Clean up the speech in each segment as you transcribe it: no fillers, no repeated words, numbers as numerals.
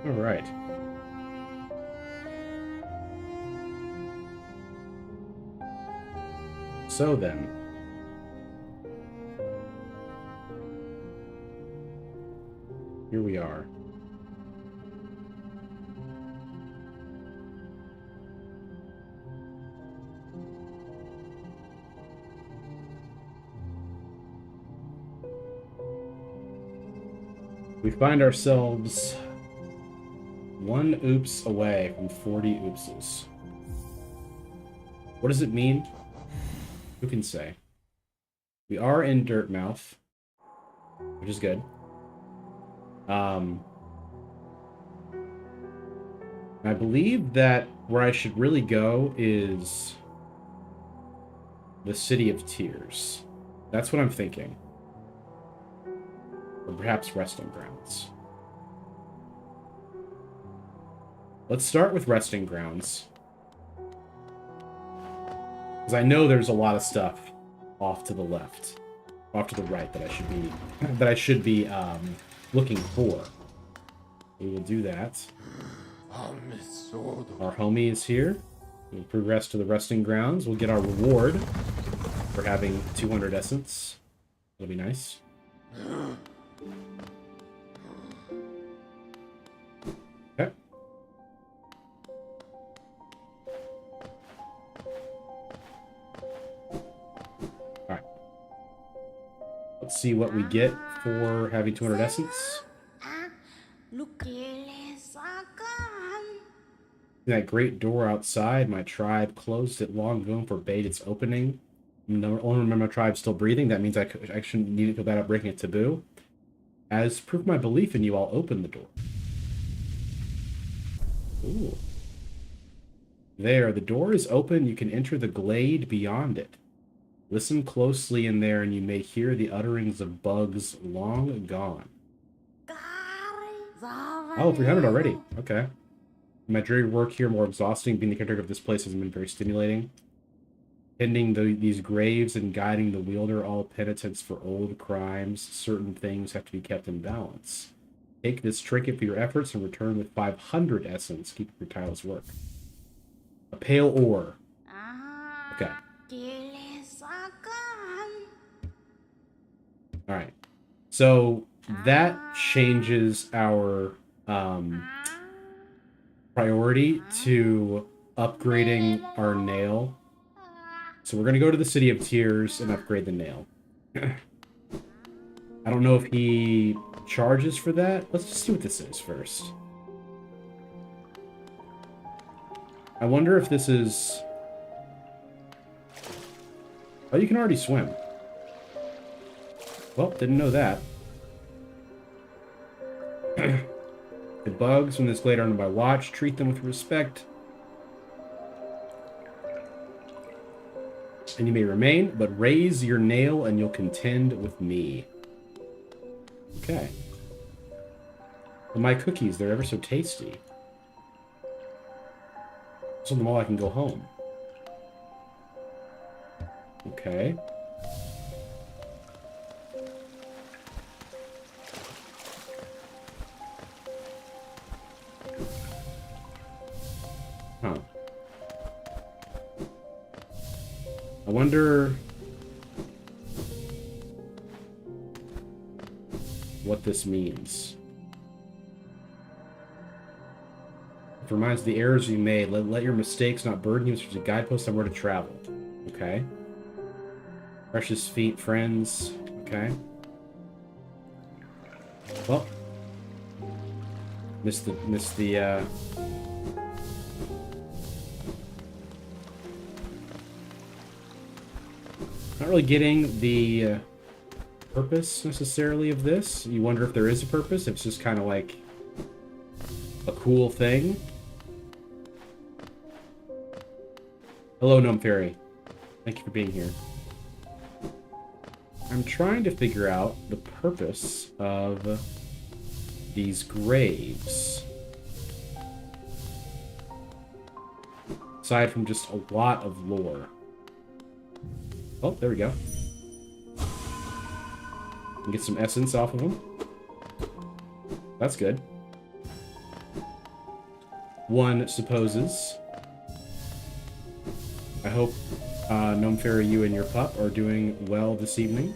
All right. So then, here we are. We find ourselves one oops away from 40 oopses. What does it mean? Who can say? We are in Dirtmouth, which is good. I believe that where I should really go is the City of Tears. That's what I'm thinking. Or perhaps Resting Grounds. Let's start with Resting Grounds. Because I know there's a lot of stuff off to the left. Off to the right that I should be looking for. We will do that. Our homie is here. We'll progress to the Resting Grounds. We'll get our reward for having 200 essence. That'll be nice. Okay. Alright. Let's see what we get for having 200 essence. That great door outside, my tribe closed it long ago and forbade its opening. No, only remember my tribe still breathing. That means I shouldn't need to feel bad about breaking a taboo. As proof of my belief in you, I'll open the door. Ooh. There, the door is open. You can enter the glade beyond it. Listen closely in there, and you may hear the utterings of bugs long gone. Oh, 300 already. Okay. My dreary work here more exhausting. Being the caretaker of this place has been very stimulating. Tending these graves and guiding the wielder, all penitents for old crimes. Certain things have to be kept in balance. Take this trinket for your efforts and return with 500 essence. Keep your tireless work. A pale ore. Okay. Alright. So that changes our priority to upgrading our nail. So we're going to go to the City of Tears and upgrade the nail. I don't know if he charges for that. Let's just see what this is first. I wonder if this is... Oh, you can already swim. Well, didn't know that. The bugs from this glade are under my watch. Treat them with respect. And you may remain, but raise your nail and you'll contend with me. Okay. Well, my cookies, they're ever so tasty. So them all I can go home. Okay. Huh. I wonder what this means. It reminds the errors you made. Let your mistakes not burden you. There's a guidepost on where to travel. Okay. Precious feet, friends. Okay. Well. Missed the not really getting the purpose necessarily of this. You wonder if there is a purpose. It's just kind of like a cool thing. Hello, Gnome Fairy. Thank you for being here. I'm trying to figure out the purpose of these graves. Aside from just a lot of lore. Oh, there we go. Get some essence off of them. That's good. one supposes. I hope Gnome Fairy, you and your pup are doing well this evening.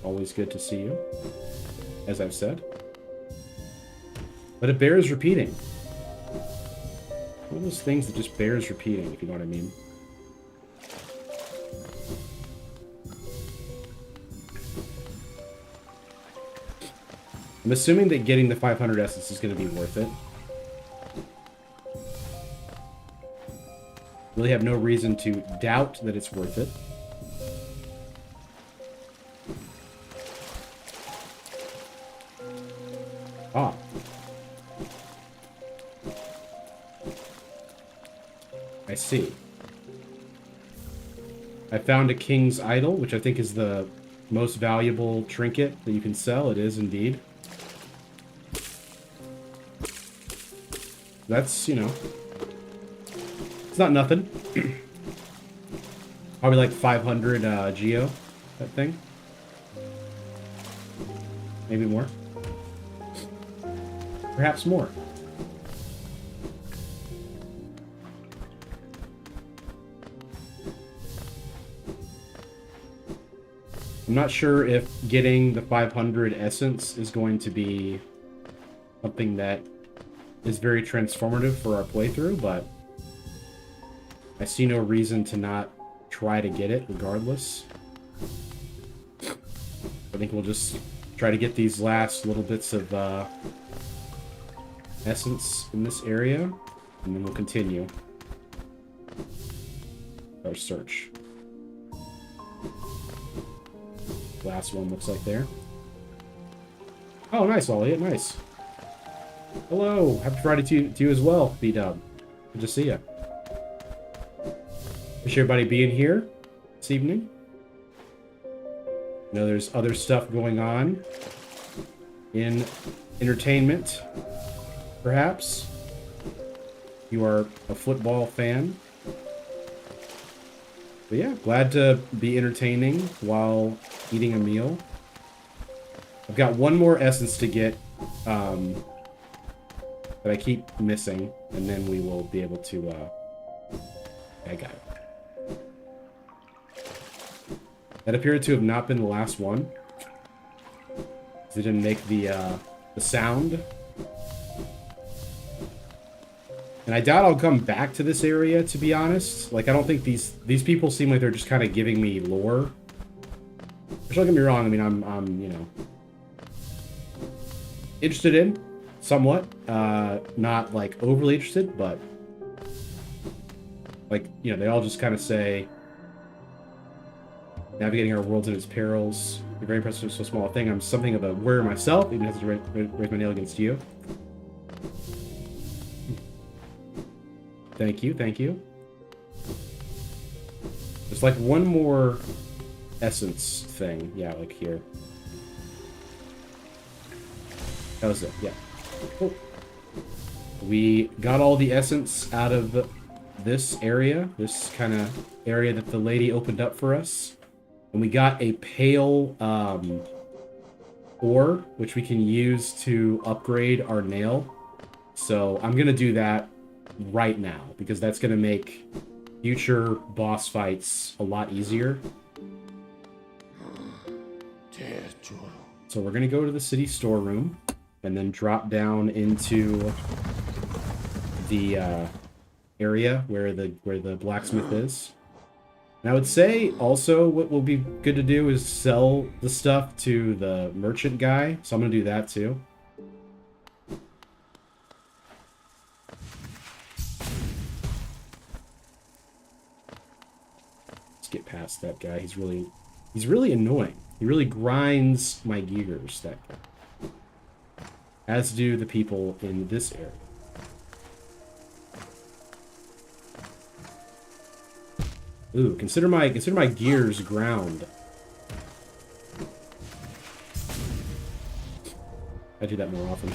Always good to see you, as I've said. But it bears repeating. One of those things that just bears repeating, if you know what I mean. I'm assuming that getting the 500 essence is going to be worth it. Really have no reason to doubt that it's worth it. Ah. I see. I found a king's idol, which I think is the most valuable trinket that you can sell. It is indeed. That's, you know, it's not nothing. Probably like 500 geo, that thing. Maybe more. Perhaps more. I'm not sure if getting the 500 essence is going to be something that is very transformative for our playthrough, but I see no reason to not try to get it regardless. I think we'll just try to get these last little bits of essence in this area, and then we'll continue our search. Last one looks like there. Oh, nice, Elliot. Nice. Hello. Happy Friday to you as well, B-Dub. Good to see you. Appreciate everybody being here this evening. I know there's other stuff going on in entertainment, perhaps. You are a football fan. But yeah, glad to be entertaining while eating a meal. I've got one more essence to get that I keep missing, and then we will be able to I got it. That appeared to have not been the last one. It didn't make the sound. And I doubt I'll come back to this area, to be honest. Like, I don't think these people seem like they're just kind of giving me lore. Which, don't get me wrong, I mean, I'm you know, interested in, somewhat. Not, like, overly interested, but, like, you know, they all just kind of say, navigating our worlds and its perils. You're very impressive with so small a thing. I'm something of a warrior myself, even as to raise my nail against you. Thank you, thank you. There's like one more essence thing. Yeah, like here. That was it, yeah. Cool. We got all the essence out of this area, this kind of area that the lady opened up for us. And we got a pale ore, which we can use to upgrade our nail. So I'm going to do that right now, because that's going to make future boss fights a lot easier. So we're going to go to the city storeroom and then drop down into the area where the blacksmith is. And I would say also what will be good to do is sell the stuff to the merchant guy. So I'm going to do that too. Let's get past that guy. He's really annoying. He really grinds my gears, that guy. As do the people in this area. Ooh, consider my gears ground. I do that more often.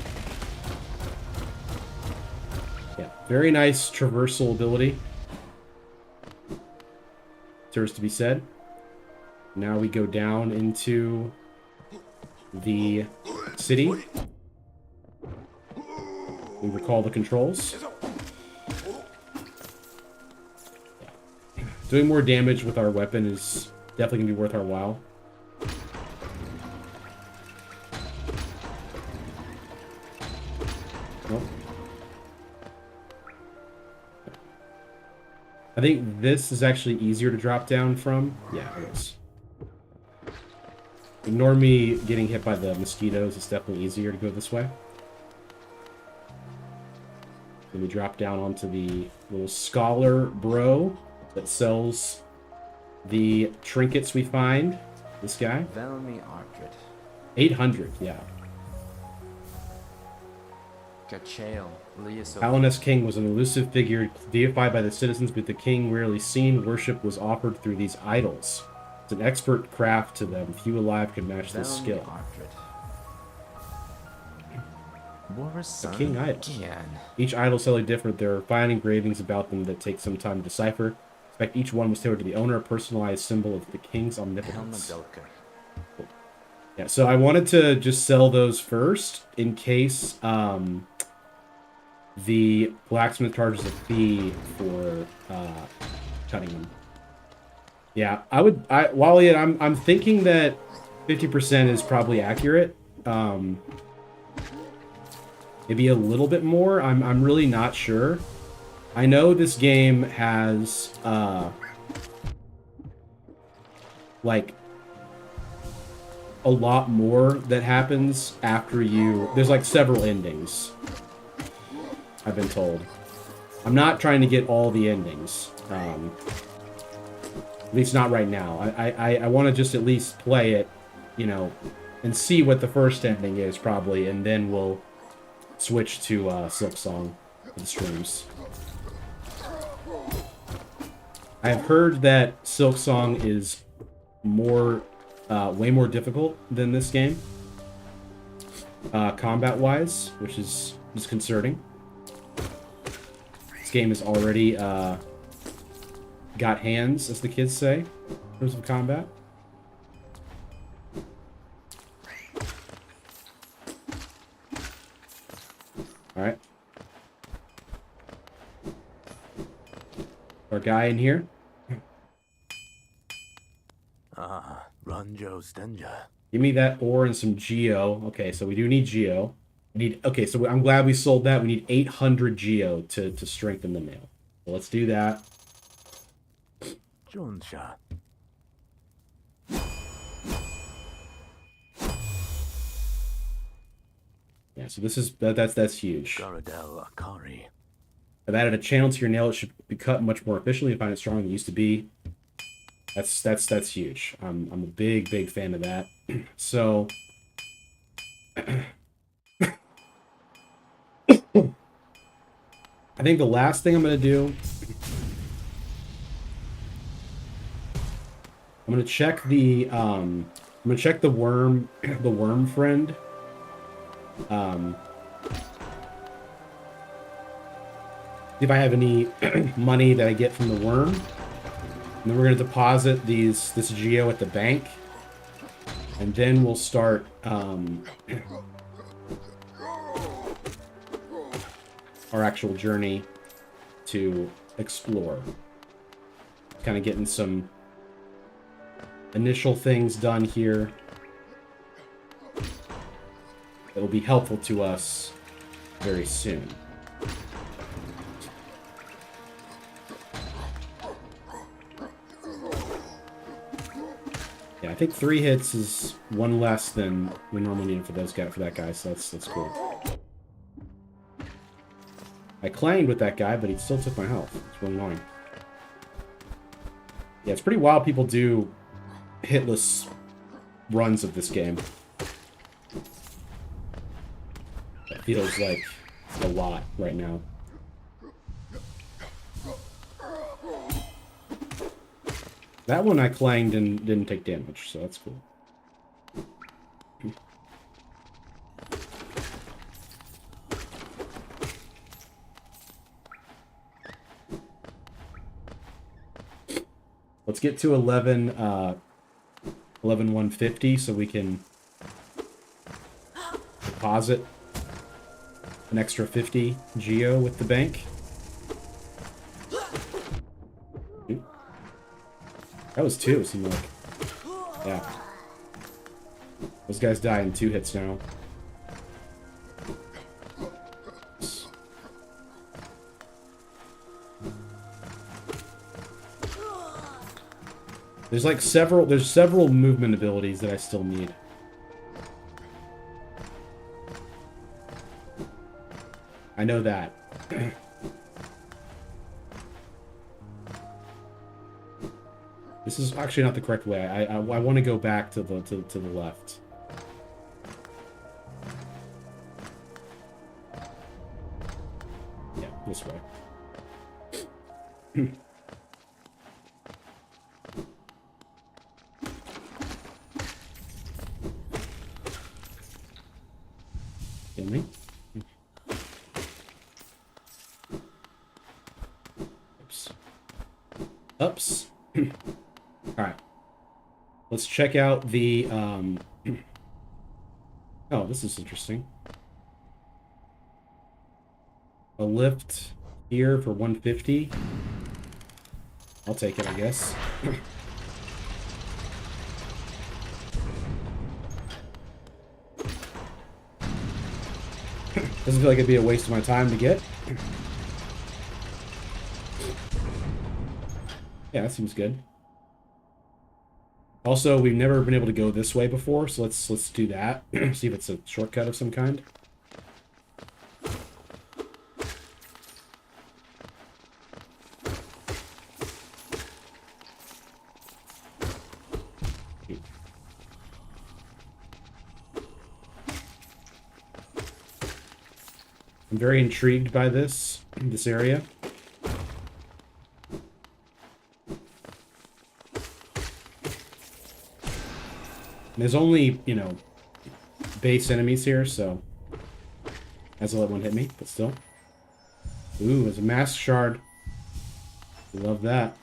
Yeah, very nice traversal ability. Deserves to be said. Now we go down into the city. we recall the controls. Doing more damage with our weapon is definitely going to be worth our while. Nope. I think this is actually easier to drop down from. Yeah, it is. Ignore me getting hit by the mosquitoes. It's definitely easier to go this way. Then we drop down onto the little scholar bro that sells the trinkets we find. This guy. 800, yeah. Palinus King was an elusive figure deified by the citizens, but the king rarely seen. Worship was offered through these idols. It's an expert craft to them. Few alive can match this skill. A king idol. Each idol is slightly different. There are fine engravings about them that take some time to decipher. In fact, each one was tailored to the owner, a personalized symbol of the king's omnipotence. Yeah, so I wanted to just sell those first in case the blacksmith charges a fee for cutting them. Yeah, Wally, I'm thinking that 50% is probably accurate. Maybe a little bit more. I'm really not sure. I know this game has like a lot more that happens after you. There's like several endings, I've been told. I'm not trying to get all the endings. At least not right now. I want to just at least play it, you know, and see what the first ending is probably, and then we'll switch to Silksong for the streams. I have heard that Silksong is more, way more difficult than this game, combat-wise, which is disconcerting. This game is already got hands, as the kids say, in terms of combat. Alright. Our guy in here. Ranjo Stenja. Give me that ore and some geo. Okay, so we do need geo. Okay, so I'm glad we sold that. We need 800 geo to strengthen the nail. So let's do that. Jonsha. Yeah, so this is that's huge. Garadel Akari. I've added a channel to your nail. It should be cut much more efficiently. I find it stronger than it used to be. That's huge. I'm a big fan of that. So I think the last thing I'm gonna do, I'm gonna check the worm friend. If I have any money that I get from the worm. And then we're going to deposit this geo at the bank. And then we'll start our actual journey to explore. Kind of getting some initial things done here that will be helpful to us very soon. Yeah, I think 3 hits is 1 less than we normally need for that guy, so that's cool. I clanged with that guy, but he still took my health. It's really annoying. Yeah, it's pretty wild people do hitless runs of this game. It feels like a lot right now. That one I clanged and didn't take damage, so that's cool. Let's get to 11,150 so we can deposit an extra 50 geo with the bank. Ooh. That was 2, it seemed like. Yeah. Those guys die in 2 hits now. There's several movement abilities that I still need. I know that. This is actually not the correct way. I want to go back to the left. Yeah, this way. Kill me. Oops. Oops. Alright. Let's check out the, Oh, this is interesting. A lift here for 150. I'll take it, I guess. Doesn't feel like it'd be a waste of my time to get. Yeah, that seems good. Also, we've never been able to go this way before, so let's do that. See if it's a shortcut of some kind. I'm very intrigued by this area. There's only, you know, base enemies here, so as I let one hit me, but still. Ooh, there's a mask shard. Love that.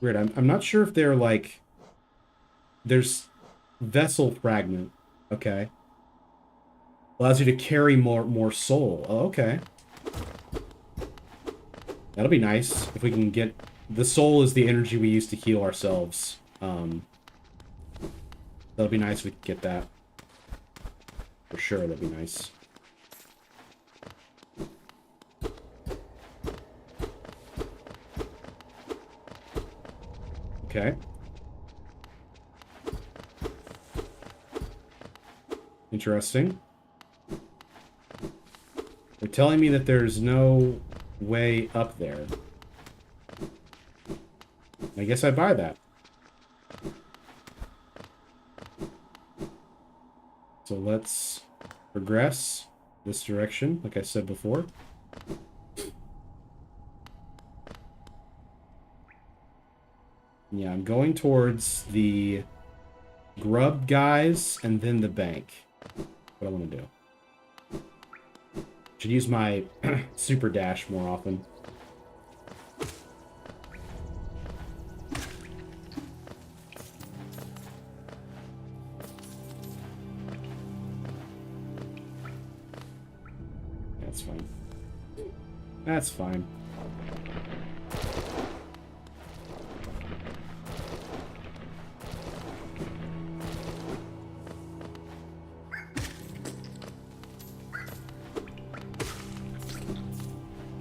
Weird. I'm not sure if they're like. There's vessel fragment. Okay. Allows you to carry more soul. Oh, okay. That'll be nice if we can get... The soul is the energy we use to heal ourselves. That'll be nice if we can get that. For sure, that'd be nice. Okay. Interesting. They're telling me that there's no way up there. I guess I buy that. So let's progress this direction, like I said before. Yeah, I'm going towards the grub guys and then the bank. What I want to do. Should use my super dash more often. That's fine. That's fine.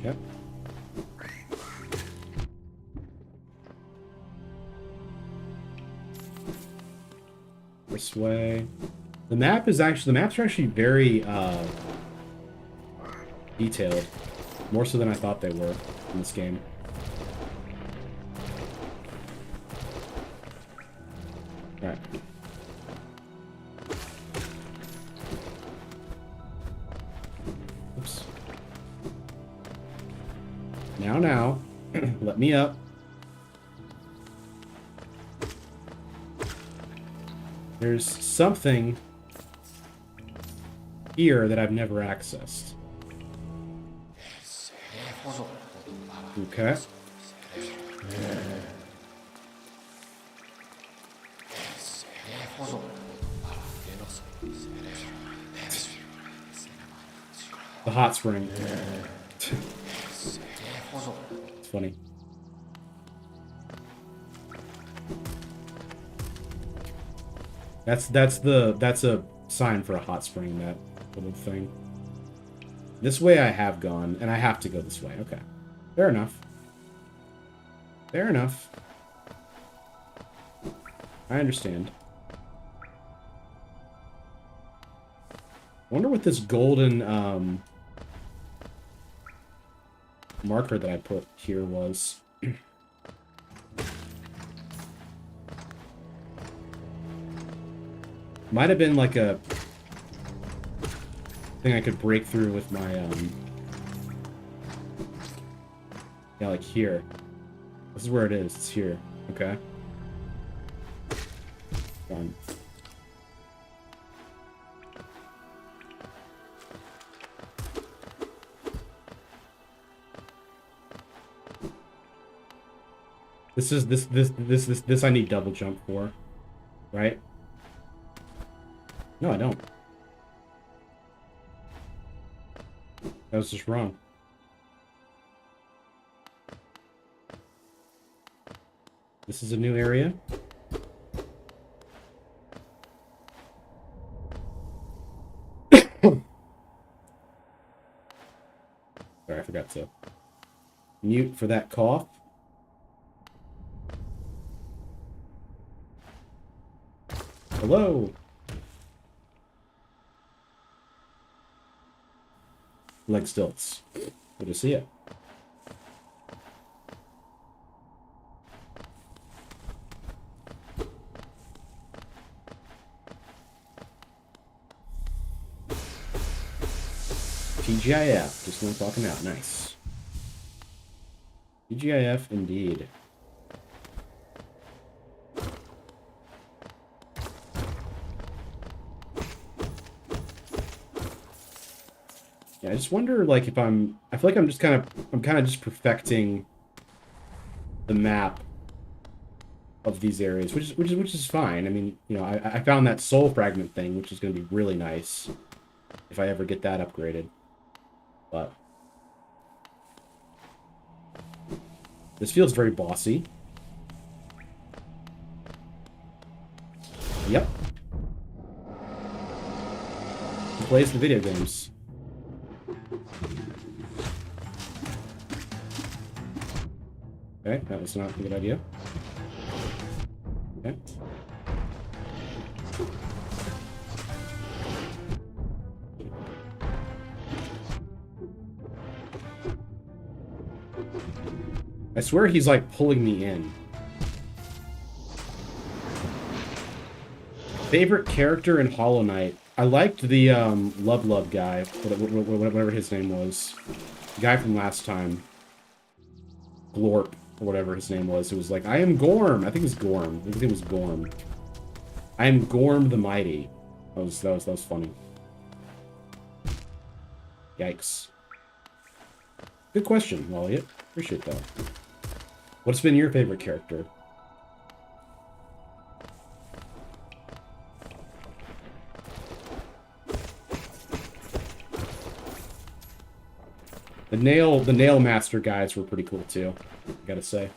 Yep. This way. The maps are actually very detailed. More so than I thought they were in this game. Alright. Oops. Now. Let me up. There's something here that I've never accessed. Okay. The hot spring. It's funny. That's a sign for a hot spring, that little thing. This way I have gone, and I have to go this way. Okay. Fair enough. Fair enough. I understand. I wonder what this golden marker that I put here was. Might have been like a thing I could break through with my yeah, like here. This is where it is. It's here. Okay. Done. This I need double jump for, right? No, I don't. That was just wrong. This is a new area. Sorry, I forgot to mute for that cough. Hello. Leg stilts. Good to see you. TGIF, just no talking out. Nice. TGIF indeed. Yeah, I just wonder, like, if I feel like I'm kind of just perfecting the map of these areas, which is fine. I mean, you know, I found that soul fragment thing, which is going to be really nice if I ever get that upgraded. But this feels very bossy. Yep. He plays the video games. Okay, that was not a good idea. Okay. I swear he's like pulling me in. Favorite character in Hollow Knight? I liked the Lub guy, whatever his name was. The guy from last time. Glorp, or whatever his name was. It was like, I am Gorm. I think it's Gorm. I think it was Gorm. I am Gorm the Mighty. That was funny. Yikes. Good question, Elliot. Appreciate that. What's been your favorite character? The nail master guys were pretty cool too, I gotta say.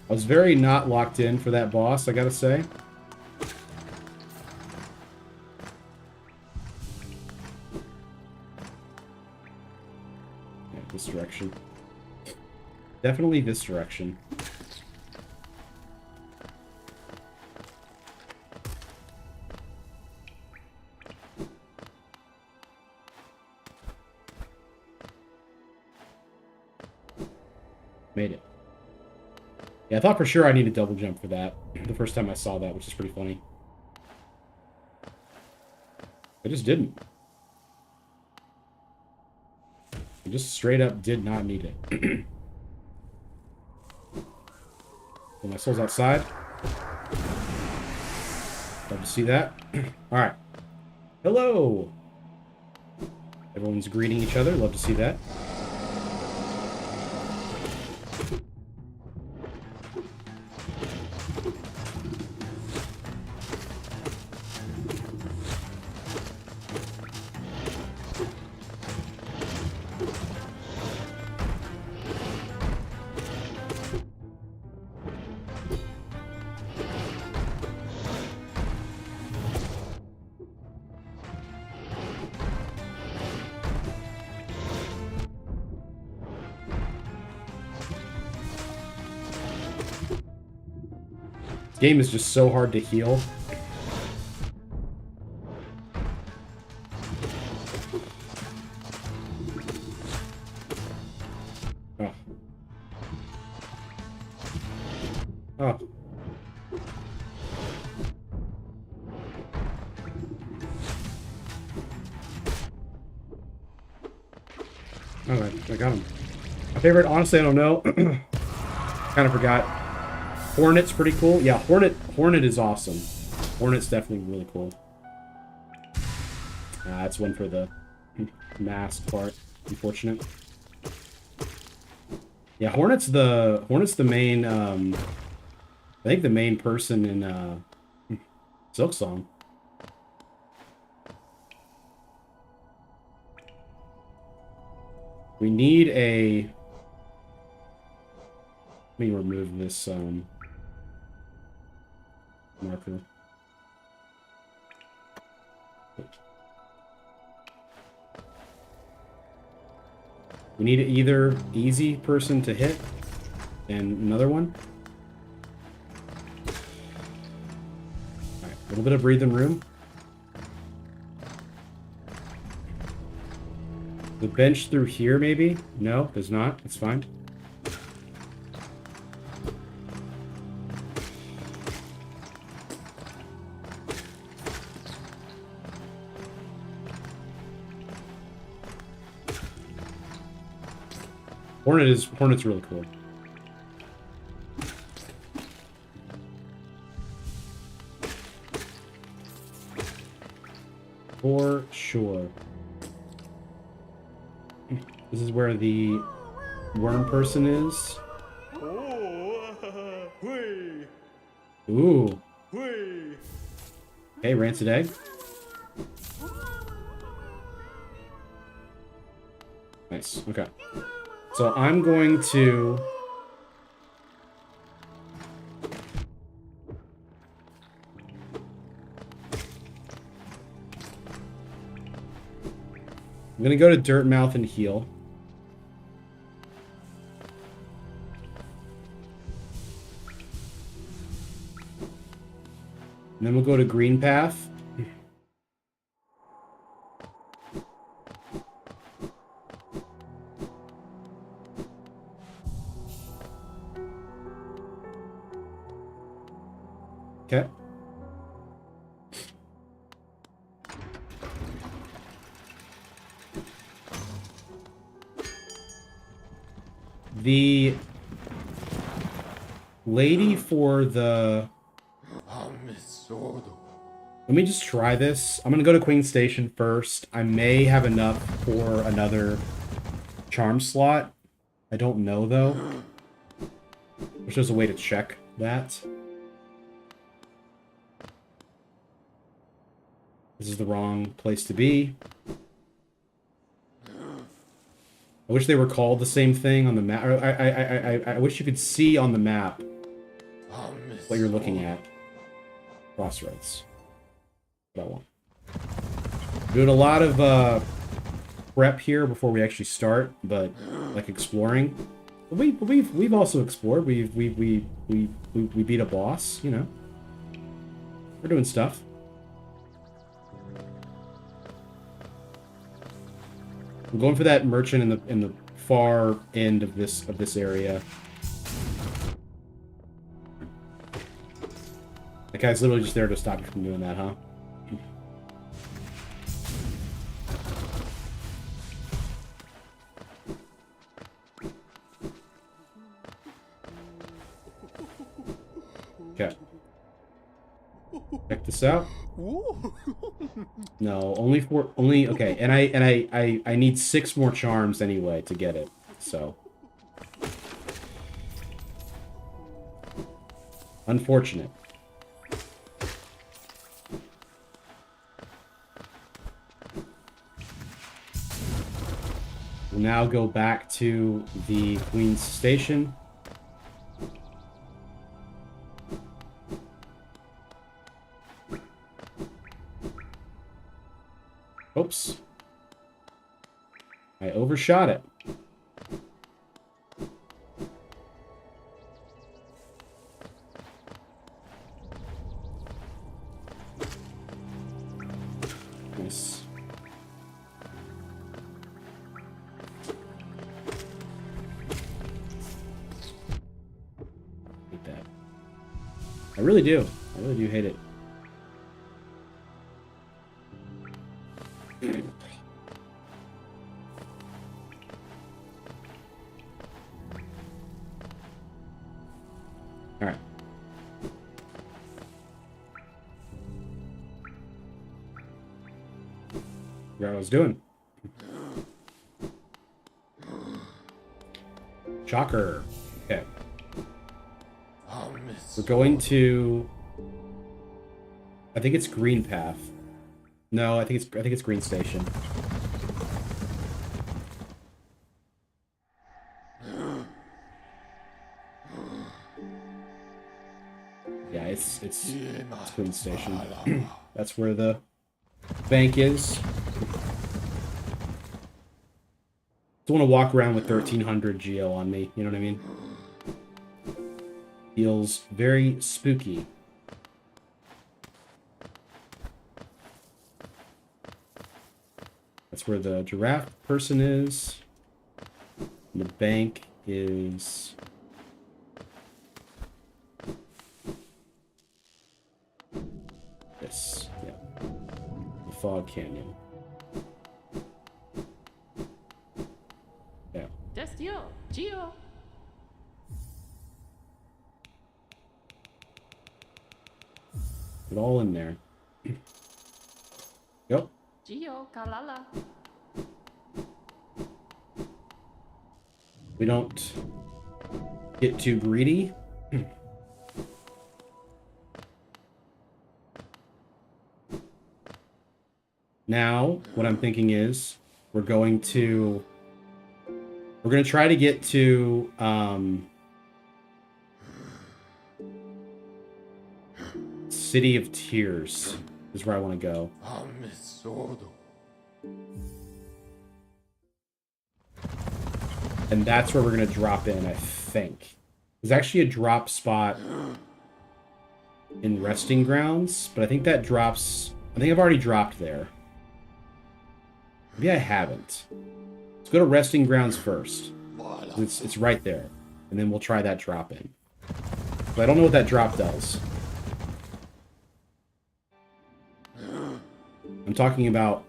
I was very not locked in for that boss, I gotta say. Yeah, this direction. Definitely this direction. Made it. Yeah, I thought for sure I needed double jump for that. The first time I saw that, which is pretty funny. I just didn't. I just straight up did not need it. Well, my soul's outside. Love to see that. All right. Hello. Everyone's greeting each other. Love to see that. This game is just so hard to heal. Oh. Oh. Alright, I got him. My favorite, honestly, I don't know. Kind of forgot. Hornet's pretty cool. Yeah, Hornet is awesome. Hornet's definitely really cool. That's one for the mask part. Unfortunate. Yeah, Hornet's the main I think the main person in Silksong. We need a... Let me remove this marker. We need either easy person to hit and another one. Alright, a little bit of breathing room. The bench through here, maybe? No, does not. It's fine. Hornet's really cool. For sure. This is where the worm person is. Ooh. Okay, rancid egg. Nice. Okay. So I'm going to... I'm going to go to Dirtmouth and heal. And then we'll go to Green Path. Okay. The lady for the... Let me just try this. I'm going to go to Queen Station first. I may have enough for another charm slot. I don't know, though. Wish there's a way to check that. This is the wrong place to be. I wish they were called the same thing on the map. I wish you could see on the map what you're looking at. Crossroads. What I want. Doing a lot of prep here before we actually start, but like exploring. But we've also explored. We beat a boss. You know, we're doing stuff. I'm going for that merchant in the far end of this area. That guy's literally just there to stop you from doing that, huh? Okay. Check this out. No, only okay, and I need 6 more charms anyway to get it. So unfortunate. We'll now go back to the Queen's Station. Oops. I overshot it. Nice. Hate that. I really do. I really do hate it. All right. Forgot what I was doing. Shocker. Okay. We're going to. I think it's Green Path. No, I think it's Green Station. Yeah, it's Green Station. That's where the bank is. Don't want to walk around with 1300 geo on me. You know what I mean? Feels very spooky. That's where the giraffe person is. And the bank is... this. Yeah. The Fog Canyon. Yeah. That's Geo. It all in there. Yep. Geo, Kalala. We don't get too greedy. Now, what I'm thinking is we're going to try to get to City of Tears is where I want to go. And that's where we're going to drop in, I think. There's actually a drop spot in Resting Grounds, but I think that drops... I think I've already dropped there. Maybe I haven't. Let's go to Resting Grounds first. It's right there. And then we'll try that drop in. But I don't know what that drop does. I'm talking about...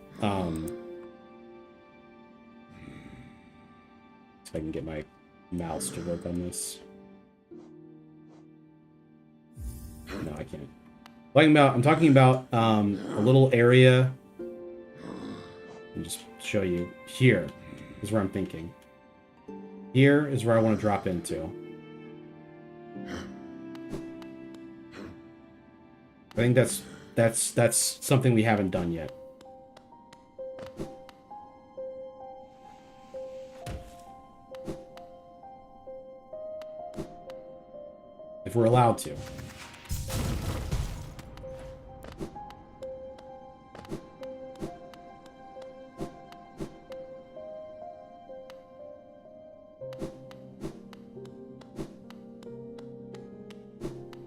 if I can get my mouse to work on this. No, I can't. I'm talking about a little area. Let me just show you. Here is where I'm thinking. Here is where I want to drop into. I think that's something we haven't done yet. If we're allowed to.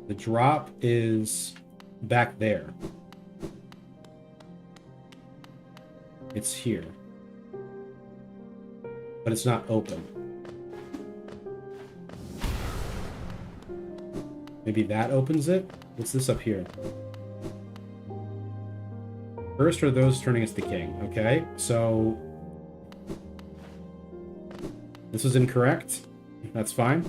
The drop is back there. It's here. But it's not open. Maybe that opens it? What's this up here? First are those turning us to king. Okay, so... this is incorrect. That's fine.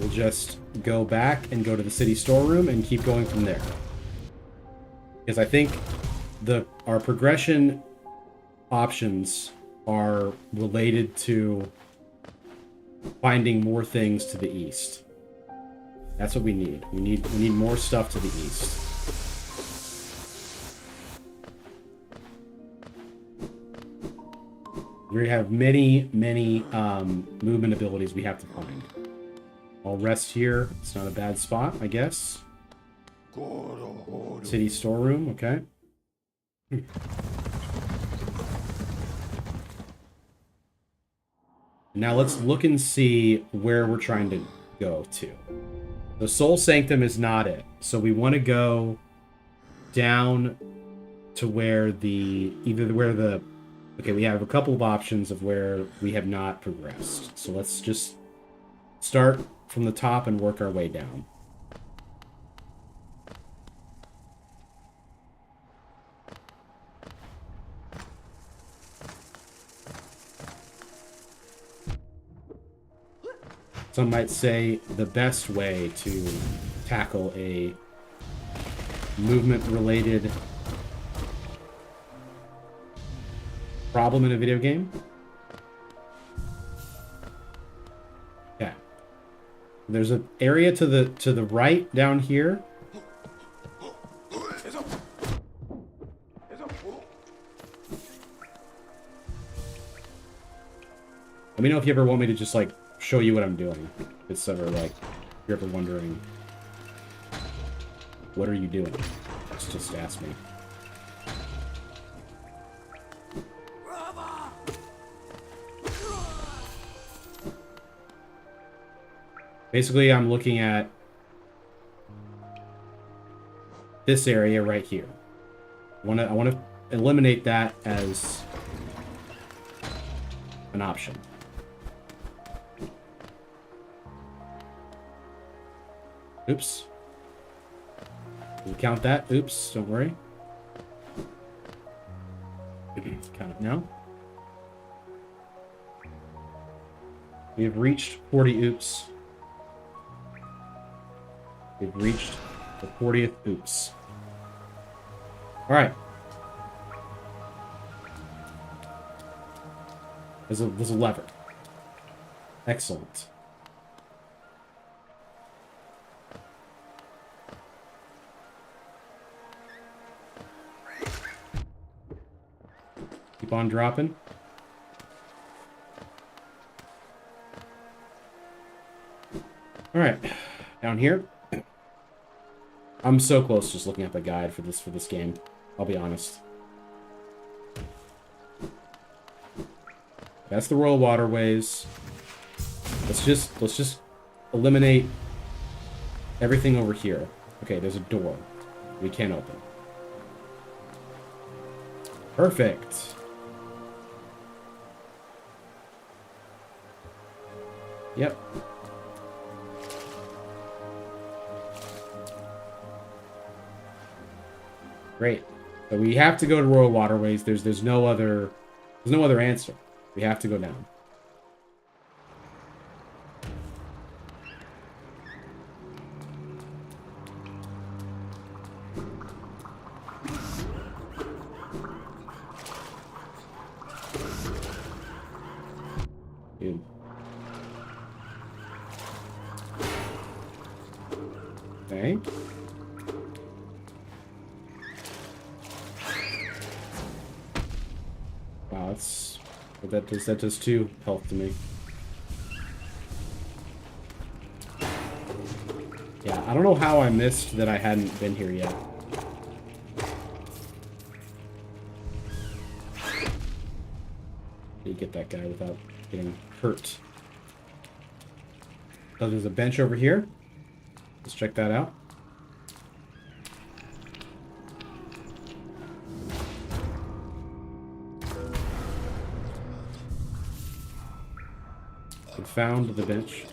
we'll just go back and go to the city storeroom and keep going from there. Because I think our progression options are related to finding more things to the east. That's what we need. We need more stuff to the east. We have many movement abilities we have to find. I'll rest here. It's not a bad spot, I guess. City storeroom, okay. Now let's look and see where we're trying to go to. The Soul Sanctum is not it. So we want to go down to where okay, we have a couple of options of where we have not progressed. So let's just start from the top and work our way down. Some might say the best way to tackle a movement-related problem in a video game. Okay. There's an area to the right down here. Let me know if you ever want me to just like show you what I'm doing. If it's ever like you're ever wondering, what are you doing? Just ask me. Basically, I'm looking at this area right here. I want to eliminate that as an option. Oops. Can you count that? Oops, don't worry. Count it now. We have reached 40 oops. We've reached the 40th oops. Alright. There's a lever. Excellent. Keep on dropping. Alright. Down here. I'm so close just looking at the guide for this game. I'll be honest. That's the Royal Waterways. Let's just eliminate everything over here. Okay, there's a door we can't open. Perfect. Yep. Great. But we have to go to Royal Waterways. There's no other answer. We have to go down. Dude. Okay. Wow, that does 2 health to me. Yeah, I don't know how I missed that I hadn't been here yet. You get that guy without getting hurt. Oh, there's a bench over here. Let's check that out. I found the bench.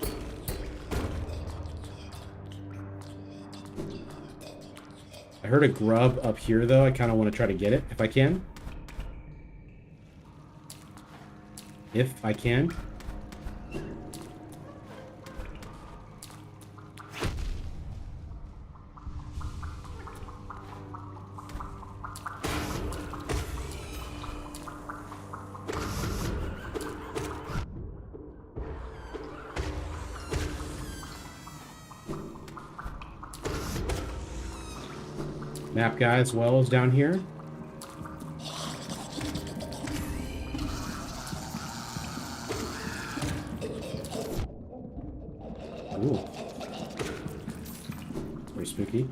I heard a grub up here, though. I kind of want to try to get it, if I can. If I can. Map guy as well is down here. Ooh. Very spooky.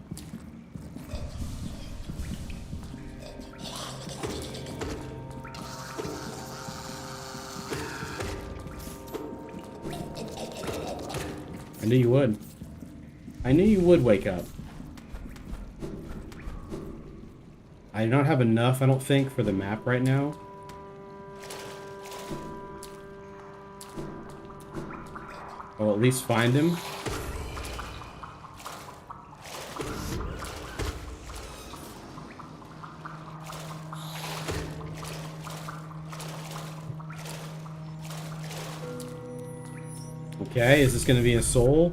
I knew you would. I knew you would wake up. I do not have enough, I don't think, for the map right now. I'll at least find him. Okay, is this gonna be a soul?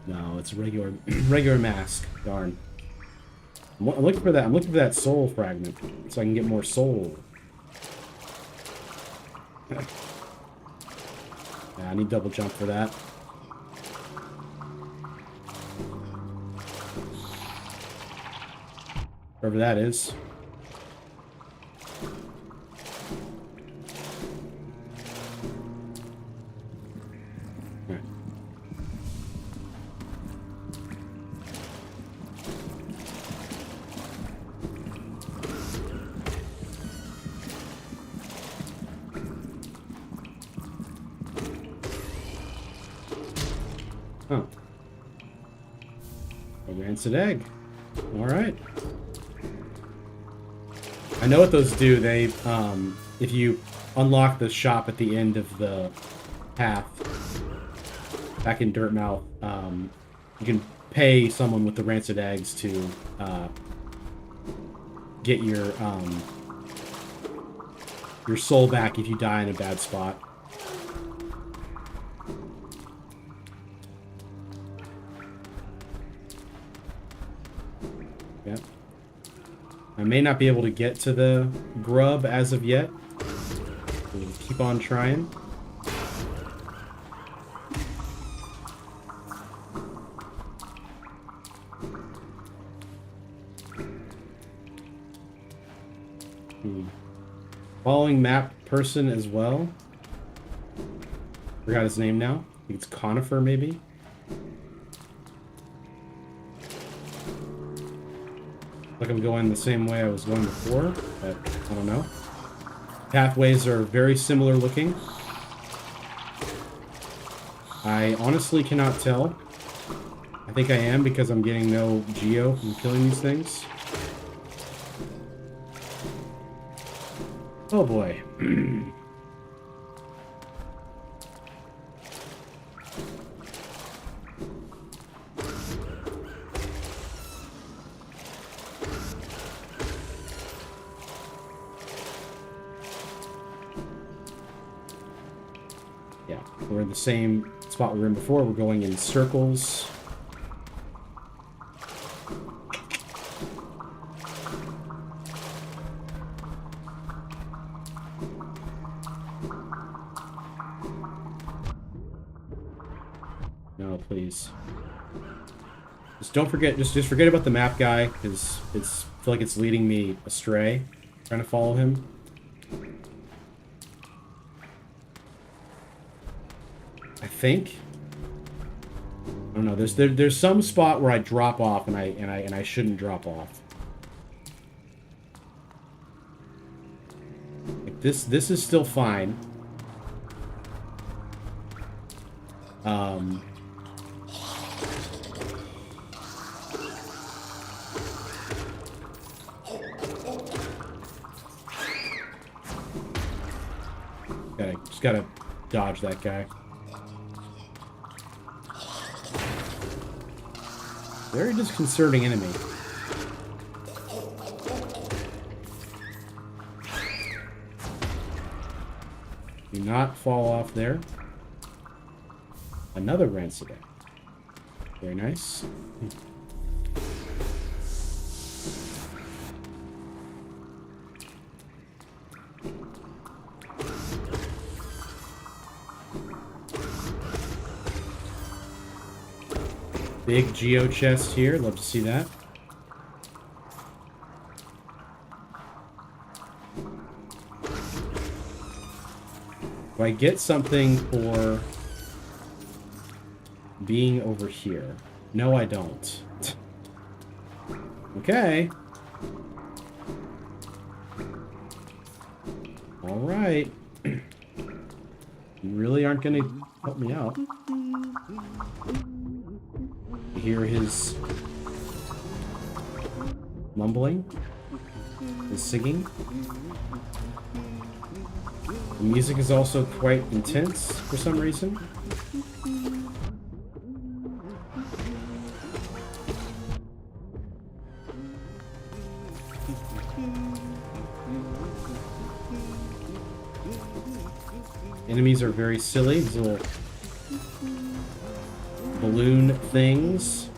No, it's a regular regular mask. Darn. I'm looking for that. I'm looking for that soul fragment so I can get more soul. Yeah, I need double jump for that. Wherever that is. Okay. Oh. A rancid egg. Alright. I know what those do. They, if you unlock the shop at the end of the path, back in Dirtmouth, you can pay someone with the rancid eggs to, get your soul back if you die in a bad spot. Yep. I may not be able to get to the grub as of yet. We'll keep on trying. Following map person as well. Forgot his name now. I think it's Conifer, maybe. Like I'm going the same way I was going before, but I don't know. Pathways are very similar looking. I honestly cannot tell. I think I am because I'm getting no geo from killing these things. Oh boy. Yeah, we're in the same spot we were in before. We're going in circles. No, please. Just don't forget, just forget about the map guy, because I feel like it's leading me astray, trying to follow him. I think. I don't know. There's some spot where I drop off and I shouldn't drop off. Like this is still fine. Just gotta dodge that guy. Very disconcerting enemy. Do not fall off there. Another rancid egg. Very nice. Big geo chest here. Love to see that. Do I get something for being over here? No, I don't. Okay. All right. You really aren't going to help me out. You hear his mumbling, his singing. The music is also quite intense for some reason. Enemies are very silly, these little balloon things.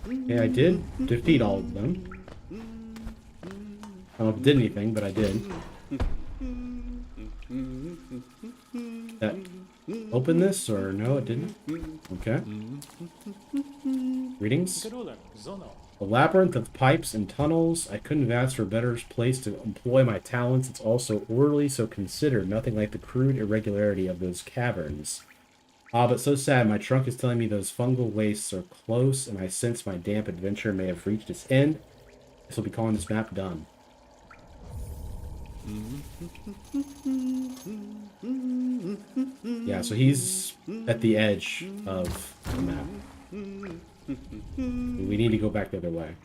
Okay, I did defeat all of them. I don't know if it did anything, but I did. That open this, or no, it didn't? Okay. Greetings. A labyrinth of pipes and tunnels. I couldn't have asked for a better place to employ my talents. It's also orderly, so considered. Nothing like the crude irregularity of those caverns. Ah, but so sad. My trunk is telling me those fungal wastes are close, and I sense my damp adventure may have reached its end. This will be calling this map done. Yeah, so he's at the edge of the map. We need to go back the other way.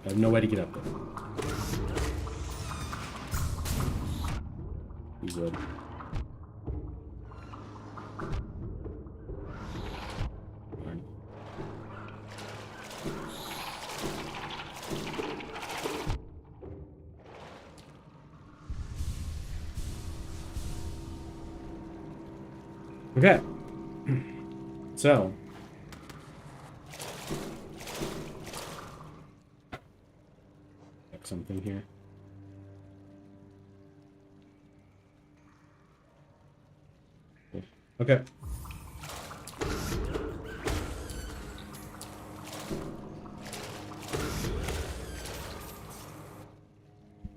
I have no way to get up there. He's good. Okay. So. Check something here. Okay.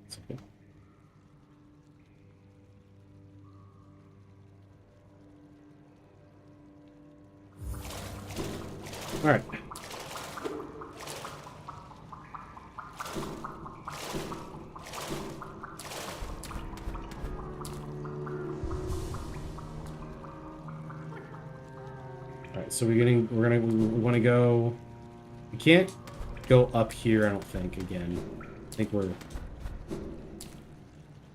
It's okay. All right. All right. So we want to go. We can't go up here. I don't think again. I think we're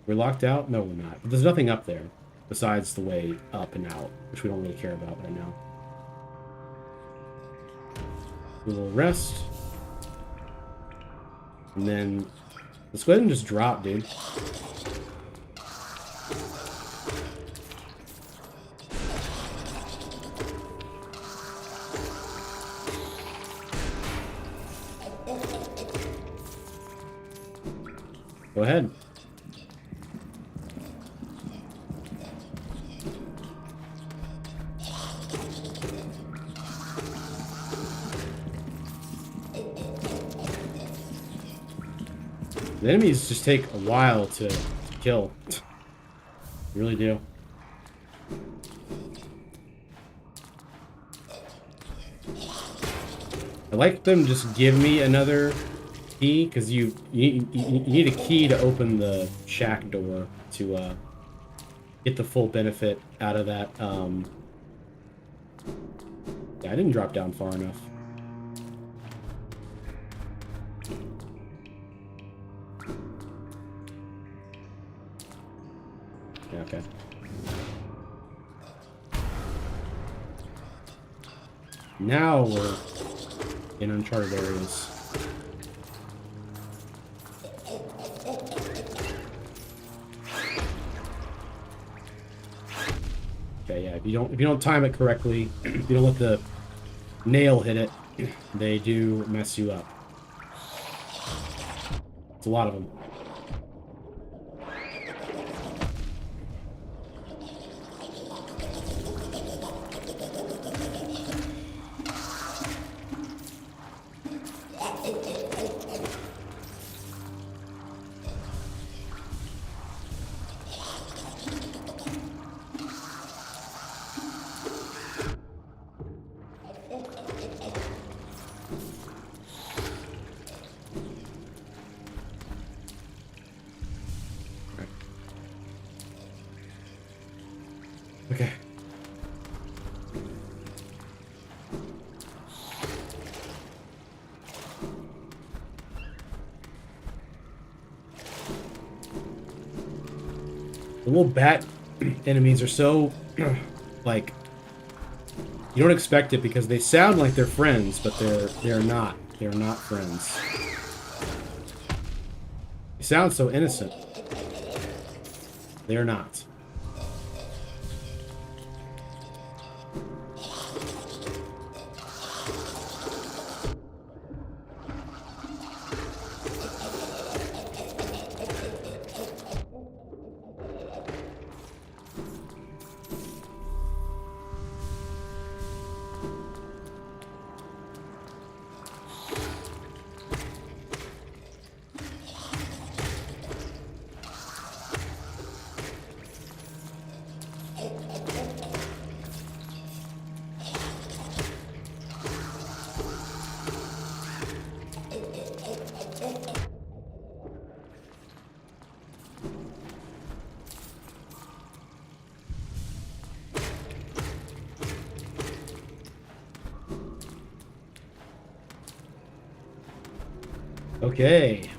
locked out. No, we're not. But there's nothing up there besides the way up and out, which we don't really care about right now. A little rest. And then let's go ahead and just drop, dude. Go ahead. The enemies just take a while to kill. They really do. I like them just give me another key, because you need a key to open the shack door to get the full benefit out of that. Yeah, I didn't drop down far enough. Yeah, okay. Now we're in uncharted areas. Okay, yeah, if you don't time it correctly, if you don't let the nail hit it, they do mess you up. It's a lot of them. Okay. The little bat enemies are so, like, you don't expect it because they sound like they're friends, but they're not. They're not friends. They sound so innocent. They're not. Okay.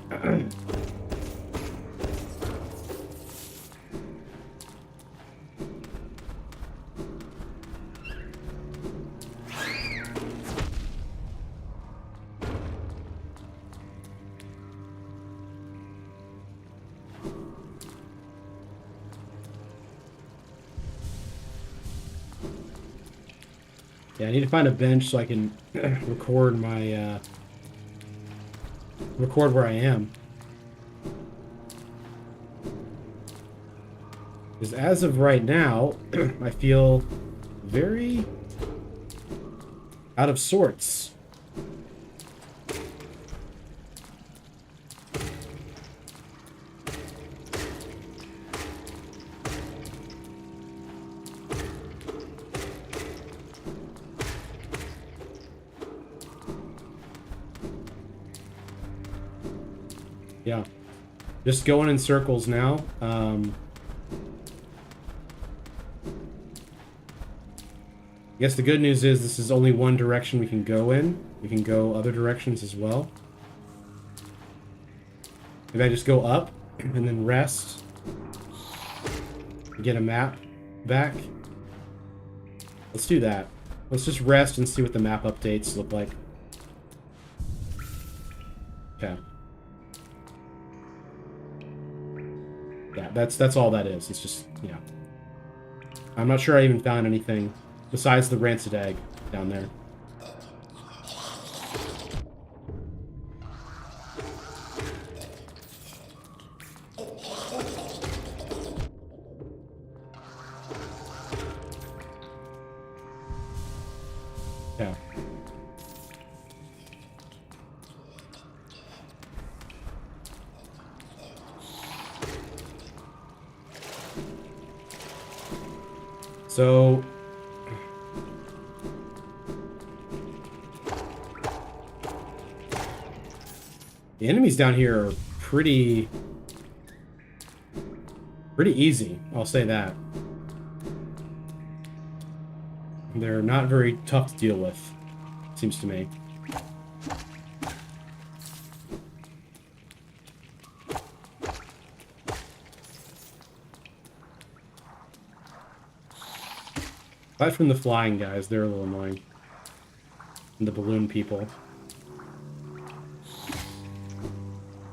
Yeah, I need to find a bench so I can record my record where I am. Because as of right now, I feel very out of sorts. Yeah. Just going in circles now. I guess the good news is this is only one direction we can go in. We can go other directions as well. Maybe I just go up and then rest. Get a map back. Let's do that. Let's just rest and see what the map updates look like. Okay. Yeah, that's all that is. It's just, yeah. I'm not sure I even found anything besides the rancid egg down there. Yeah. So the enemies down here are pretty easy, I'll say that. They're not very tough to deal with, seems to me. Aside from the flying guys, they're a little annoying. And the balloon people.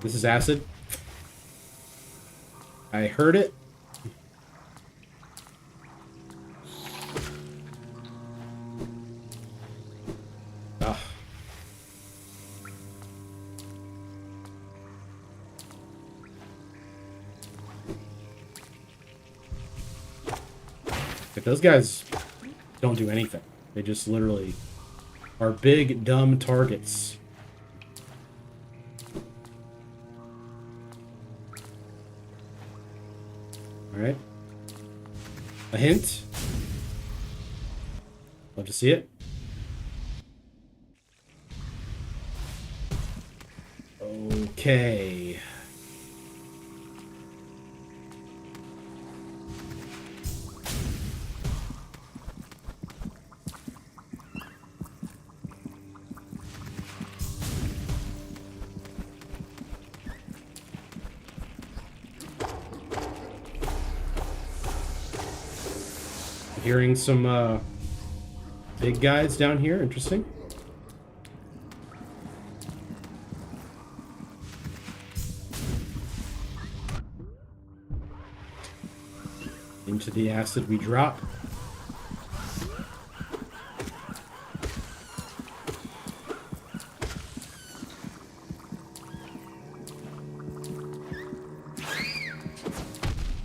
This is acid. I heard it. Ugh. those guys don't do anything. They just literally are big, dumb targets. Alright. A hint. Love to see it. Okay. Hearing some big guys down here. Interesting. Into the acid we drop.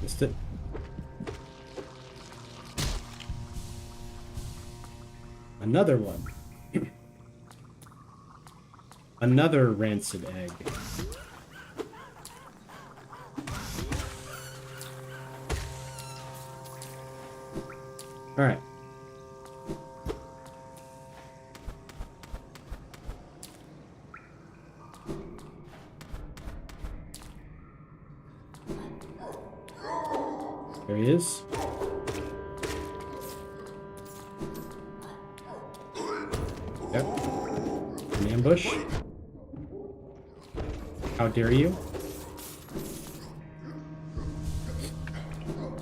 Missed it. Another one. Another rancid egg. All right. There he is. Yep. An ambush. How dare you?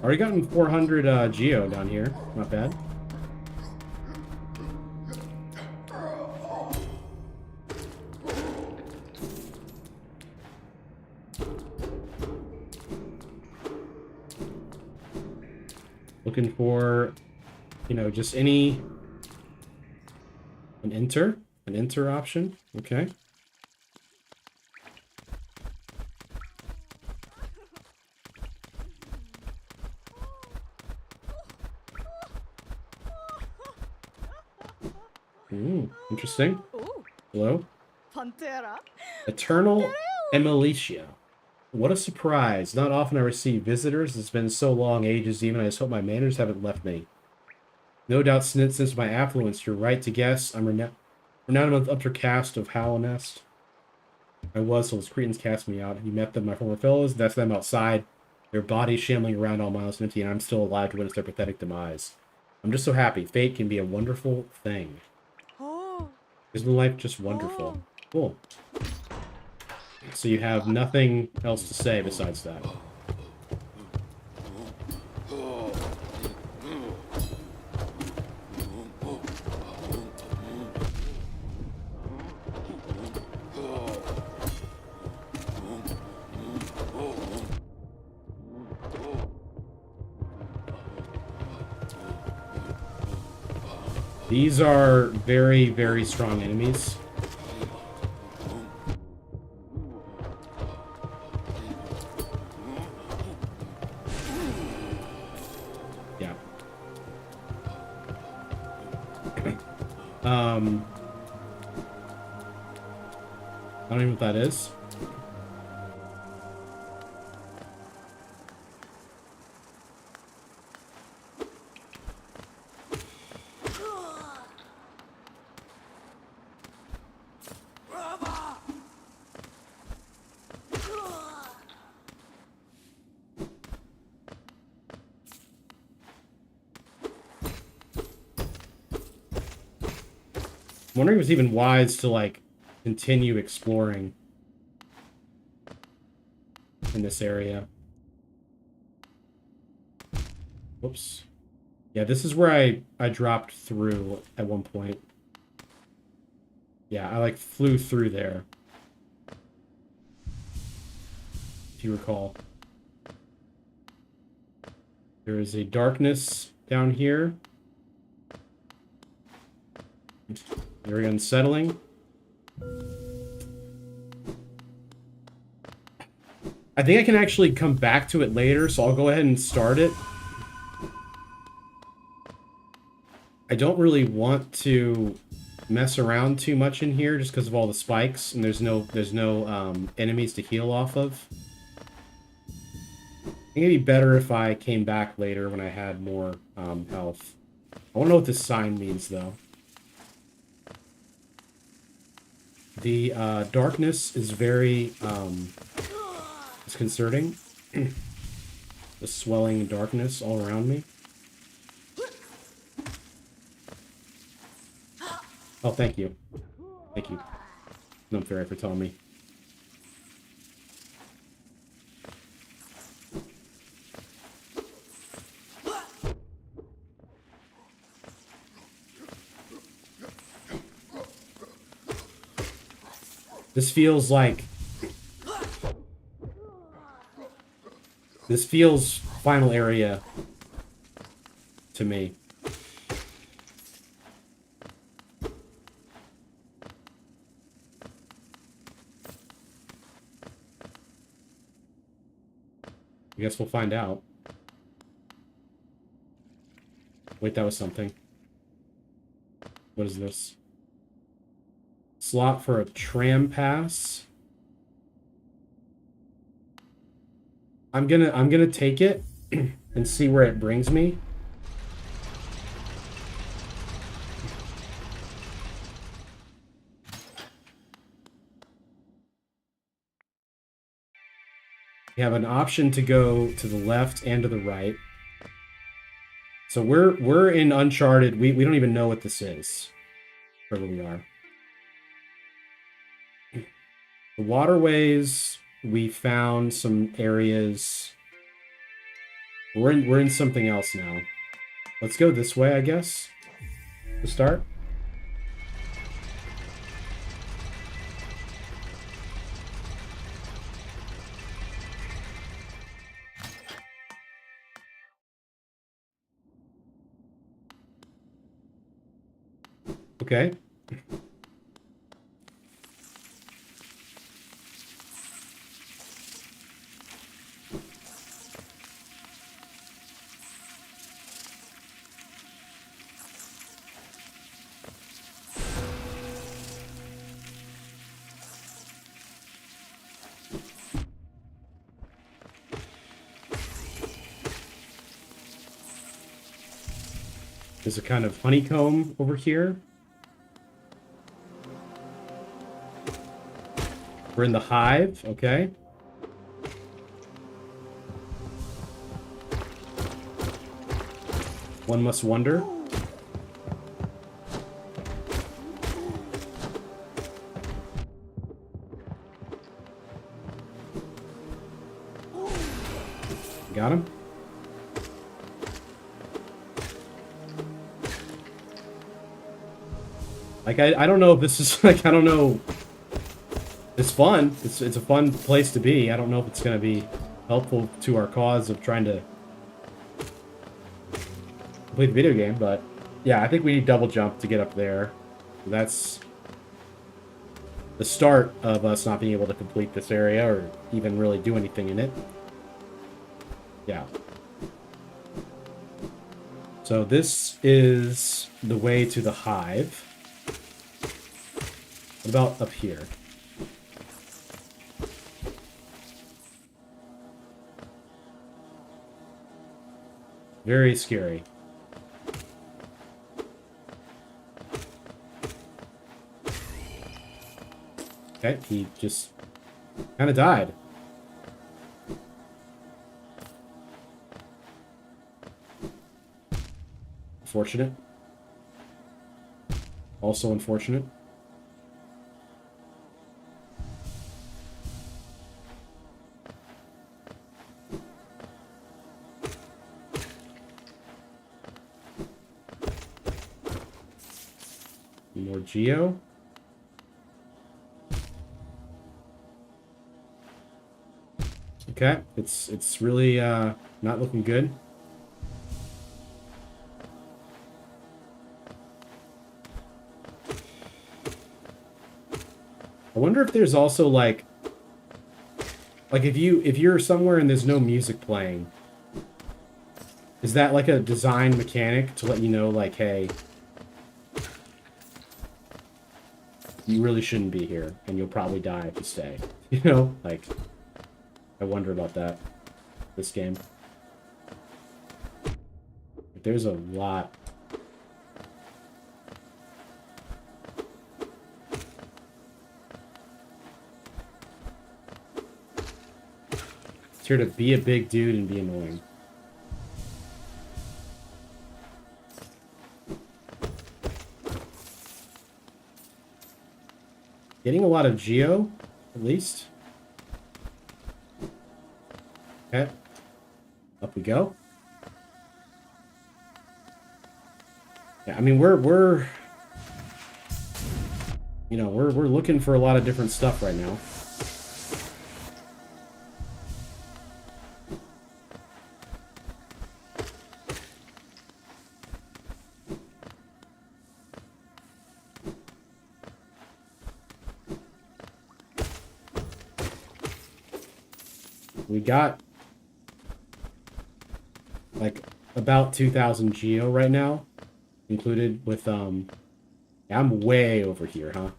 Already gotten 400 Geo down here. Not bad. Looking for, you know, just an enter option. Okay. Interesting. Hello? Pantera. Eternal Emilicia. What a surprise. Not often I receive visitors. It's been so long, ages even. I just hope my manners haven't left me. No doubt since my affluence, you're right to guess. I'm renowned upper caste of Halonest. I was, so those cretins cast me out. You met them, my former fellows. That's them outside. Their bodies shambling around all miles empty, and I'm still alive to witness their pathetic demise. I'm just so happy. Fate can be a wonderful thing. Isn't life just wonderful? Cool. So you have nothing else to say besides that. These are very, very strong enemies. Yeah. I don't know what that is. I'm wondering if it's even wise to, like, continue exploring in this area. Whoops. Yeah, this is where I dropped through at one point. Yeah, I, like, flew through there. If you recall. There is a darkness down here. Very unsettling. I think I can actually come back to it later, so I'll go ahead and start it. I don't really want to mess around too much in here just because of all the spikes, and there's no enemies to heal off of. I think it'd be better if I came back later when I had more health. I want to know what this sign means, though. The darkness is very disconcerting. The swelling darkness all around me. Oh, thank you. Thank you, Gnome Fairy, for telling me. This feels like... This feels final area to me. I guess we'll find out. Wait, that was something. What is this? Slot for a tram pass. I'm gonna take it and see where it brings me. We have an option to go to the left and to the right. So we're in Uncharted. We don't even know what this is. Wherever we are. The waterways, we found some areas. We're in something else now. Let's go this way, I guess. To start. Okay. There's a kind of honeycomb over here. We're in the hive, okay. One must wonder. Got him. Like, I don't know if this is, like, I don't know. It's fun. It's a fun place to be. I don't know if it's going to be helpful to our cause of trying to complete the video game, but yeah, I think we need double jump to get up there. That's the start of us not being able to complete this area or even really do anything in it. Yeah. So this is the way to the hive. What about up here? Very scary. Okay, he just kind of died. Unfortunate. Also unfortunate. More Geo. Okay, it's really not looking good. I wonder if there's also like if you're somewhere and there's no music playing, is that like a design mechanic to let you know, like, hey, you really shouldn't be here, and you'll probably die if you stay. You know, like, I wonder about that. This game. There's a lot. It's here to be a big dude and be annoying. Getting a lot of geo, at least. Okay. Up we go. Yeah, I mean we're you know, we're looking for a lot of different stuff right now. We got like about 2,000 geo right now, included with yeah, I'm way over here, huh?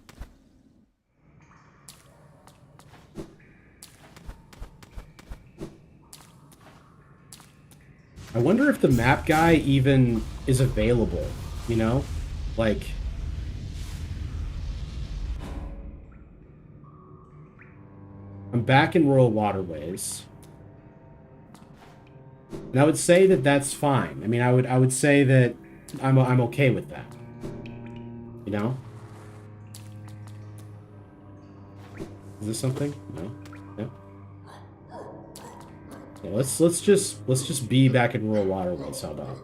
I wonder if the map guy even is available, you know? Like, I'm back in Royal Waterways. And I would say that that's fine. I mean, I would say that I'm okay with that. You know? Is this something? No. Yeah. Yeah, let's just be back in Royal Waterways. How about?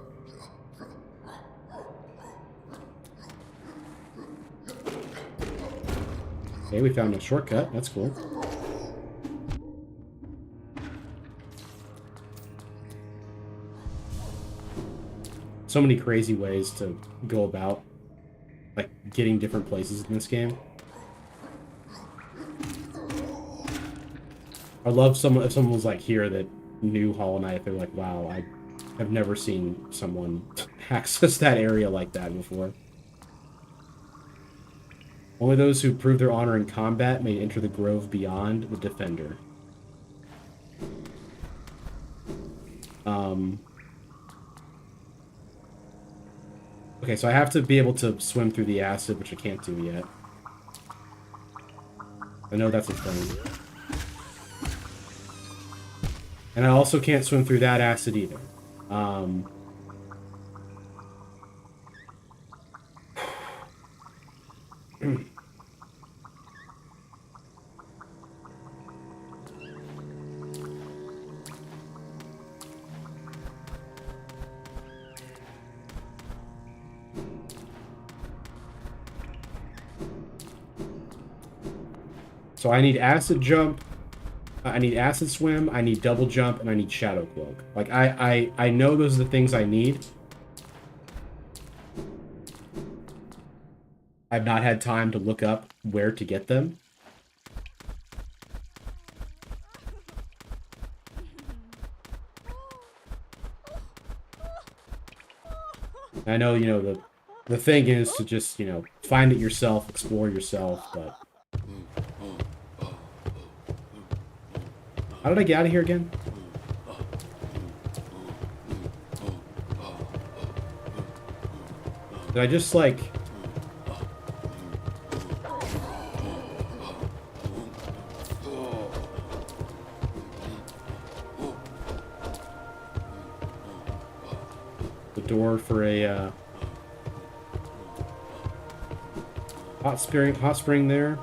Okay, we found a shortcut. That's cool. So many crazy ways to go about, like, getting different places in this game. I love if someone was like here that knew Hollow Knight. They're like, wow, I have never seen someone access that area like that before. Only those who prove their honor in combat may enter the grove beyond the defender. Okay, so I have to be able to swim through the acid, which I can't do yet. I know that's a thing. And I also can't swim through that acid either. So I need acid jump, I need acid swim, I need double jump, and I need shadow cloak. Like, I know those are the things I need. I've not had time to look up where to get them. I know, you know, the thing is to just, you know, find it yourself, explore yourself, but... How did I get out of here again? Did I just, like... The door for a, hot spring there.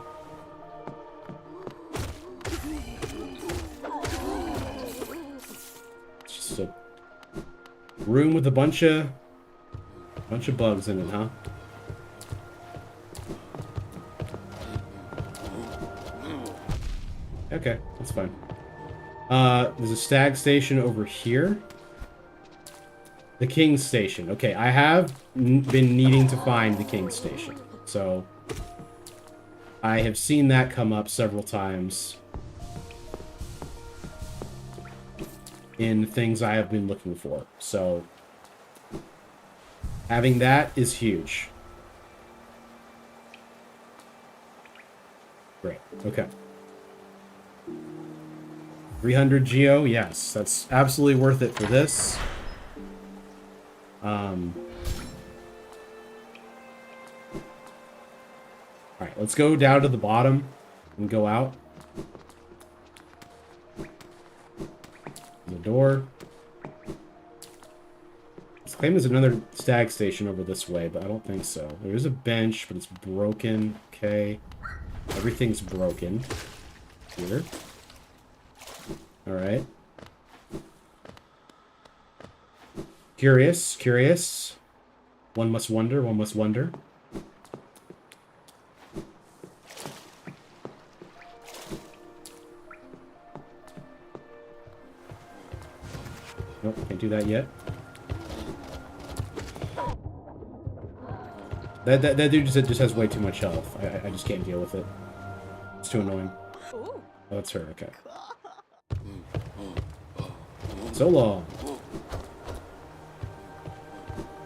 Just a room with a bunch of bugs in it, huh? Okay, that's fine. There's a stag station over here. The King's Station. Okay, I have been needing to find the King's Station. So, I have seen that come up several times in things I have been looking for. So, having that is huge. Great. Okay. 300 geo, yes, that's absolutely worth it for this. All right, let's go down to the bottom and go out. The door. Let's claim there's another stag station over this way, but I don't think so. There is a bench, but it's broken. Okay. Everything's broken. Here. Alright. Curious, curious. One must wonder, one must wonder. Nope, can't do that yet. That dude just has way too much health. I just can't deal with it. It's too annoying. Oh, that's her, okay. So long.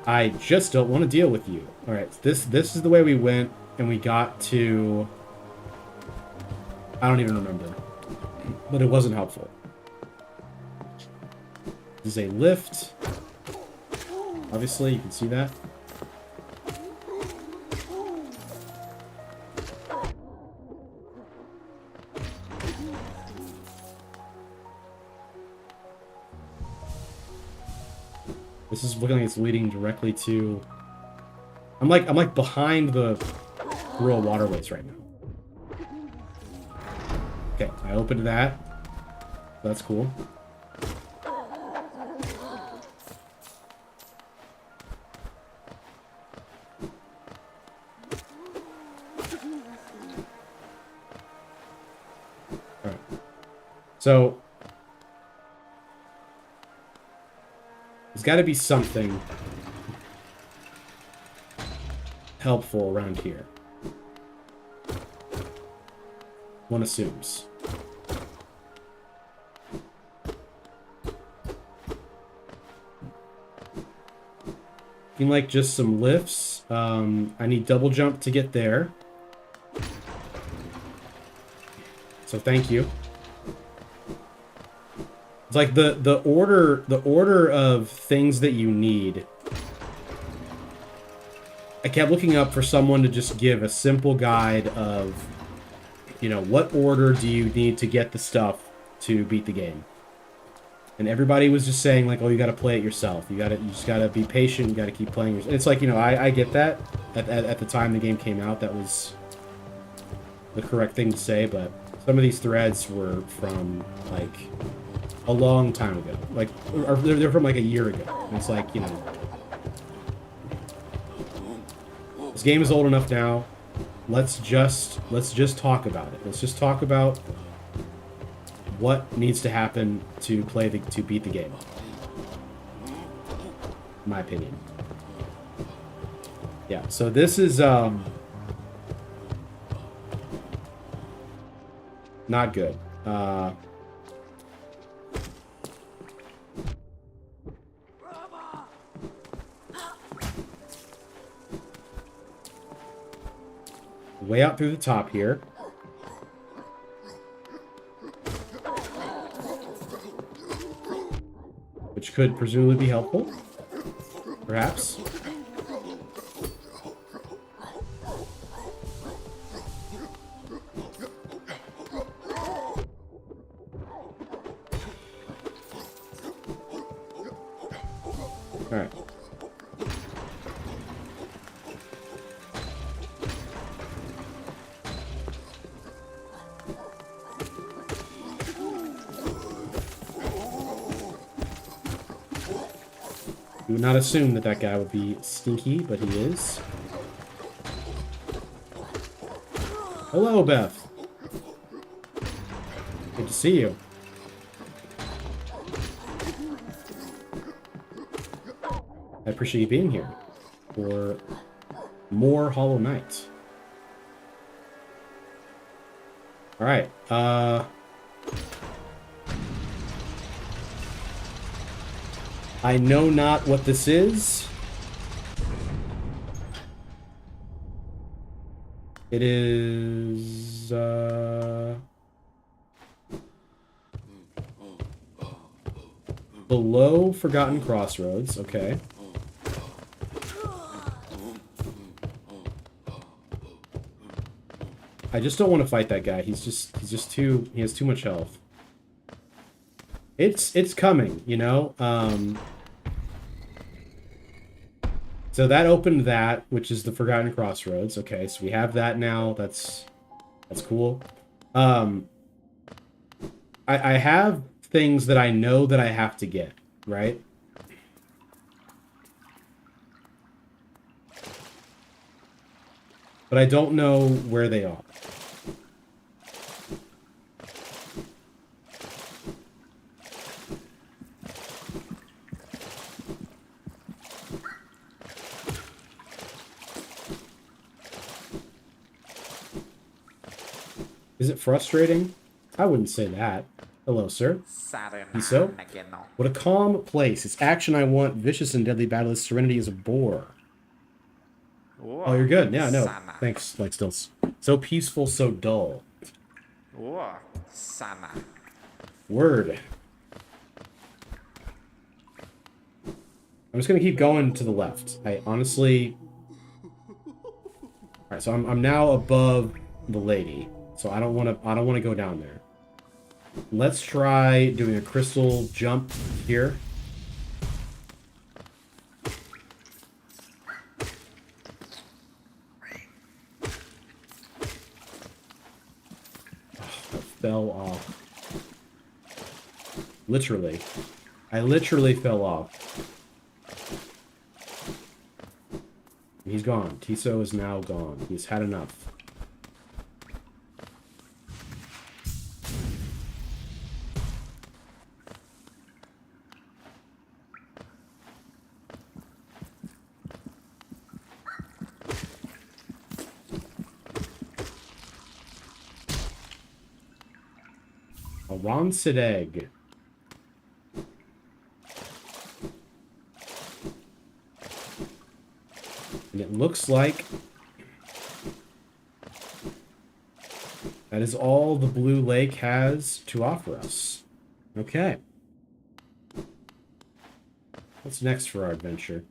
I just don't want to deal with you. Alright, this is the way we went, and we got to... I don't even remember. But it wasn't helpful. This is a lift. Obviously, you can see that. This is looking like it's leading directly to... I'm like behind the rural waterways right now. Okay, I opened that. That's cool. Alright. So... there's got to be something helpful around here. One assumes. Looking like just some lifts. I need double jump to get there. So thank you. It's like the order of things that you need. I kept looking up for someone to just give a simple guide of, you know, what order do you need to get the stuff to beat the game. And everybody was just saying like, oh, you got to play it yourself. You just got to be patient. You got to keep playing. It's like, you know, I get that. At the time the game came out, that was the correct thing to say. But some of these threads were from like a long time ago, like they're from like a year ago. And it's like, you know, this game is old enough now. Let's just talk about it. Let's just talk about what needs to happen to beat the game. In my opinion. Yeah. So this is not good. Way out through the top here. Which could presumably be helpful. Perhaps. Alright. We would not assume that that guy would be stinky, but he is. Hello, Beth. Good to see you. I appreciate you being here for more Hollow Knight. All right. I know not what this is. It is below Forgotten Crossroads. Okay. I just don't want to fight that guy. He's just too, he has too much health. It's coming, you know? So that opened that, which is the Forgotten Crossroads. Okay, so we have that now. That's cool. I have things that I know that I have to get, right? But I don't know where they are. Is it frustrating? I wouldn't say that. Hello, sir. Tiso? What a calm place. It's action I want. Vicious and deadly battle. Serenity is a bore. Oh, you're good. Yeah, no. Thanks, Lightstills. So peaceful, so dull. Word. I'm just gonna keep going to the left. I honestly... Alright, so I'm now above the lady. So I don't wanna go down there. Let's try doing a crystal jump here. Fell off. Literally. I literally fell off. He's gone. Tiso is now gone. He's had enough. A rancid egg. And it looks like that is all the Blue Lake has to offer us. Okay. What's next for our adventure?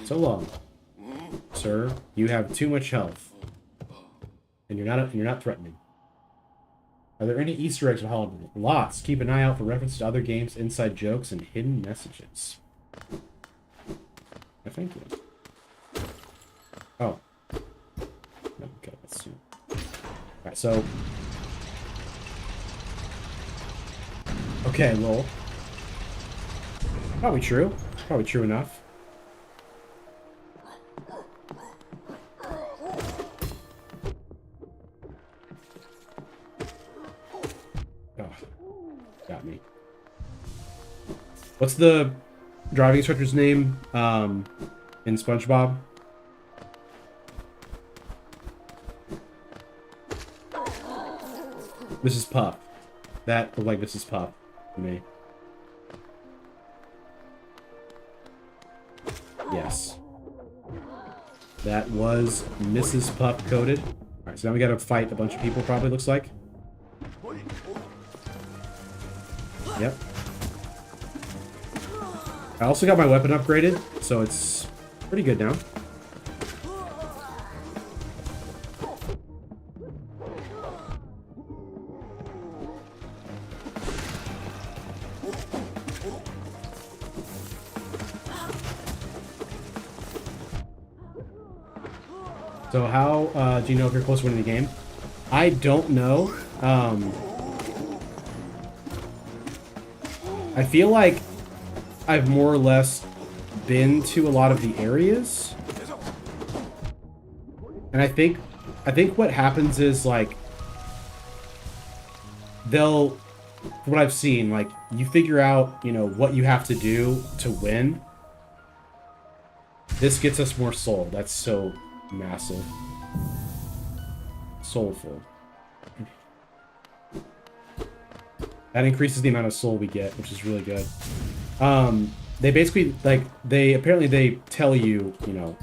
So long. Sir, you have too much health. And you're not threatening. Are there any Easter eggs in Hollow? Lots. Keep an eye out for references to other games, inside jokes, and hidden messages. Yeah, thank you. Oh. Okay, let's see. Alright, so... Okay, lol. Probably true. Probably true enough. Got me. What's the driving instructor's name in SpongeBob? Mrs. Puff. That looked like Mrs. Puff to me. Yes. That was Mrs. Puff coded. Alright, so now we gotta fight a bunch of people, probably looks like. Yep. I also got my weapon upgraded, so it's pretty good now. So how do you know if you're close to winning the game? I don't know. I feel like I've more or less been to a lot of the areas. And I think what happens is, like, they'll, from what I've seen, like, you figure out, you know, what you have to do to win. This gets us more soul. That's so massive. Soulful. That increases the amount of soul we get, which is really good. they basically, like, they apparently they tell you, you know,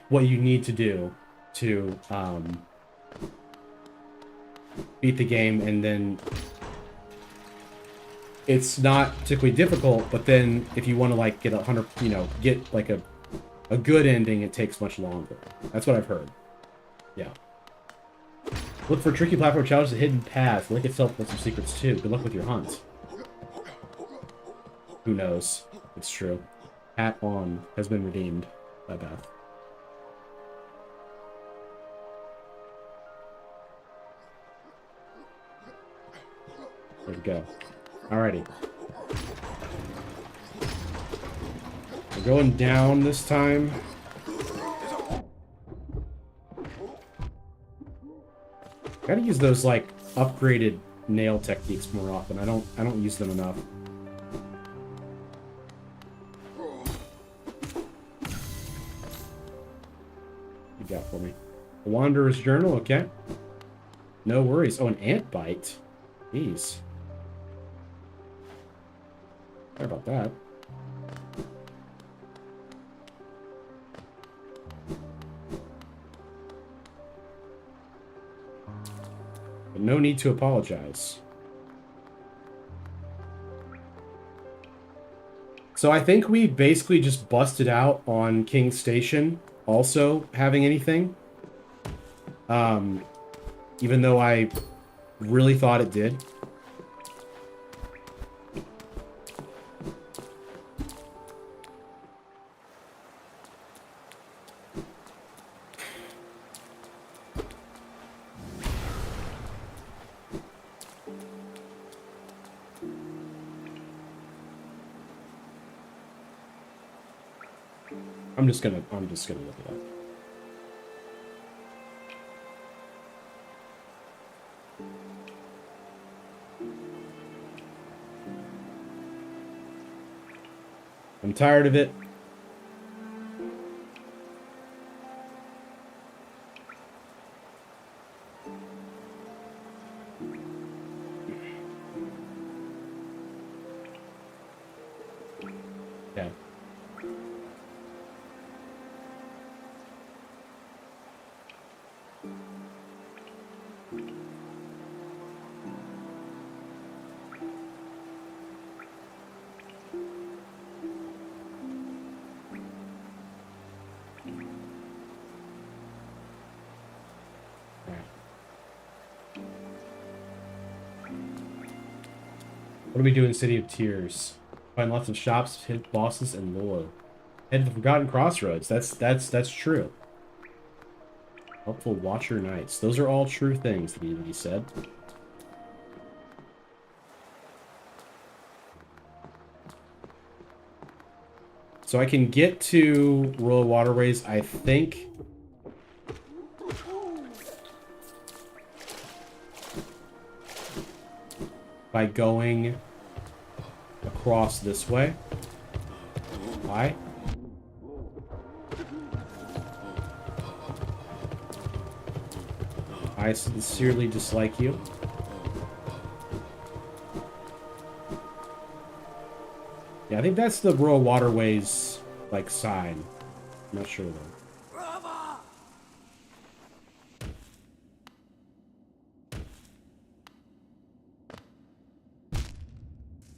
what you need to do to beat the game, and then it's not particularly difficult, but then if you want to, like, get 100, you know, get like a good ending, it takes much longer. That's what I've heard. Yeah. Look for tricky platform challenges and hidden paths. Link itself with some secrets too. Good luck with your hunt. Who knows? It's true. Hat on has been redeemed by Beth. There we go. Alrighty. We're going down this time. Gotta use those, like, upgraded nail techniques more often. I don't use them enough. You got for me? A Wanderer's Journal, okay. No worries. Oh, an ant bite. Jeez. Sorry about that. But no need to apologize. So I think we basically just busted out on King's Station also having anything. Even though I really thought it did. I'm just gonna look it up. I'm tired of it. Okay. What do we do in City of Tears? Find lots of shops, hit bosses, and lore. Head to the Forgotten Crossroads. That's true. Helpful Watcher Knights. Those are all true things that he said. So I can get to Royal Waterways, I think. By going across this way. Why? I sincerely dislike you. Yeah, I think that's the Royal Waterways, like, sign. I'm not sure, though.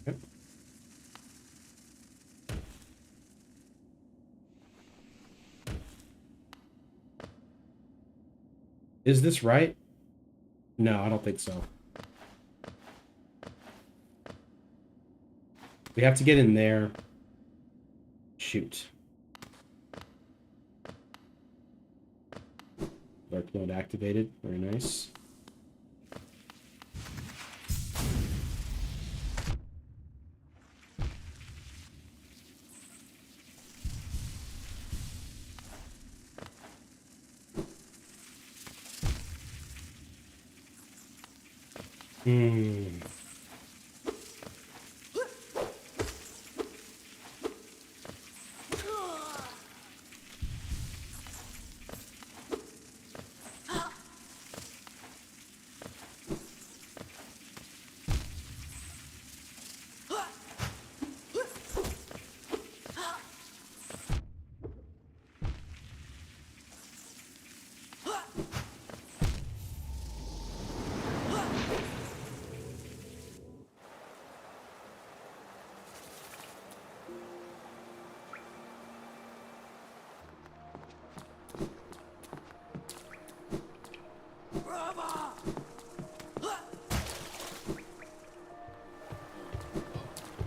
Okay. Is this right? No, I don't think so. We have to get in there. Shoot. Dark mode activated. Very nice.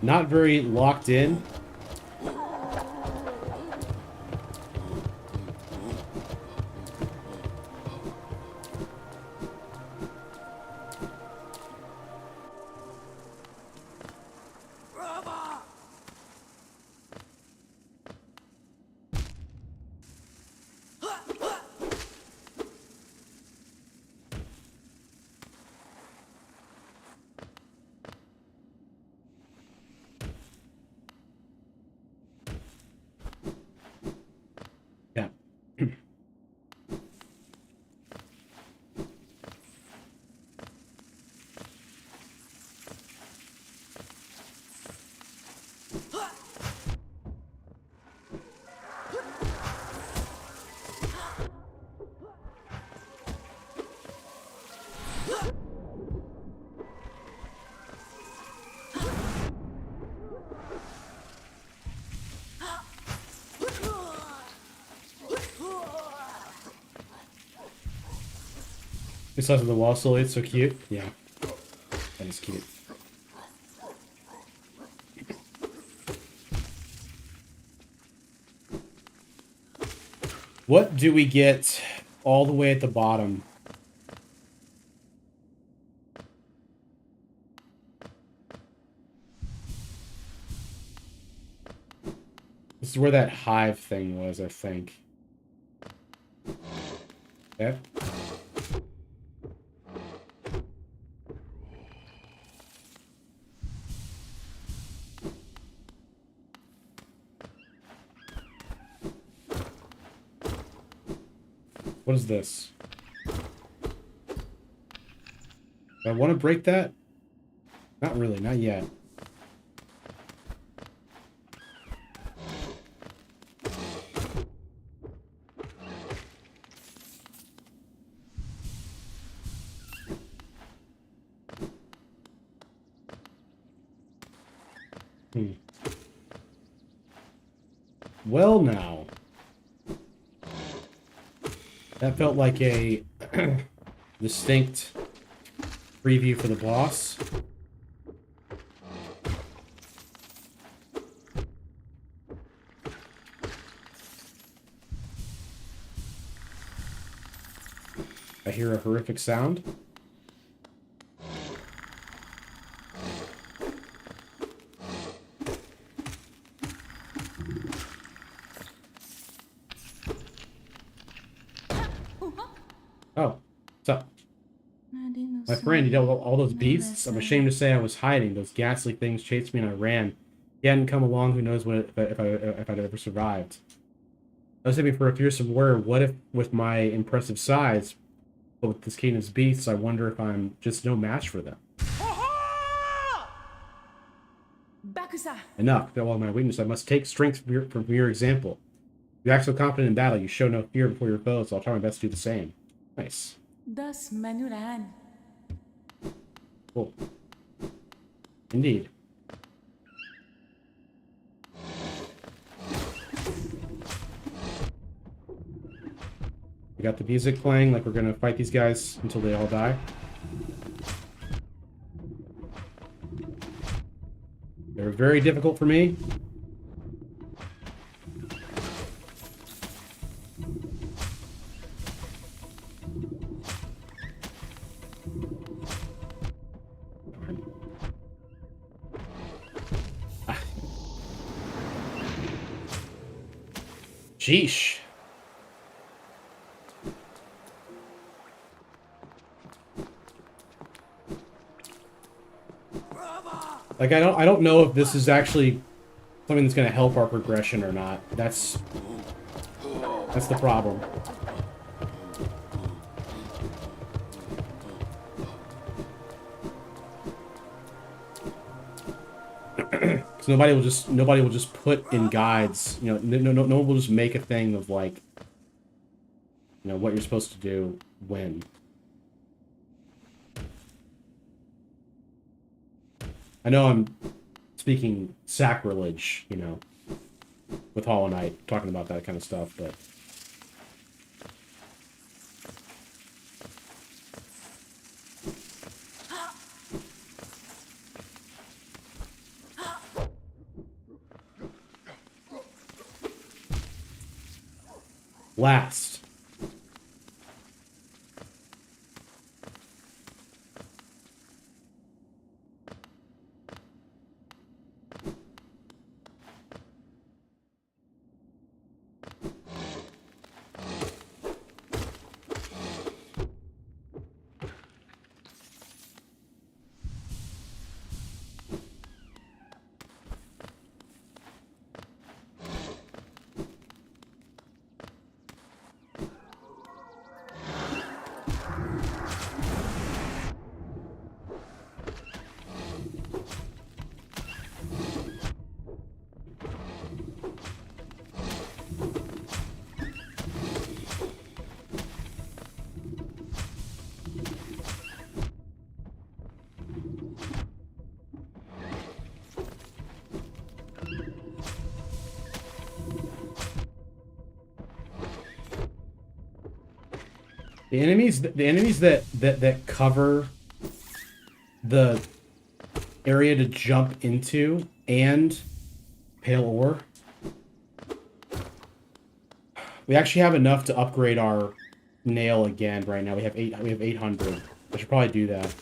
not very locked in. Yeah. The size of the wall slowly, it's so cute. Yeah. That is cute. What do we get all the way at the bottom? This is where that hive thing was, I think. Okay. What is this? Do I want to break that? Not really, not yet. Well, now. That felt like a distinct preview for the boss. I hear a horrific sound. Oh, what's up? My friend, you dealt with all those beasts? I'm ashamed to say I was hiding. Those ghastly things chased me and I ran. He hadn't come along, who knows what if I'd ever survived. I was hoping for a fearsome warrior. What if, with my impressive size, but with this kingdom's beasts, I wonder if I'm just no match for them. Enough. That while my weakness, I must take strength from your example. You act so confident in battle. You show no fear before your foes, so I'll try my best to do the same. Nice. Cool. Indeed. We got the music playing, like we're gonna fight these guys until they all die. They were very difficult for me. Sheesh. Like I don't know if this is actually something that's going to help our progression or not. That's the problem. Because nobody will just put in guides. You know, no one will just make a thing of like, you know, what you're supposed to do when. I know I'm speaking sacrilege, you know, with Hollow Knight, talking about that kind of stuff, but... Blast. The enemies that cover the area to jump into and pale ore. We actually have enough to upgrade our nail again right now. We have 800. I should probably do that.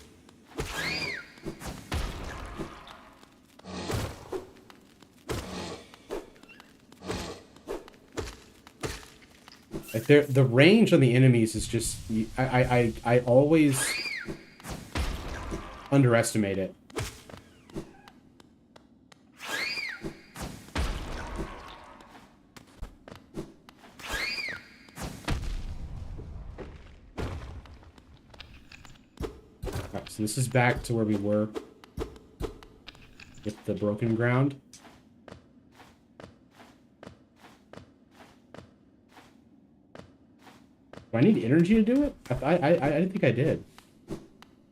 Like the range on the enemies is just I always underestimate it. Alright, so this is back to where we were with the broken ground. Do I need energy to do it? I didn't think I did.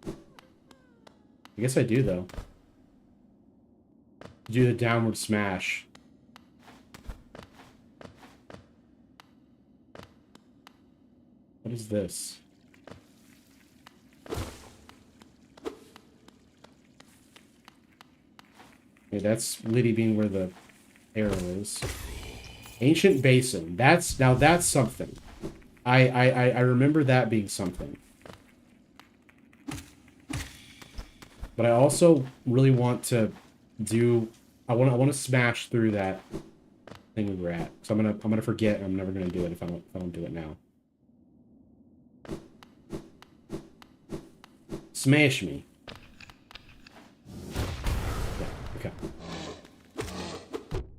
I guess I do, though. Do the downward smash. What is this? Okay, that's Liddy being where the arrow is. Ancient Basin. Now that's something. I remember that being something. But I also really want to do I want to smash through that thing we were at. So I'm gonna forget and I'm never gonna do it if I don't do it now. Smash me. Yeah, okay.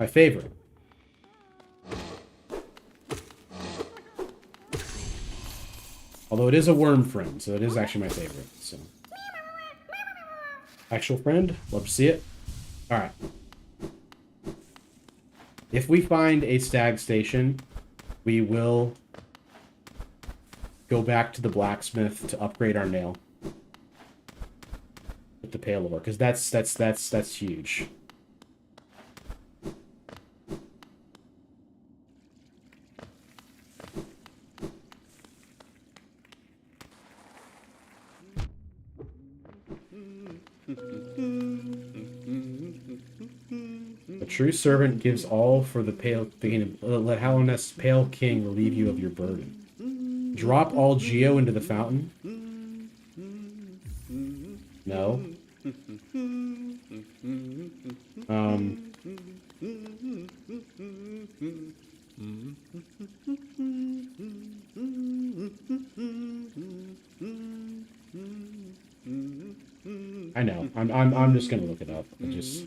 My favorite. Although it is a worm friend, so it is actually my favorite. So, actual friend, love to see it. All right. If we find a stag station, we will go back to the blacksmith to upgrade our nail with the pale ore, because that's huge. A true servant gives all for the pale thing. Let Hallownest Pale King relieve you of your burden. Drop all Geo into the fountain. No. I know. I'm just gonna look it up. I just.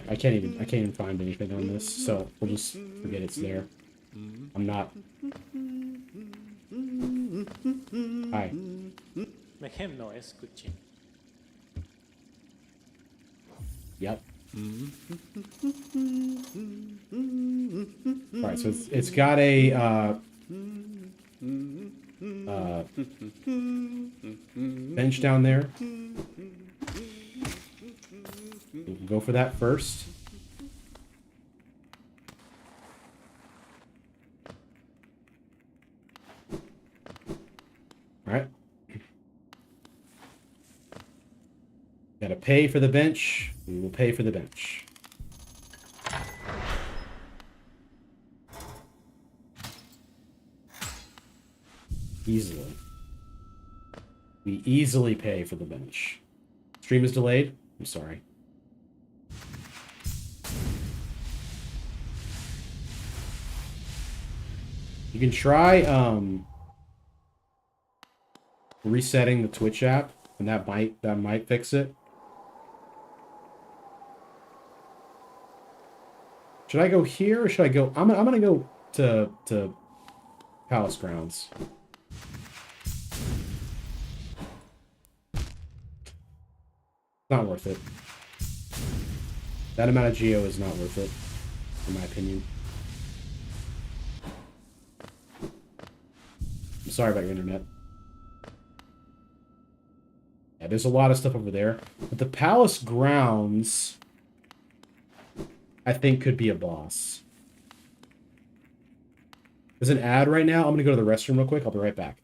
I can't even find anything on this, so we'll just forget it's there. I'm not. Hi. Make him noise, good chin. Yep. Alright, so it's got a bench down there. We can go for that first. Alright. Gotta pay for the bench. We will pay for the bench. Easily. We easily pay for the bench. Stream is delayed. I'm sorry. You can try resetting the Twitch app, and that might fix it. Should I go here or should I go? I'm gonna go to Palace Grounds. Not worth it. That amount of geo is not worth it, in my opinion. I'm sorry about your internet. Yeah, there's a lot of stuff over there. But the Palace Grounds, I think, could be a boss. There's an ad right now. I'm going to go to the restroom real quick. I'll be right back.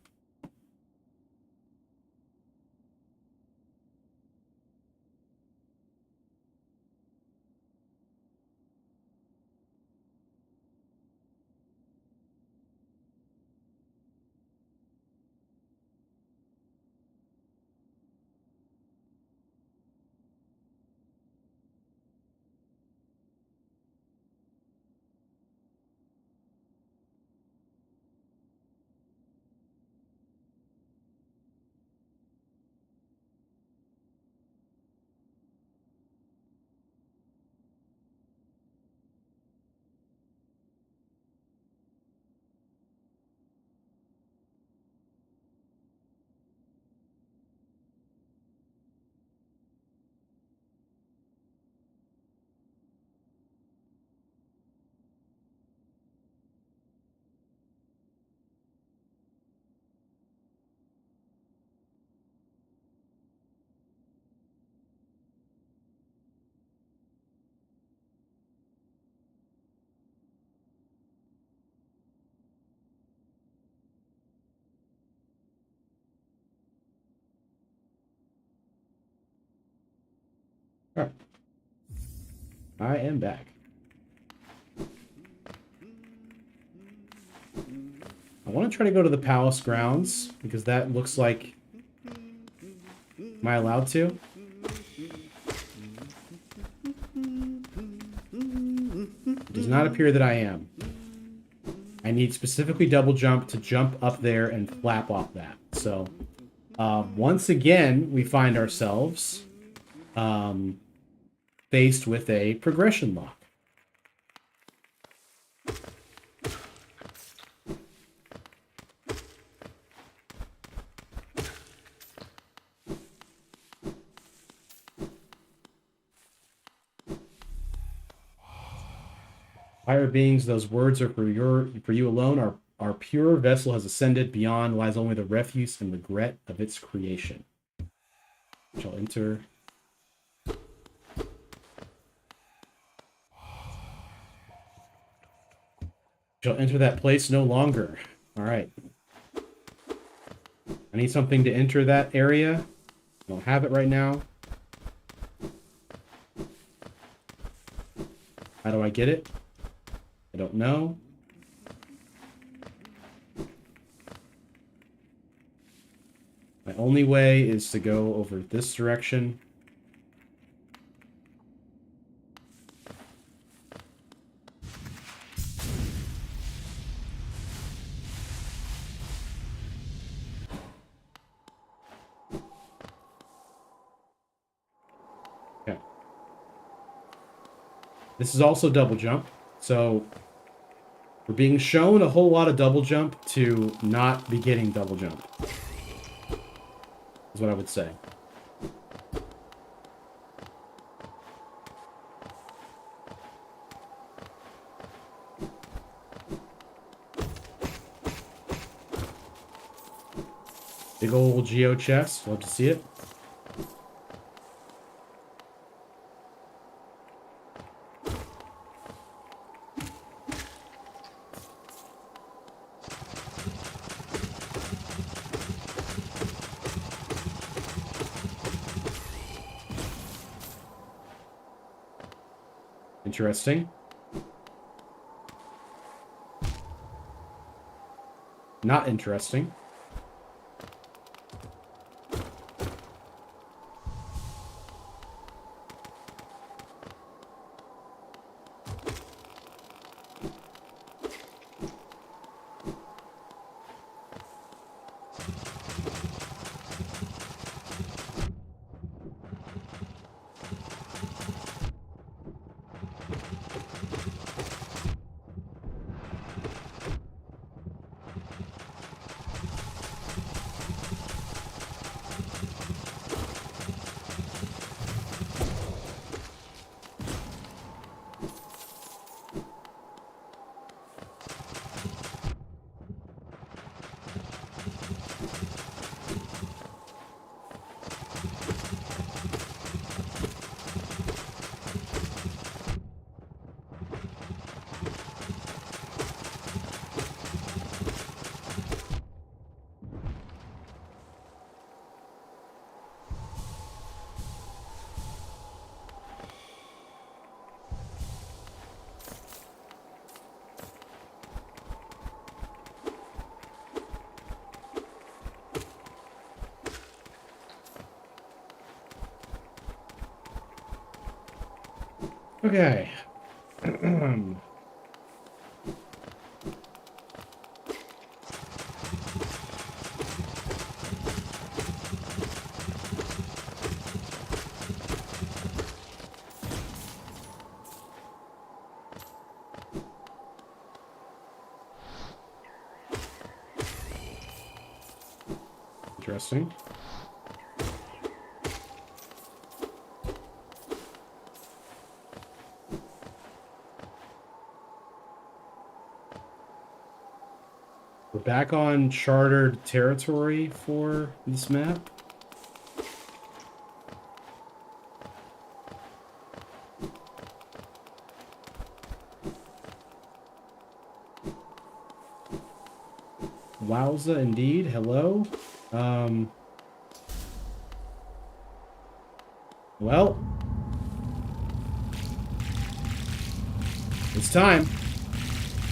All right. I am back. I want to try to go to the Palace Grounds, because that looks like... Am I allowed to? It does not appear that I am. I need specifically double jump to jump up there and flap off that. So, once again, we find ourselves faced with a progression lock. Higher beings, those words are for you alone. Our pure vessel has ascended. Beyond lies only the refuse and regret of its creation. Shall enter. Shall enter that place no longer. All right. I need something to enter that area. I don't have it right now. How do I get it? I don't know. My only way is to go over this direction. Okay. This is also double jump, so we're being shown a whole lot of double jump to not be getting double jump. Is what I would say. Big old geo chest. Love to see it. Interesting. Not interesting. Okay. Interesting. We're back on chartered territory for this map. Wowza, indeed. Hello. Well, it's time.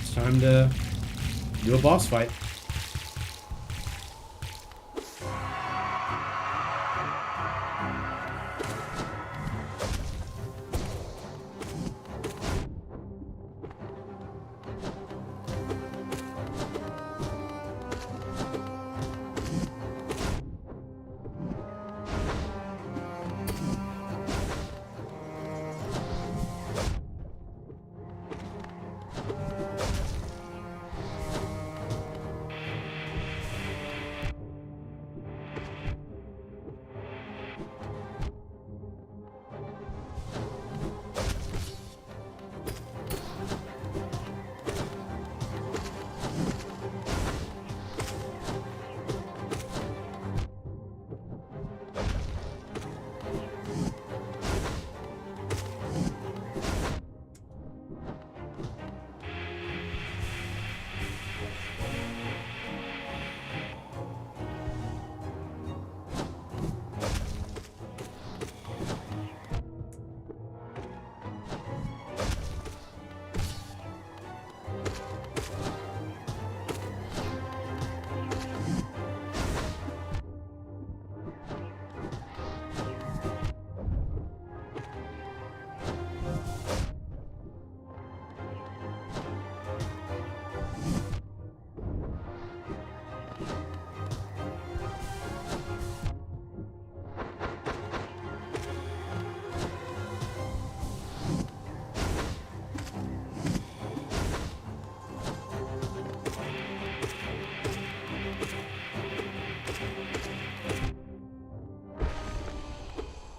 It's time to do a boss fight.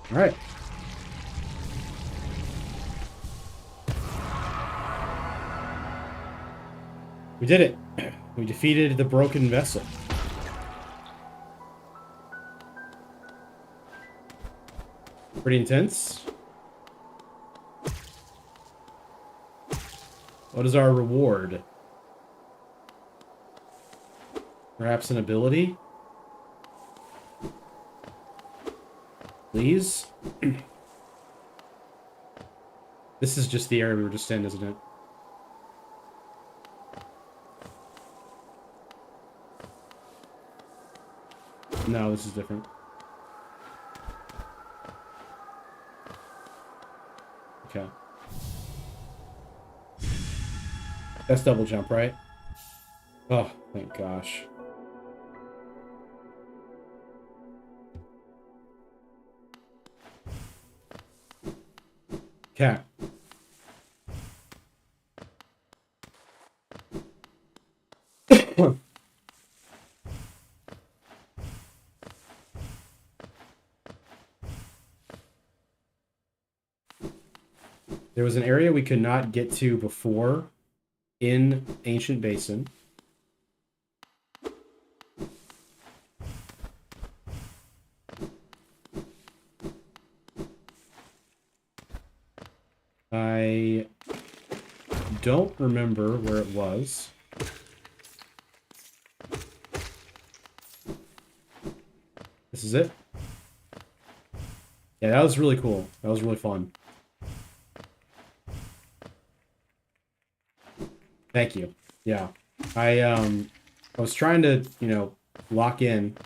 All right. We did it. We defeated the broken vessel. Pretty intense. What is our reward? Perhaps an ability? Please? This is just the area we were just in, isn't it? No, this is different. Okay. That's double jump, right? Oh, thank gosh. Okay. There was an area we could not get to before in Ancient Basin. I don't remember where it was. This is it? Yeah, that was really cool. That was really fun. Thank you. Yeah. I was trying to, you know, lock in.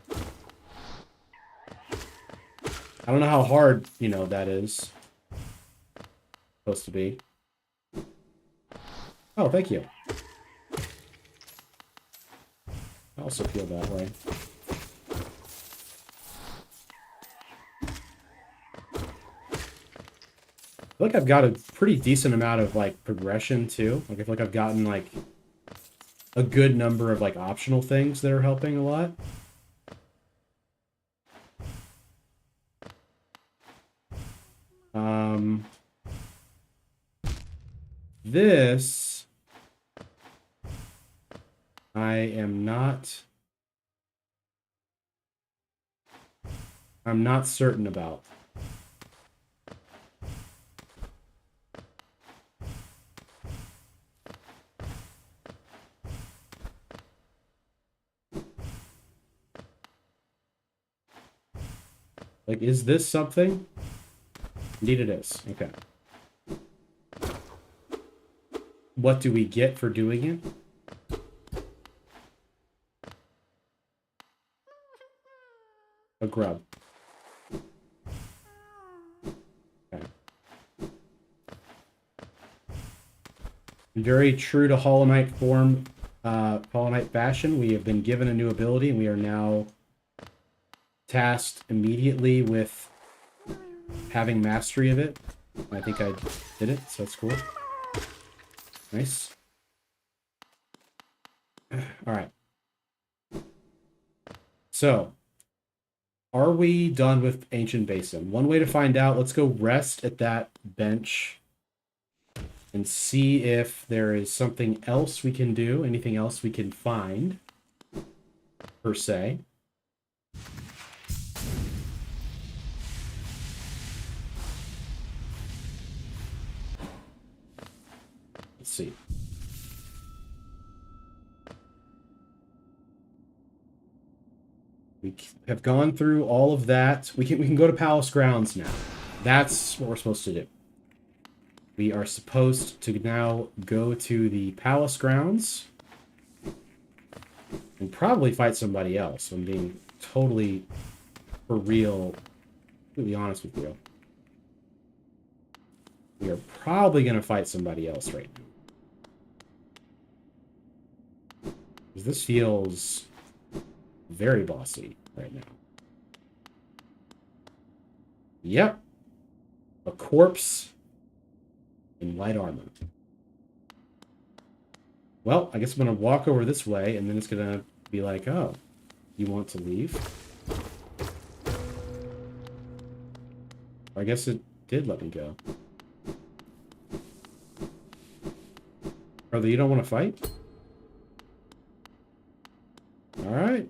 I don't know how hard, you know, that is. Supposed to be. Oh, thank you. I also feel that way. I feel like I've got a pretty decent amount of, like, progression, too. Like, I feel like I've gotten, like, a good number of, like, optional things that are helping a lot. This... I am not... I'm not certain about. Like, is this something? Indeed it is. Okay. What do we get for doing it? A grub. Okay. Very true to Hollow Knight form, Hollow Knight fashion, we have been given a new ability, and we are now tasked immediately with having mastery of it. I think I did it, so that's cool. Nice. Alright. So, are we done with Ancient Basin? One way to find out, let's go rest at that bench and see if there is something else we can do, anything else we can find, per se. Let's see. We have gone through all of that. We can go to Palace Grounds now. That's what we're supposed to do. We are supposed to now go to the Palace Grounds and probably fight somebody else. I'm being totally, for real, completely honest with you. We are probably going to fight somebody else right now. Because this feels very bossy right now. Yep. A corpse in light armor. Well, I guess I'm going to walk over this way, and then it's going to be like, oh, you want to leave? I guess it did let me go. Brother, you don't want to fight? Alright.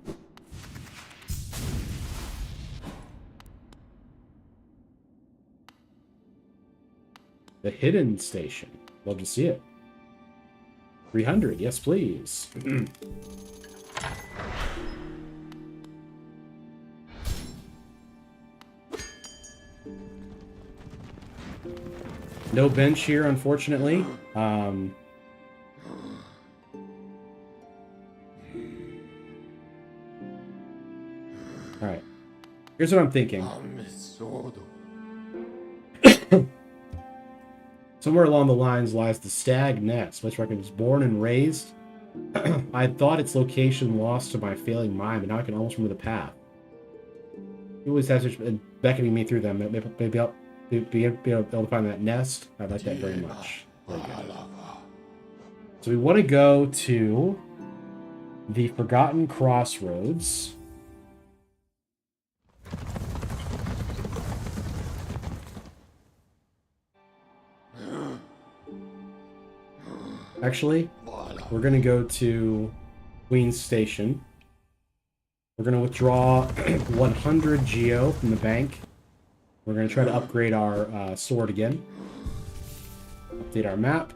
The Hidden Station. Love to see it. 300, yes please. No bench here, unfortunately. Alright. Here's what I'm thinking. Somewhere along the lines lies the Stag Nest, which I was born and raised. I thought its location lost to my failing mind, but now I can almost remember the path. It always has been beckoning me through them. Maybe I'll be able to find that nest. I like that very much. Very good. So we want to go to the Forgotten Crossroads. Actually, we're going to go to Queen's Station. We're going to withdraw 100 Geo from the bank. We're going to try to upgrade our sword again. Update our map.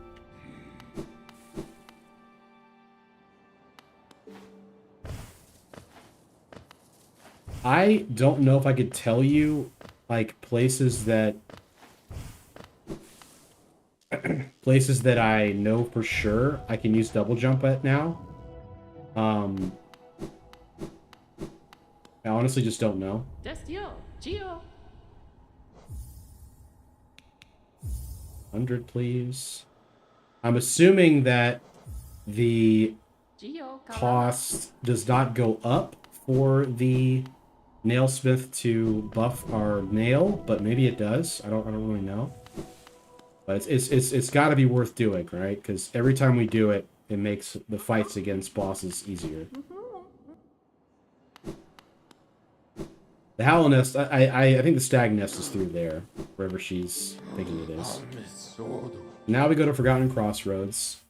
I don't know if I could tell you, like, places that I know for sure I can use double jump at now. I honestly just don't know. Destio, Geo. 100, please. I'm assuming that the Geo, Kalala. cost does not go up for the nailsmith to buff our nail, but maybe it does. I don't really know. But it's got to be worth doing, right? Because every time we do it, it makes the fights against bosses easier. The Howl Nest, I think the Stag Nest is through there, wherever she's thinking it is. Now we go to Forgotten Crossroads.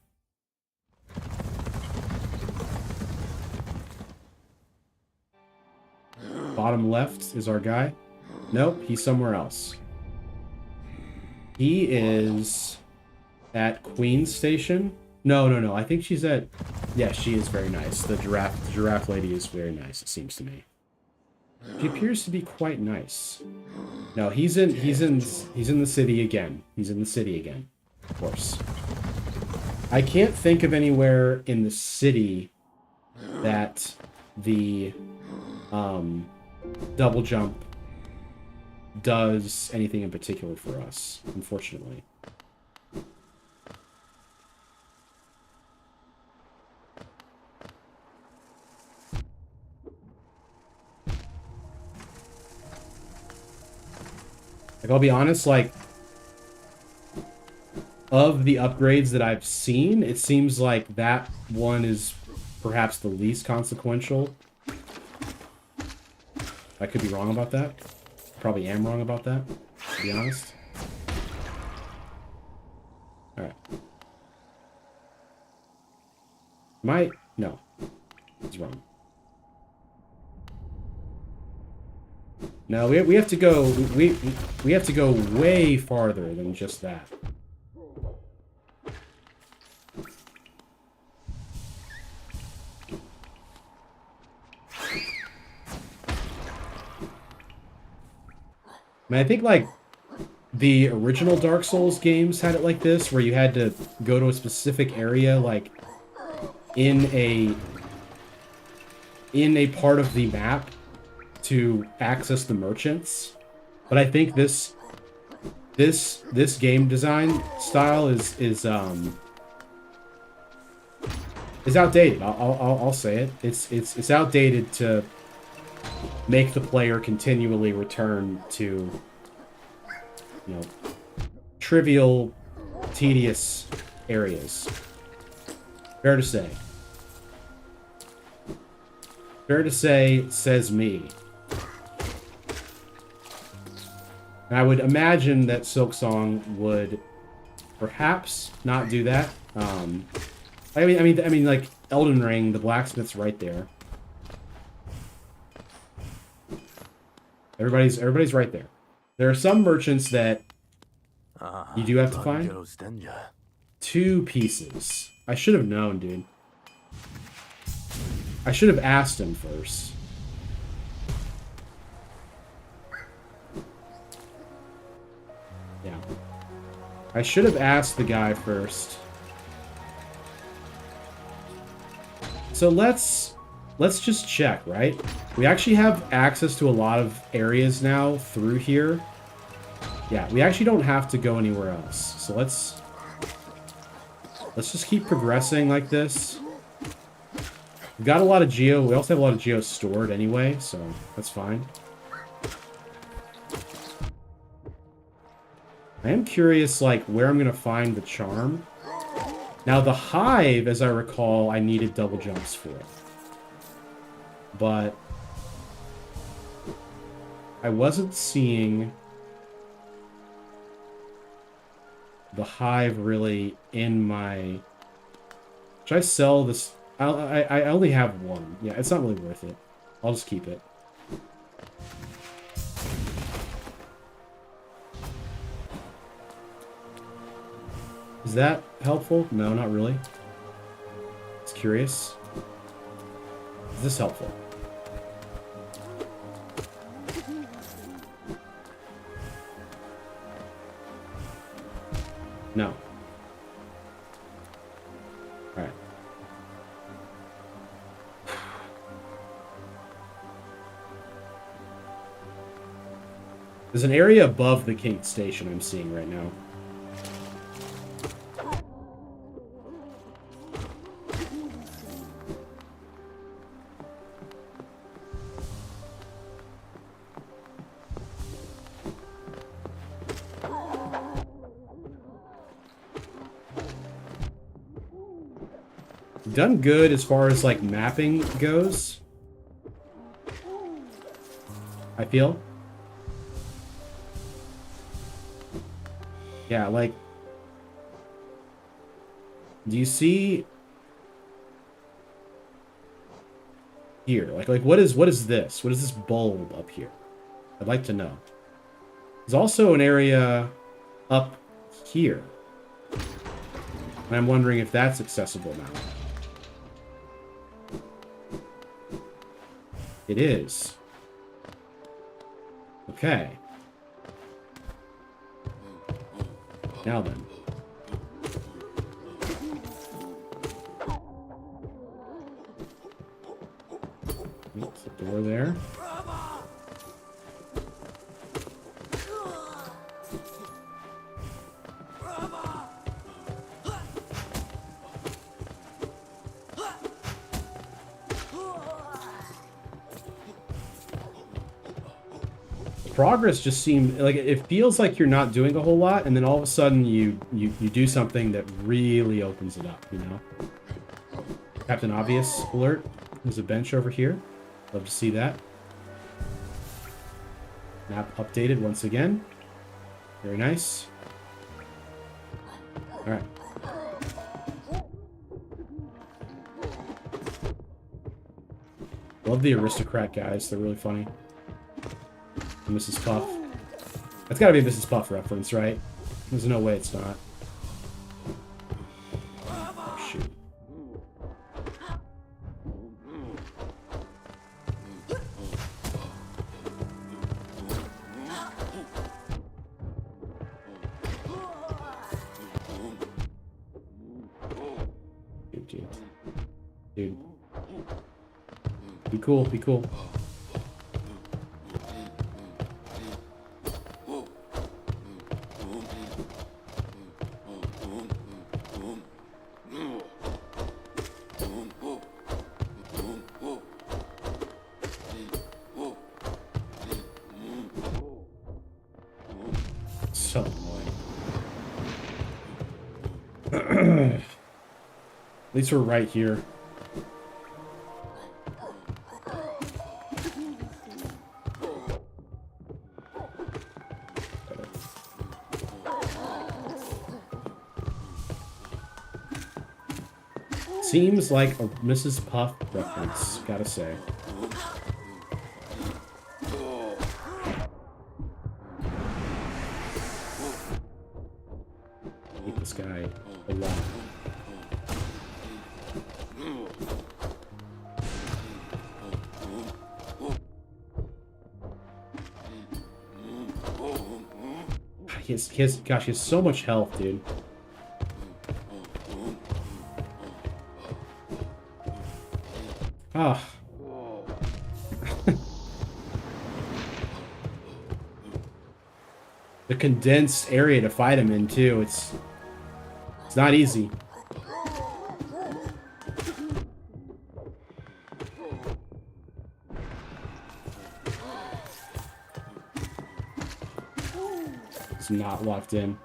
Bottom left is our guy. Nope, he's somewhere else. He is at Queen's Station. No. I think she's at... Yeah, she is very nice. The giraffe lady is very nice, it seems to me. She appears to be quite nice. No, he's in the city again. He's in the city again, of course. I can't think of anywhere in the city that the double jump does anything in particular for us, unfortunately. Like, I'll be honest, like, of the upgrades that I've seen, it seems like that one is perhaps the least consequential. I could be wrong about that. Probably am wrong about that, to be honest. Alright. No. It's wrong. No, we have to go... We have to go way farther than just that. I mean, I think, like, the original Dark Souls games had it like this, where you had to go to a specific area, like, in a part of the map to access the merchants. But I think this game design style is outdated. I'll say it. It's outdated to make the player continually return to, you know, trivial, tedious areas. Fair to say. Fair to say, says me. And I would imagine that Silksong would perhaps not do that. I mean, like, Elden Ring, the blacksmith's right there. Everybody's right there. There are some merchants that you do have to find. 2 pieces. I should have known, dude. I should have asked him first. Yeah. I should have asked the guy first. So let's just check, right? We actually have access to a lot of areas now through here. Yeah, we actually don't have to go anywhere else. So let's just keep progressing like this. We've got a lot of geo. We also have a lot of geo stored anyway, so that's fine. I am curious, like, where I'm going to find the charm. Now, the hive, as I recall, I needed double jumps for it. But I wasn't seeing the hive really in my... Should I sell this? I only have one. Yeah, it's not really worth it. I'll just keep it. Is that helpful? No, not really. It's curious. Is this helpful? No. Alright. There's an area above the King Station I'm seeing right now. Done good as far as like mapping goes, I feel. Yeah, like, do you see here? Like what is this? What is this bulb up here? I'd like to know. There's also an area up here, and I'm wondering if that's accessible now. It is. Okay. Now then. Oops, the door there. Progress just seems like it feels like you're not doing a whole lot, and then all of a sudden you do something that really opens it up, you know? Captain Obvious alert. There's a bench over here. Love to see that. Map updated once again. Very nice. Alright. Love the aristocrat guys, they're really funny. Mrs. Puff. That's gotta be a Mrs. Puff reference, right? There's no way it's not. Oh, shoot. Dude. Be cool, be cool. So annoying. At least we're right here. Seems like a Mrs. Puff reference, gotta say. Hate this guy a lot. I Gosh, he has so much health, dude. Ah. The condensed area to fight him in, too. It's not easy. It's not locked in.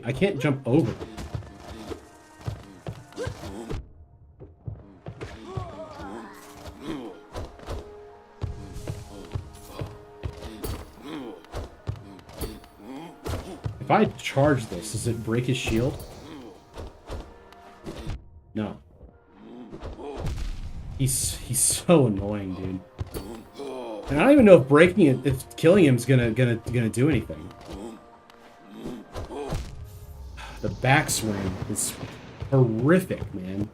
I can't jump over. If I charge this, does it break his shield? No. He's so annoying, dude. And I don't even know if breaking it, if killing him is gonna do anything. The backswing is horrific, man.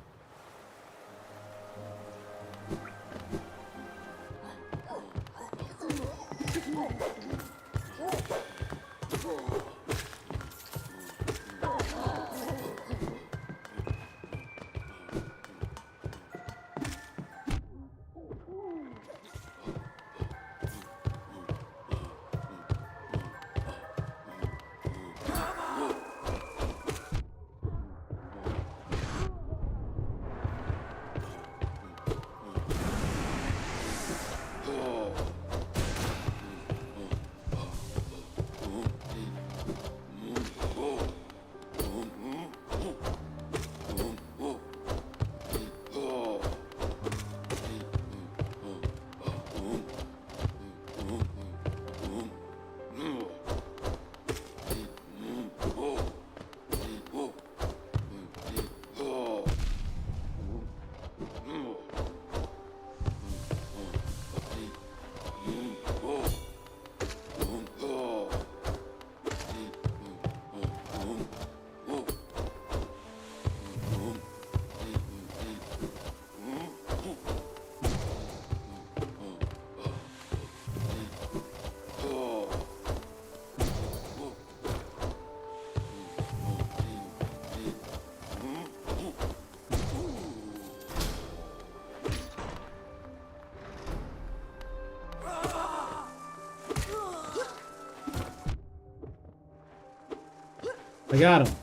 I got him.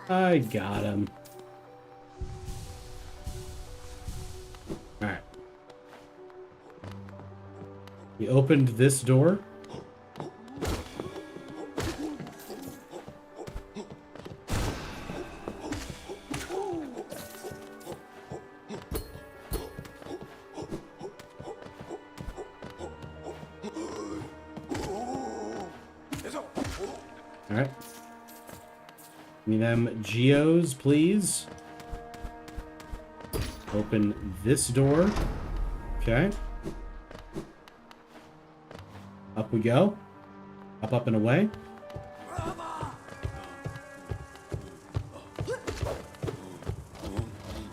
I got him. Alright. We opened this door. Alright. Give me them geos, please. Open this door. Okay. Up we go. Up, up, and away.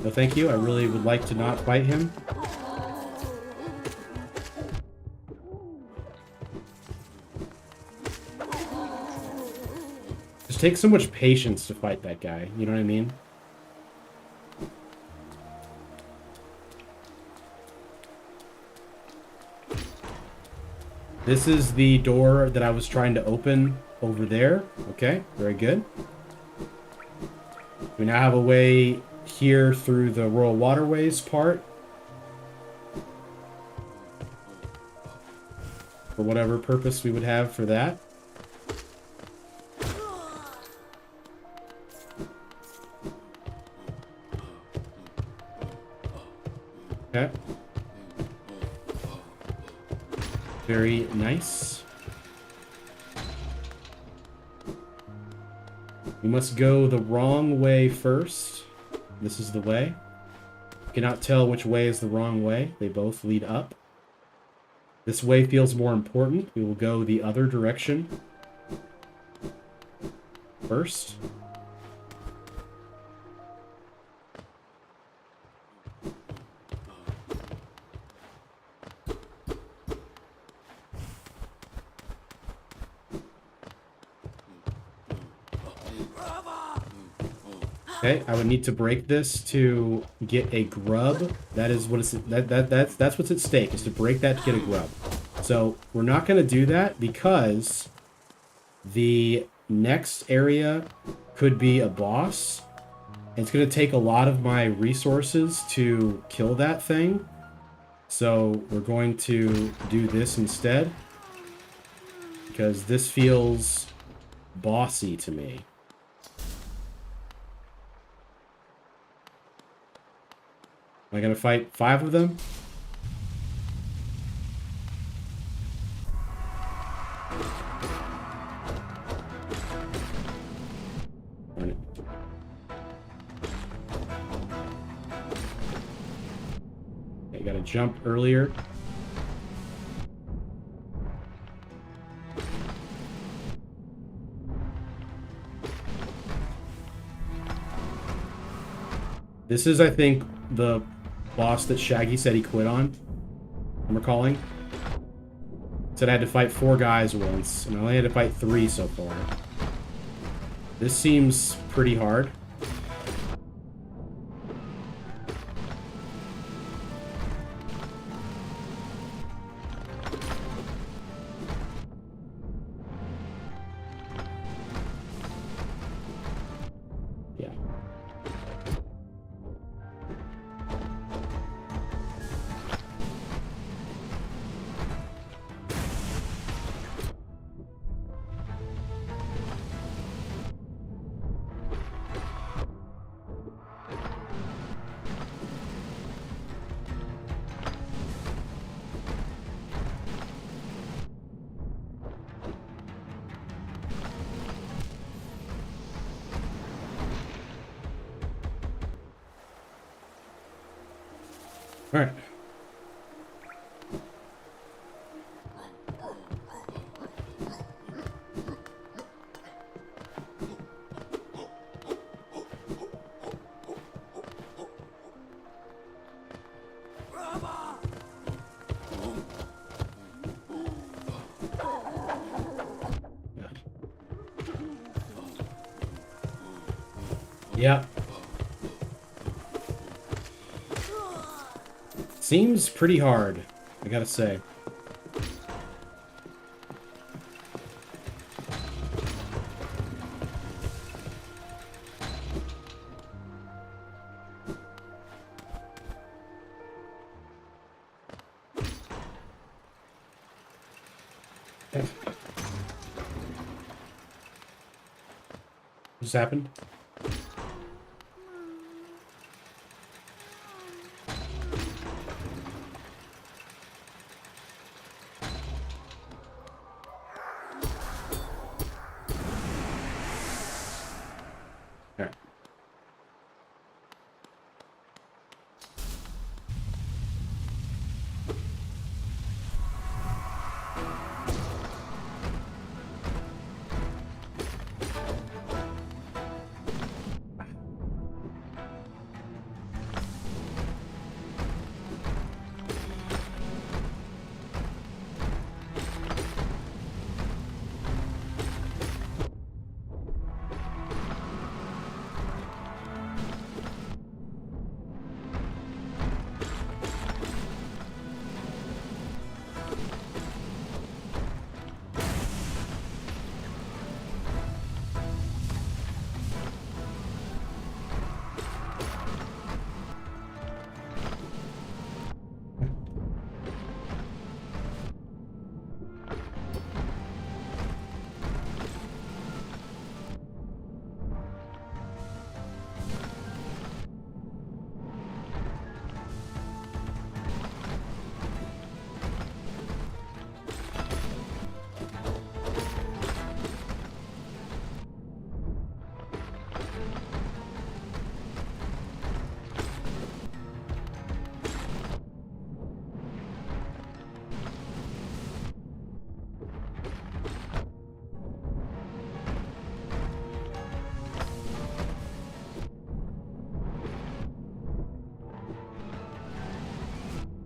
No, thank you. I really would like to not fight him. It takes so much patience to fight that guy. You know what I mean? This is the door that I was trying to open over there. Okay, very good. We now have a way here through the Royal Waterways part. For whatever purpose we would have for that. Okay. Very nice. We must go the wrong way first. This is the way. You cannot tell which way is the wrong way. They both lead up. This way feels more important. We will go the other direction first. Okay, I would need to break this to get a grub. That is what it's that's what's at stake, is to break that to get a grub. So we're not gonna do that because the next area could be a boss. It's gonna take a lot of my resources to kill that thing. So we're going to do this instead. Because this feels bossy to me. Am I gonna fight 5 of them? Darn it. Okay, gotta jump earlier. This is, I think, the boss that Shaggy said he quit on. I'm recalling. Said I had to fight 4 guys once, and I only had to fight 3 so far. This seems pretty hard. Yeah. All right. Yeah. Seems pretty hard, I gotta say. Okay. What just happened? Alright.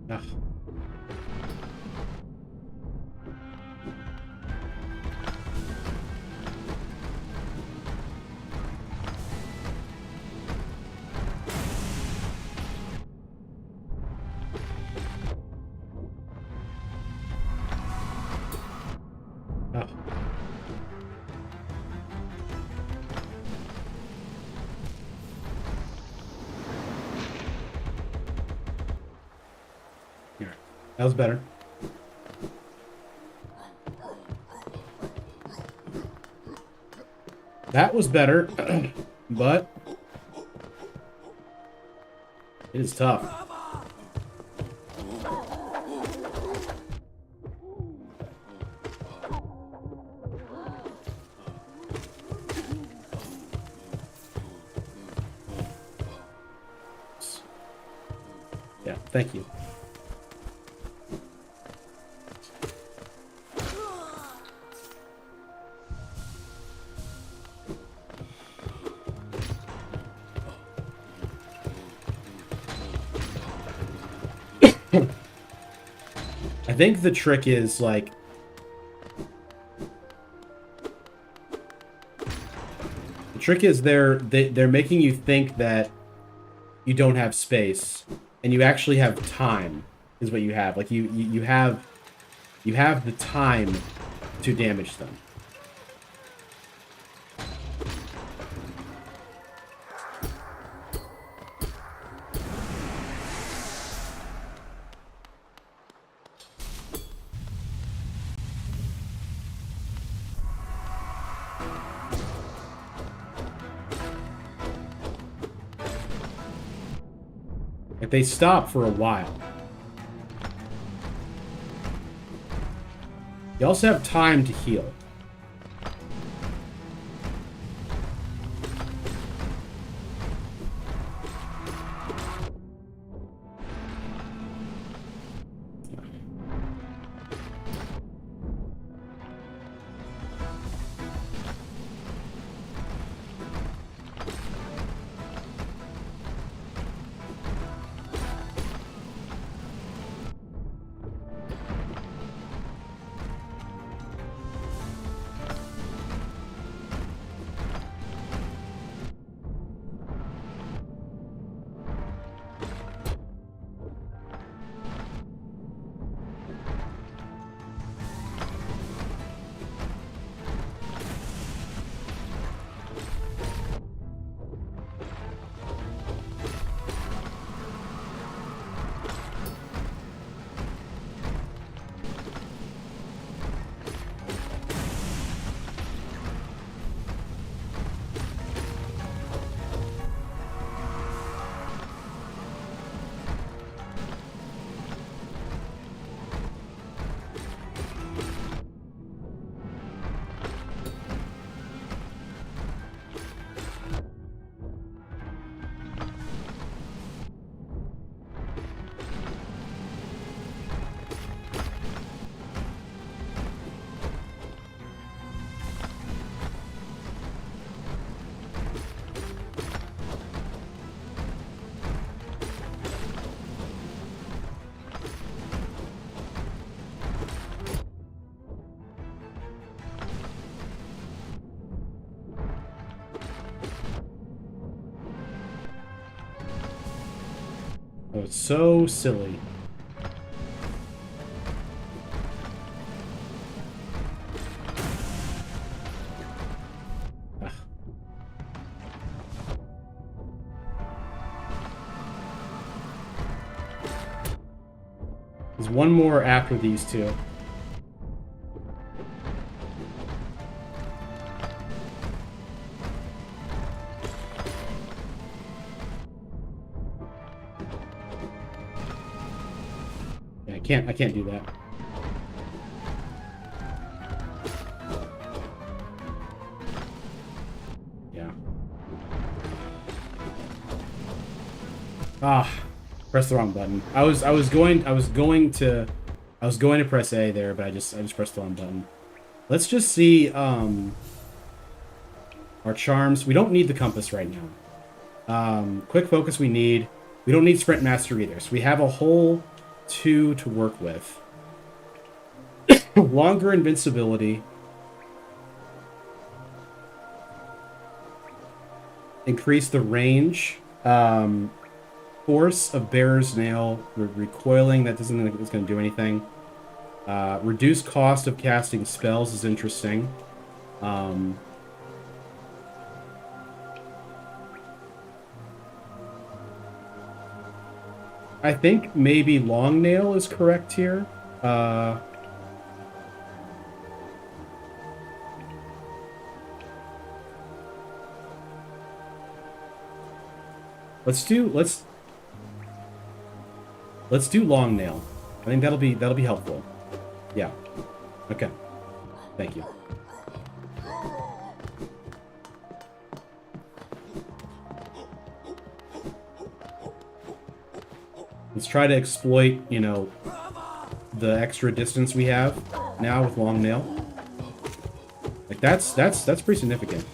Ugh. Oh. Here. That was better. That was better, but it is tough. Yeah, thank you. I think the trick is like they're making you think that you don't have space and you actually have time is what you have. Like you have the time to damage them. Like they stop for a while. You also have time to heal. Oh, it's so silly. Ugh. There's one more after these two. I can't do that. Yeah. Ah, press the wrong button. I was going to press A there, but I just pressed the wrong button. Let's just see our charms. We don't need the compass right now. Quick focus we need. We don't need sprint master either. So we have a whole 2 to work with. Longer invincibility. Increase the range. Force of Bearer's Nail. Recoiling, that doesn't look like it's going to do anything. Reduce cost of casting spells is interesting. I think maybe Long Nail is correct here. Let's do Long Nail. I think that'll be helpful. Yeah. Okay. Thank you. Let's try to exploit, you know, the extra distance we have now with Long Nail. Like that's pretty significant.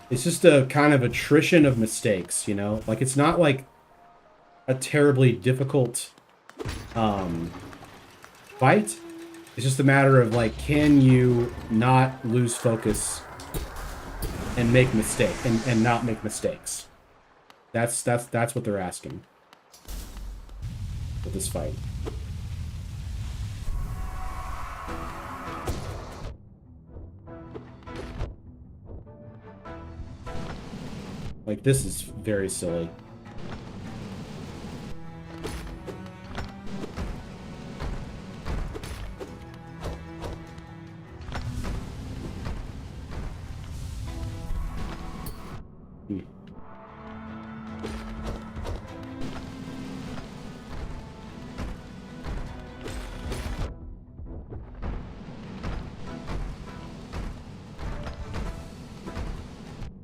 It's just a kind of attrition of mistakes, you know? Like, it's not like a terribly difficult fight. It's just a matter of, like, can you not lose focus and make and not make mistakes? That's what they're asking with this fight. Like, this is very silly.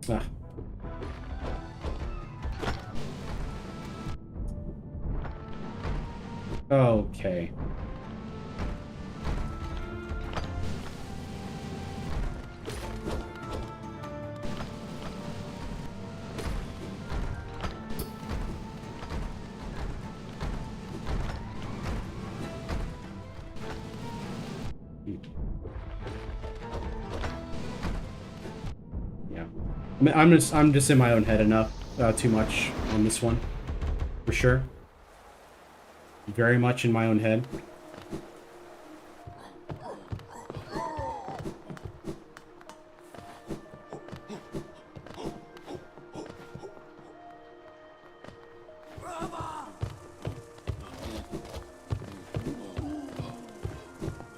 Ah. Okay. Yeah. I'm just in my own head enough, too much on this one, for sure. Very much in my own head.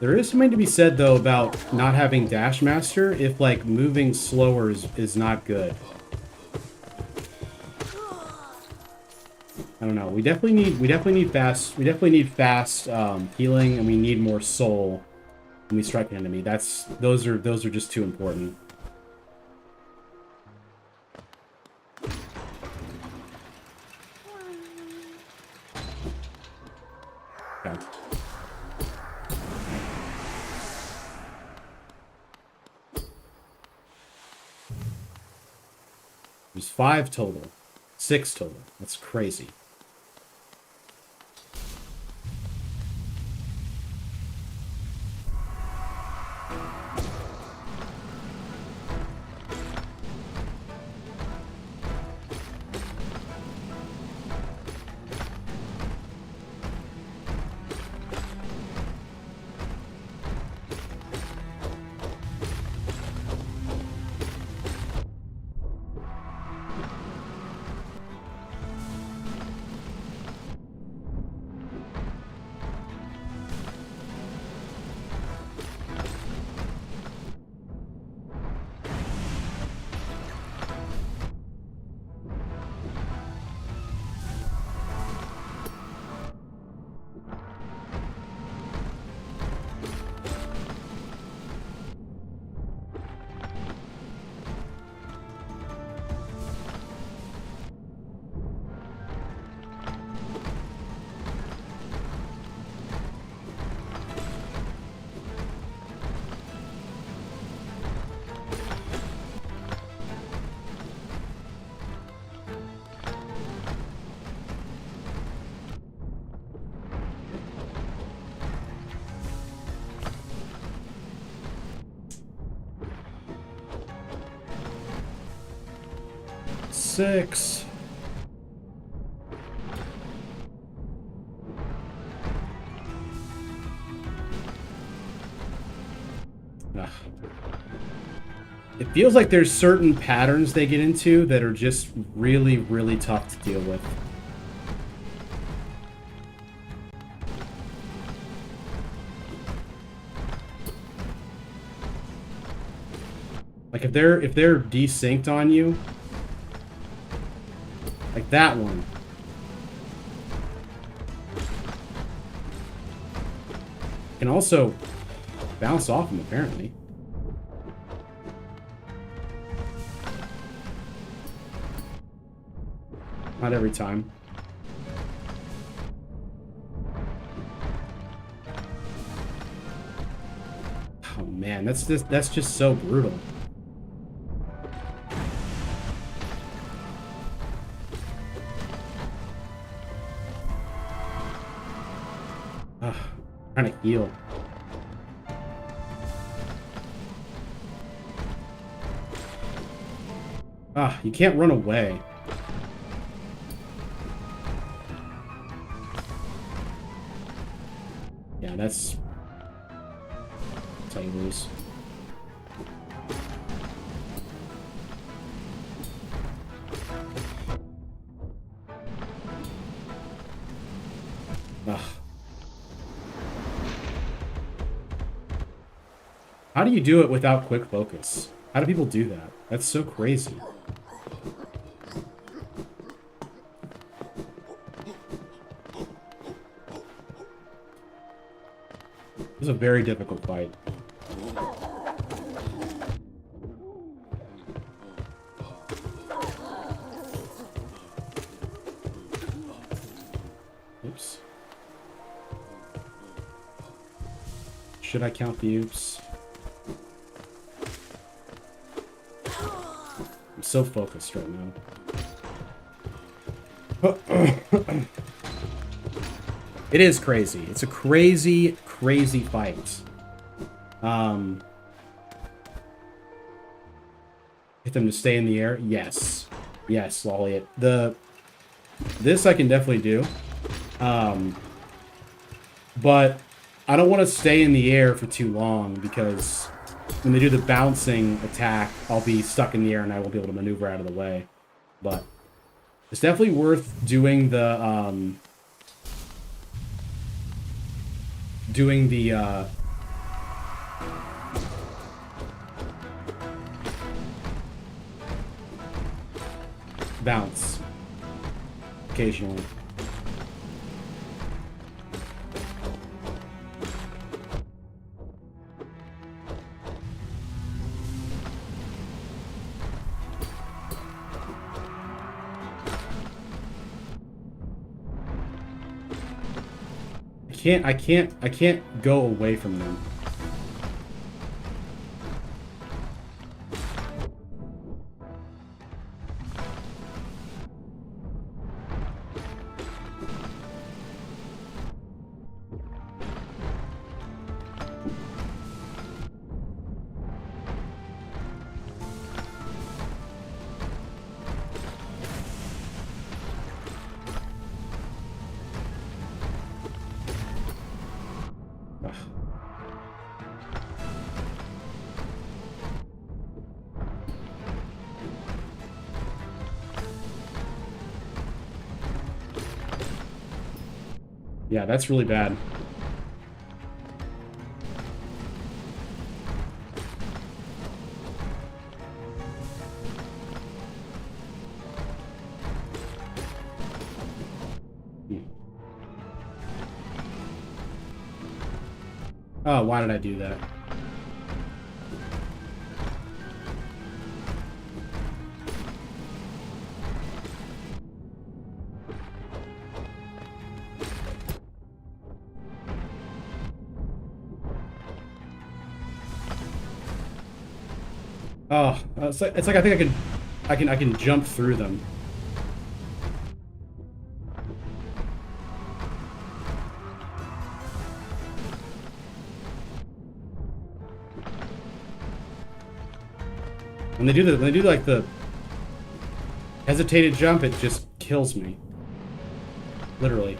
There is something to be said, though, about not having Dash Master if, like, moving slower is not good. I don't know. We definitely need fast healing, and we need more soul when we strike an enemy. Those are just too important. Okay. There's 5 total. 6 total. That's crazy. 6. Ugh. It feels like there's certain patterns they get into that are just really, really tough to deal with. Like if they're desynced on you, like that one. Can also bounce off them apparently. Not every time. Oh man, that's just so brutal. Trying to heal. You can't run away. Yeah, that's how you lose. How do you do it without quick focus? How do people do that? That's so crazy. It was a very difficult fight. Oops. Should I count the oops? I'm so focused right now. It is crazy. It's a crazy, crazy fight. Get them to stay in the air. Yes. Yes, Lolly. This I can definitely do. But I don't want to stay in the air for too long because when they do the bouncing attack, I'll be stuck in the air and I won't be able to maneuver out of the way. But it's definitely worth doing the bounce occasionally. I can't go away from them. Yeah, that's really bad. Oh, why did I do that? Oh, it's like I think I can jump through them. When they do like the Hesitated jump, it just kills me. Literally.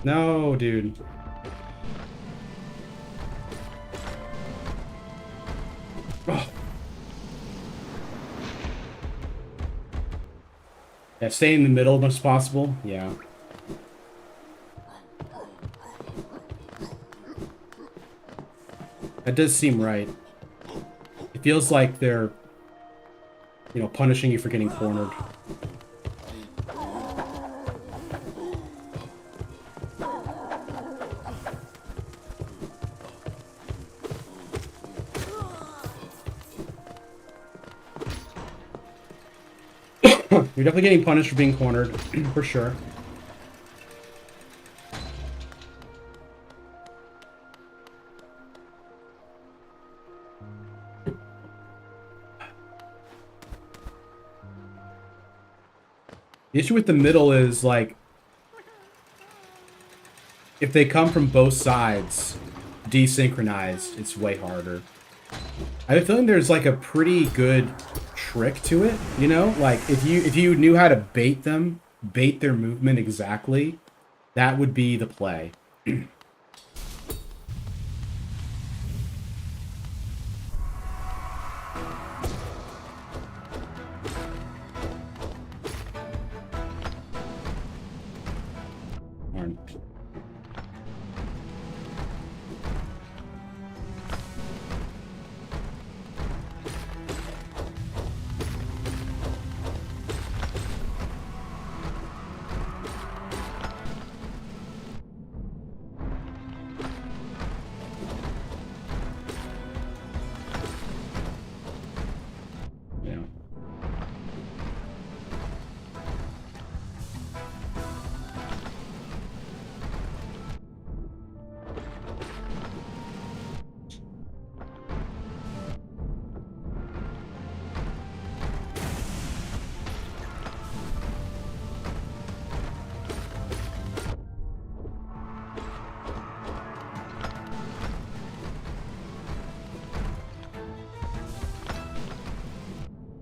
No, dude. Oh. Yeah, stay in the middle as much as possible. Yeah. That does seem right. It feels like they're, you know, punishing you for getting cornered. You're definitely getting punished for being cornered, for sure. The issue with the middle is, like, if they come from both sides, desynchronized, it's way harder. I have a feeling there's, like, a pretty good trick to it, you know? Like, if you knew how to bait them, bait their movement exactly, that would be the play. Darn. Yeah.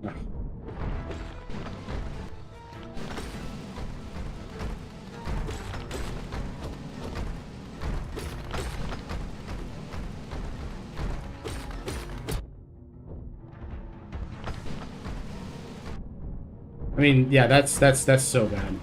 Ah. I mean, yeah, that's so bad.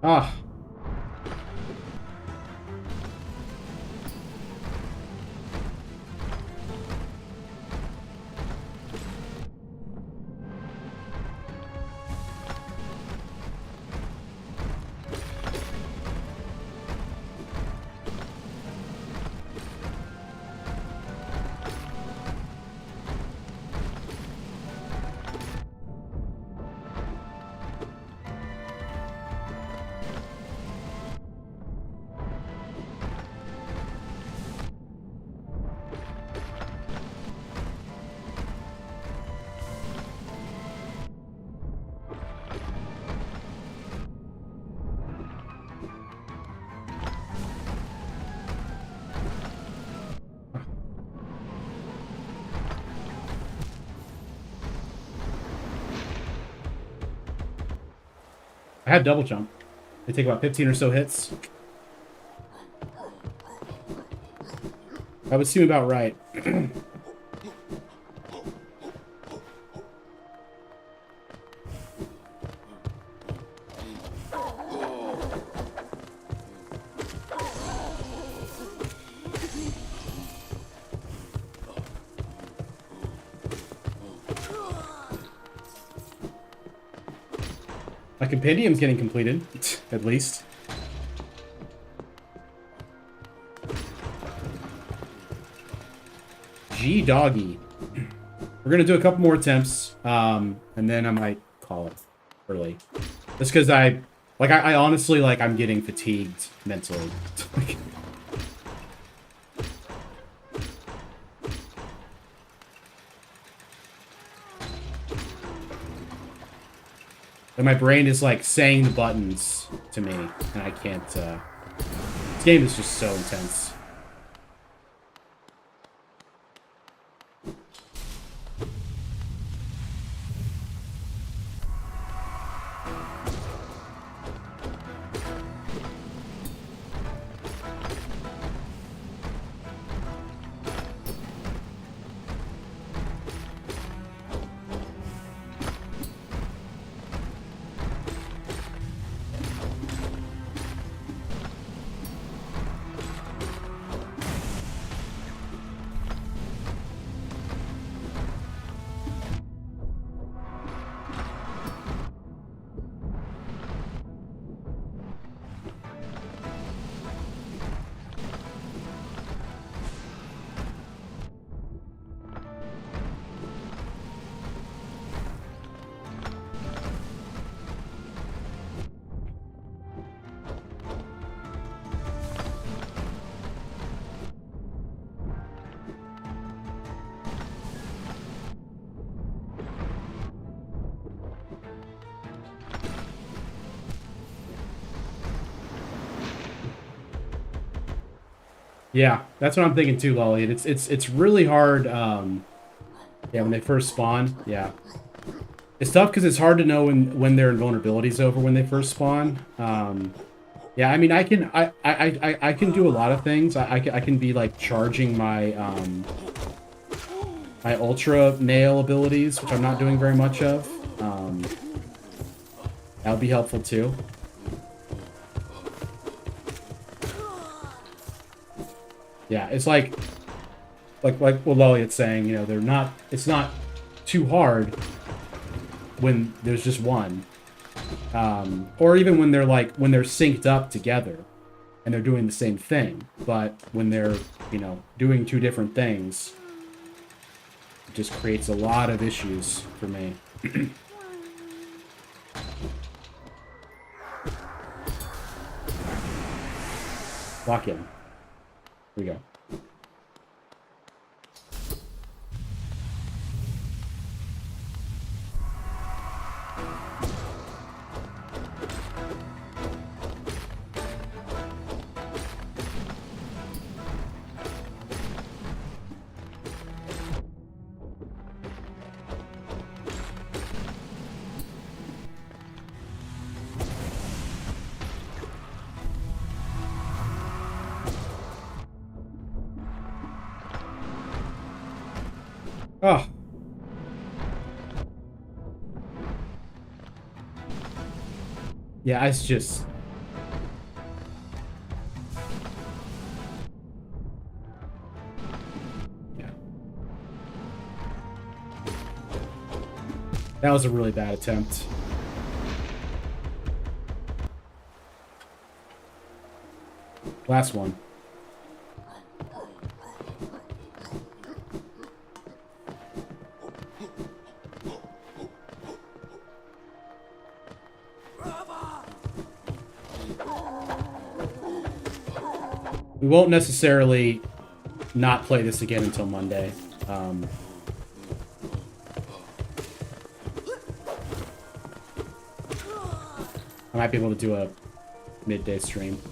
Ah. I had double jump. They take about 15 or so hits. That would seem about right. My compendium's getting completed, at least. G doggy. We're gonna do a couple more attempts, and then I might call it early. Just because I honestly, like, I'm getting fatigued mentally. And my brain is, like, saying the buttons to me, and I can't, this game is just so intense. Yeah, that's what I'm thinking too, Lolly. And it's really hard. Yeah, when they first spawn, yeah, it's tough because it's hard to know when their invulnerability's over when they first spawn. Yeah, I mean, I can do a lot of things. I can be like charging my my ultra nail abilities, which I'm not doing very much of. That would be helpful too. Yeah, it's like what Lolliot's saying, you know, it's not too hard when there's just one. Or even when they're synced up together and they're doing the same thing, but when they're, you know, doing two different things, it just creates a lot of issues for me. Lock in. Here we go. Oh. Yeah, it's just... Yeah. That was a really bad attempt. Last one. We won't necessarily not play this again until Monday. I might be able to do a midday stream.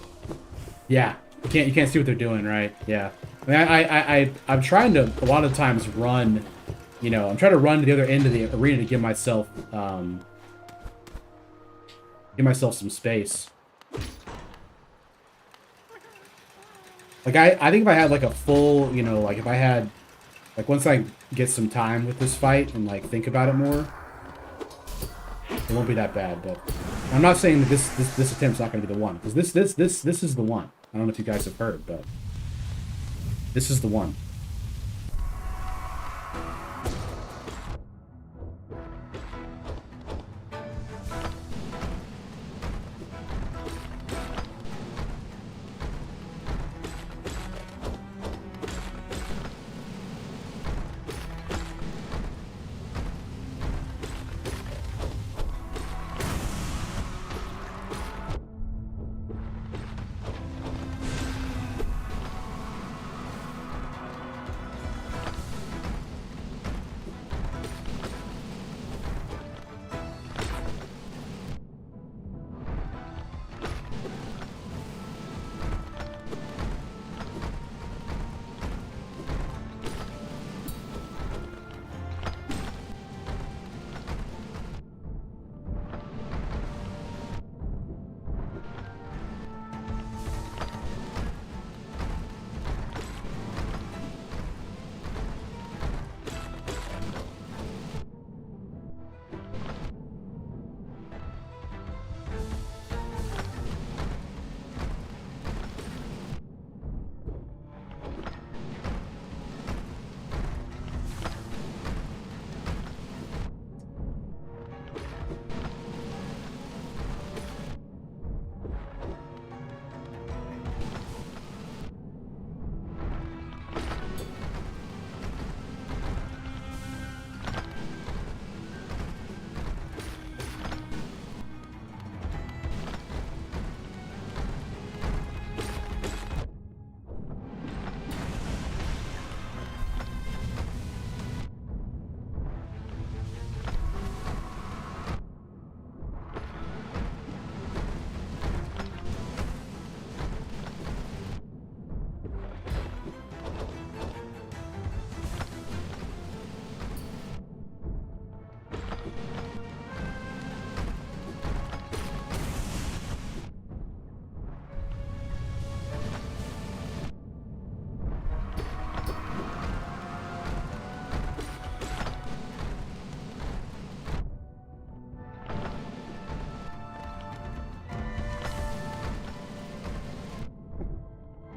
Yeah, you can't see what they're doing, right? Yeah. I mean, I'm trying to a lot of times run, you know, I'm trying to run to the other end of the arena to give myself some space. Like, I think if I had, like, a full, you know, like, if I had, like, once I get some time with this fight and, like, think about it more, it won't be that bad, but I'm not saying that this attempt's not going to be the one, because this is the one. I don't know if you guys have heard, but this is the one.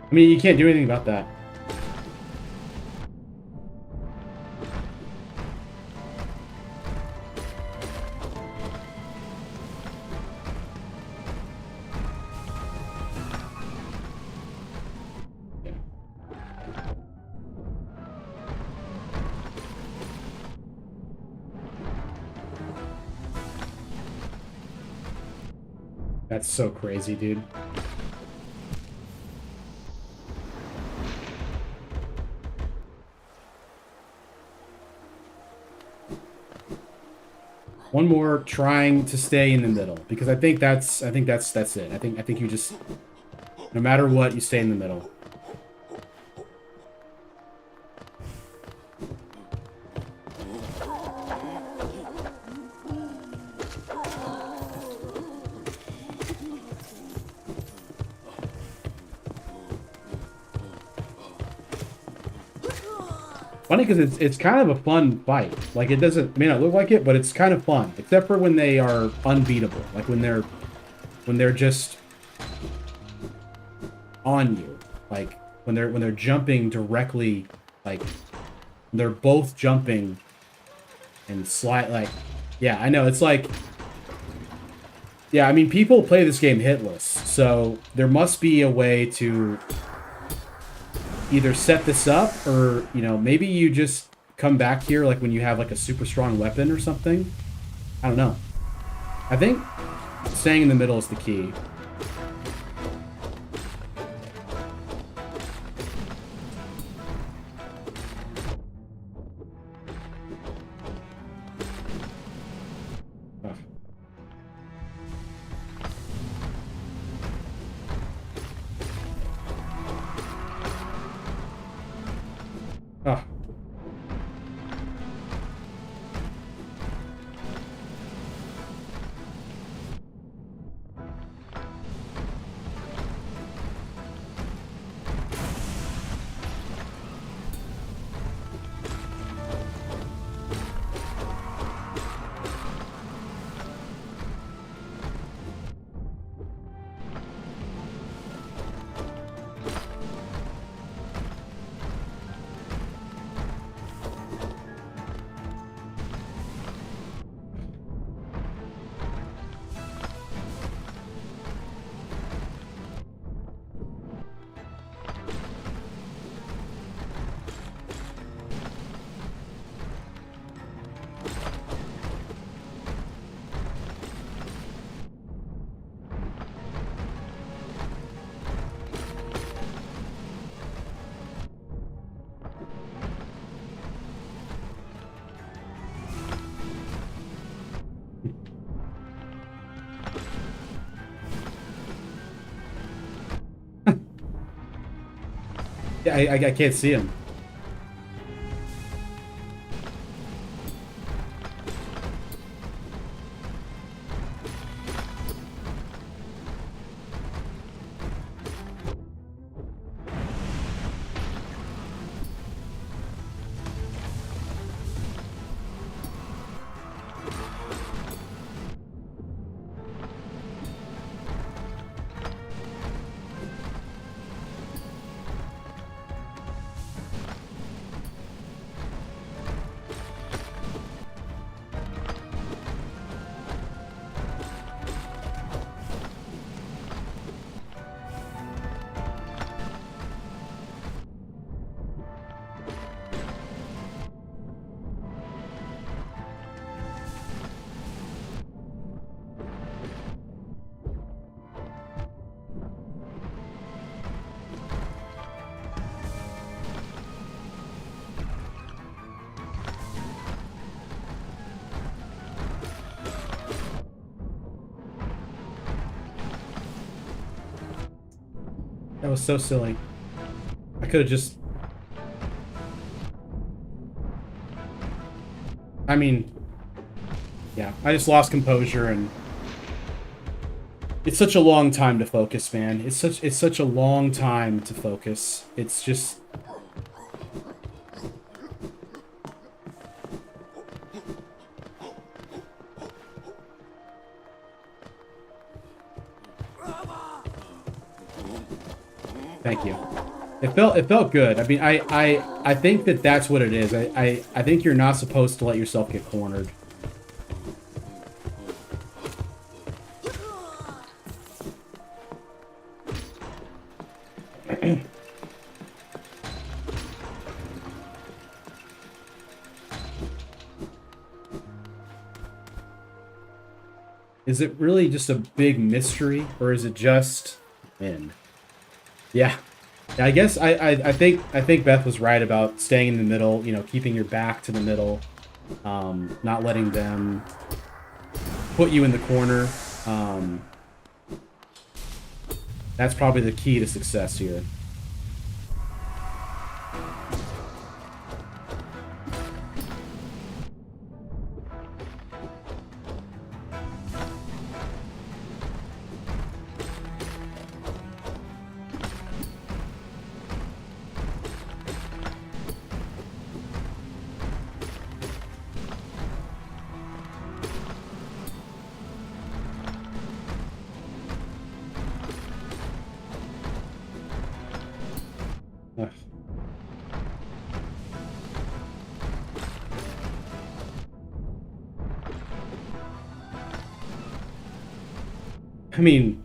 I mean, you can't do anything about that. Yeah. That's so crazy, dude. One more trying to stay in the middle because I think that's it. I think you just no matter what, you stay in the middle. Funny because it's kind of a fun fight. Like it may not look like it, but it's kind of fun. Except for when they are unbeatable. Like when they're just on you. Like when they're jumping directly, like they're both jumping and slide. Like, yeah, I know it's like, yeah. I mean, people play this game hitless, so there must be a way to either set this up or, you know, maybe you just come back here like when you have like a super strong weapon or something. I don't know. I think staying in the middle is the key. Ugh. Ugh. Yeah, I can't see him. That was so silly. I could have just... I mean... Yeah, I just lost composure and... It's such a long time to focus, man. It's such a long time to focus. It's just... Thank you. It felt good. I mean, I think that that's what it is. I think you're not supposed to let yourself get cornered. Is it really just a big mystery, or is it just in? Yeah. I guess I think Beth was right about staying in the middle, you know, keeping your back to the middle, not letting them put you in the corner. That's probably the key to success here. Ugh. I mean,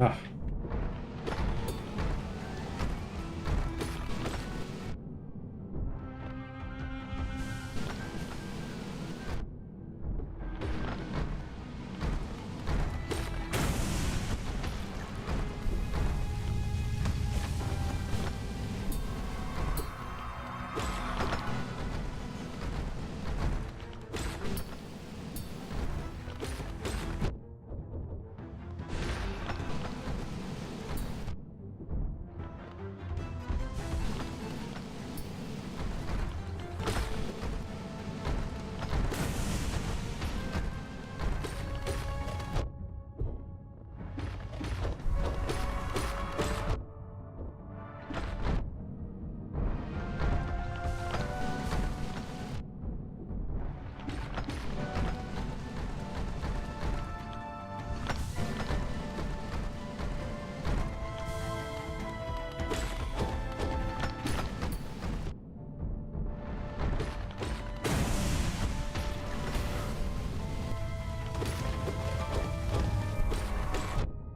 ah.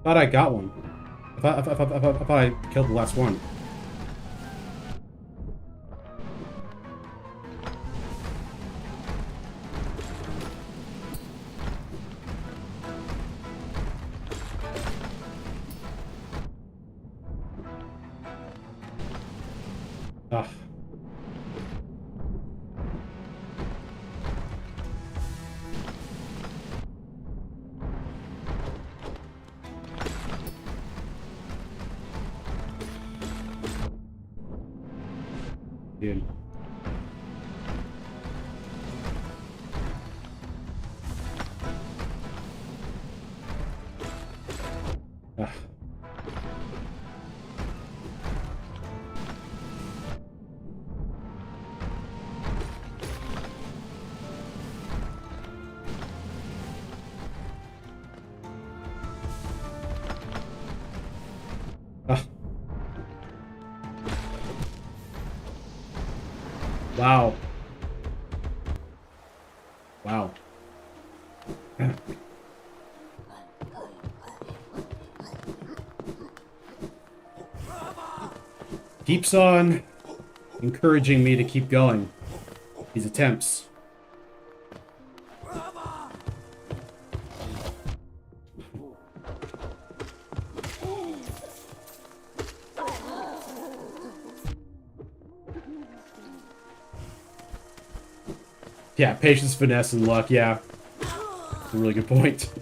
Thought I got one. I thought I killed the last one. Ah. Dude. Ah. Ah. Wow. Wow. Keeps on encouraging me to keep going. These attempts. Yeah, patience, finesse, and luck. Yeah, that's a really good point.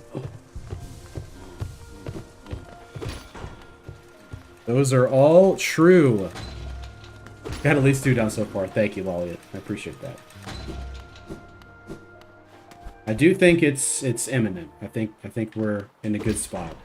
Those are all true. Got at least 2 down so far. Thank you, Lolliot. I appreciate that. I do think it's imminent. I think we're in a good spot.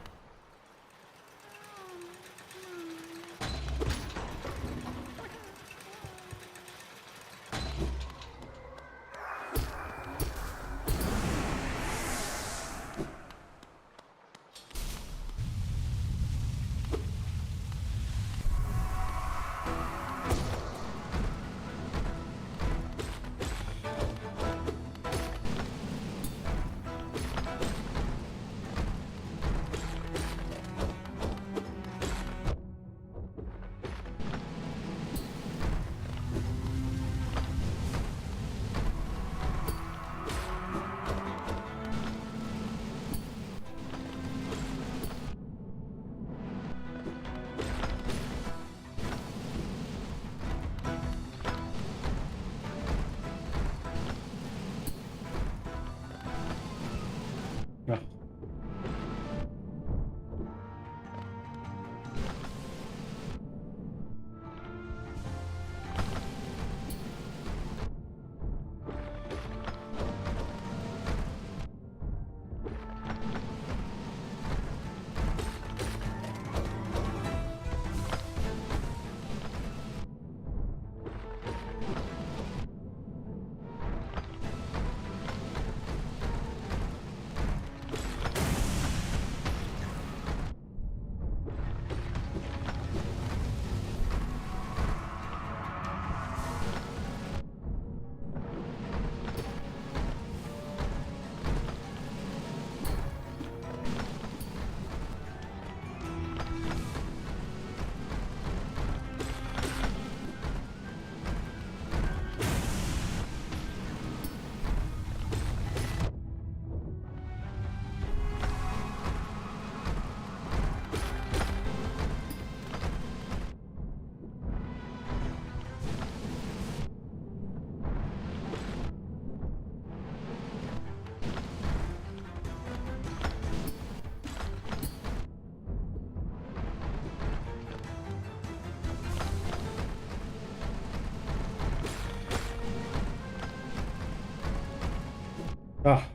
Oh. Ah.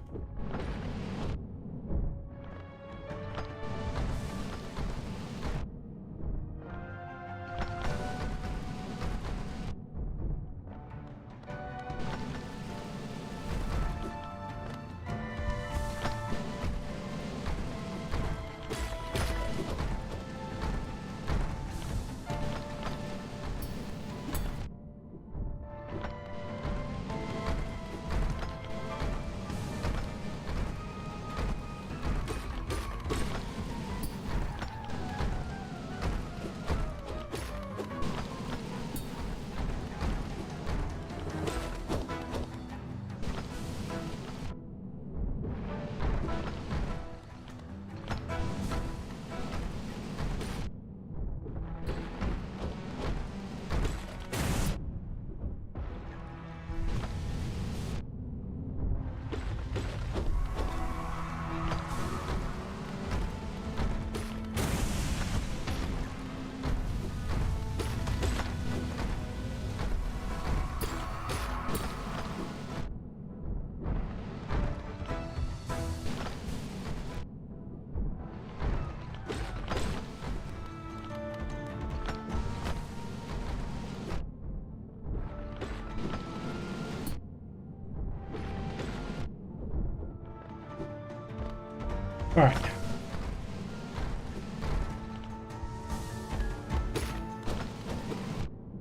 All right.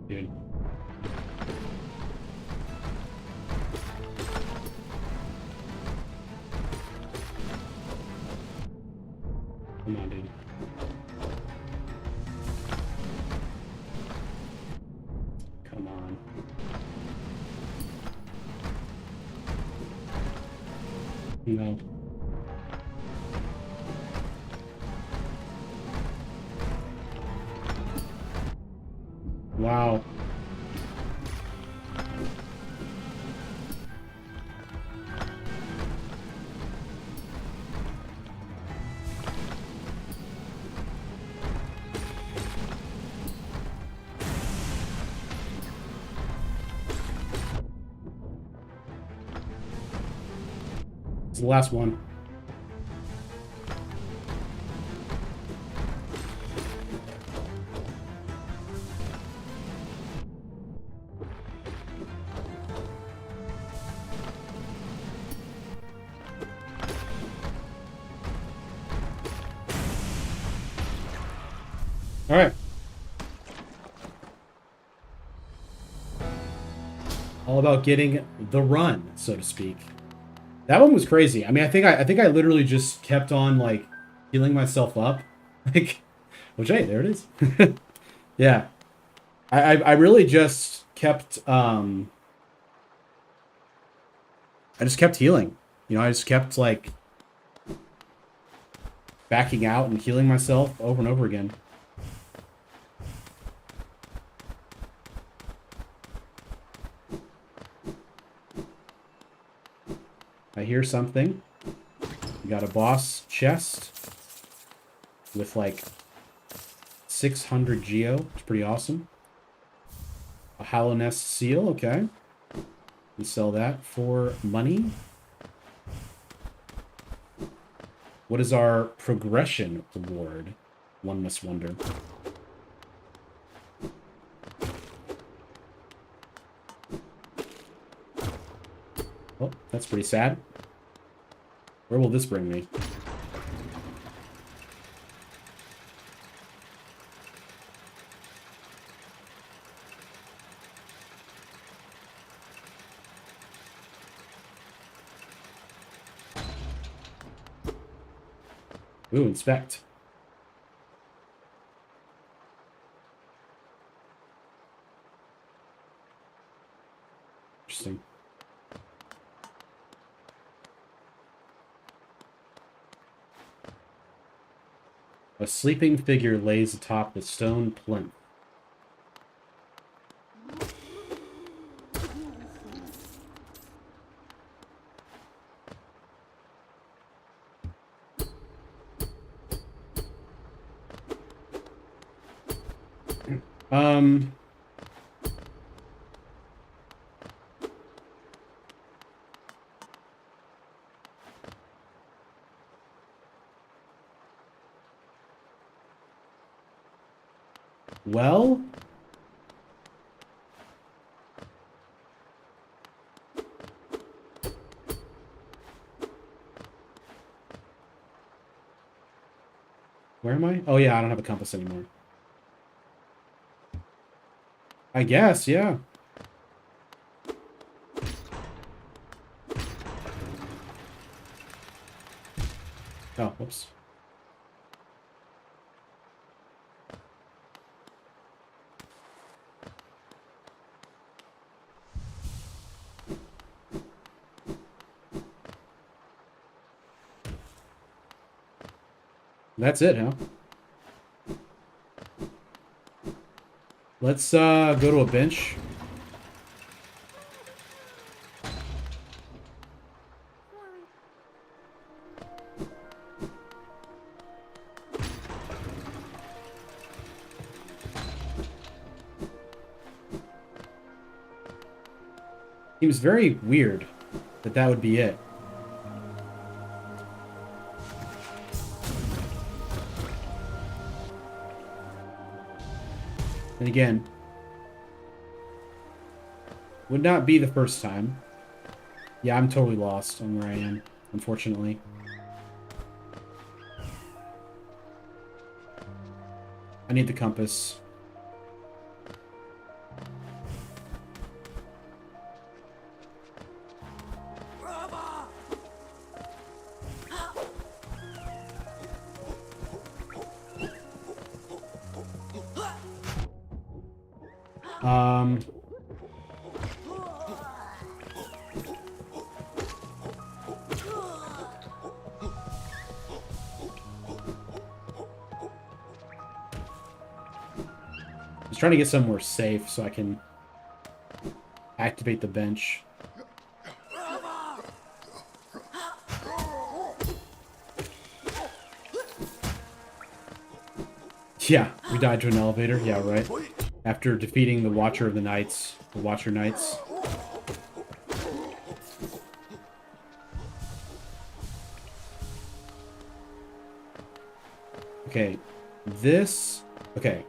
Dude. Come on, dude. Come on. No. Wow. It's the last one. All right. All about getting the run, so to speak. That one was crazy. I mean, I think I literally just kept on like healing myself up, like, which hey, there it is. Yeah, I really just kept I just kept healing. You know, I just kept like backing out and healing myself over and over again. I hear something. We got a boss chest with like 600 geo. It's pretty awesome. A Hallownest seal. Okay. We sell that for money. What is our progression reward? One must wonder. Oh, that's pretty sad. Where will this bring me? Ooh, inspect. Interesting. A sleeping figure lays atop the stone plinth. Well, where am I? Oh yeah, I don't have a compass anymore. I guess, yeah. Oh, whoops. That's it, huh? Let's go to a bench. Seems very weird that that would be it. And again, would not be the first time. Yeah, I'm totally lost on where I am, unfortunately. I need the compass. Just trying to get somewhere safe so I can activate the bench. Yeah, we died to an elevator. Yeah, right. After defeating the Watcher of the Knights, the Watcher Knights. Okay, this... Okay.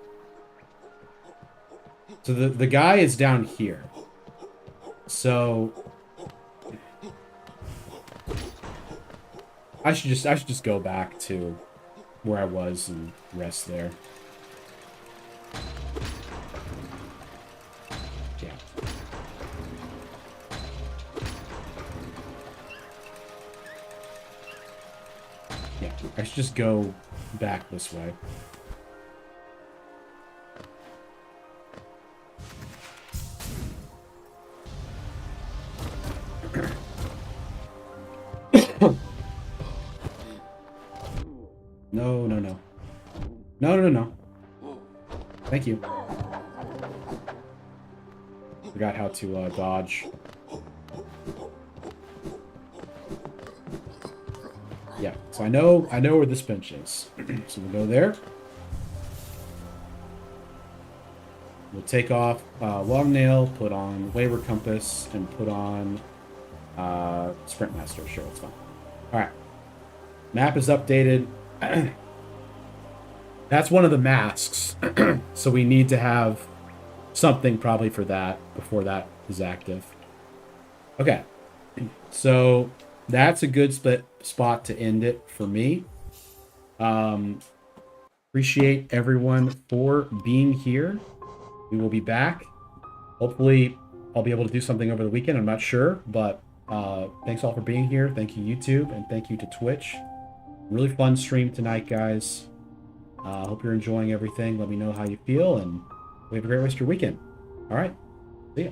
So the guy is down here. So... I should just go back to where I was and rest there. Yeah. Yeah, I should just go back this way. No, no, no. No, no, no. Thank you. Forgot how to dodge. Yeah, so I know where this bench is. So we'll go there. We'll take off Long Nail, put on Wayward Compass, and put on Sprint Master. Sure, it's fine. Alright. Map is updated. That's one of the masks. So we need to have something probably for that before that is active. Okay. So that's a good spot to end it for me. Appreciate everyone for being here. We will be back. Hopefully I'll be able to do something over the weekend. I'm not sure, but thanks all for being here. Thank you, YouTube, and thank you to Twitch. Really fun stream tonight, guys. Hope you're enjoying everything. Let me know how you feel, and we have a great rest of your weekend. All right. See ya.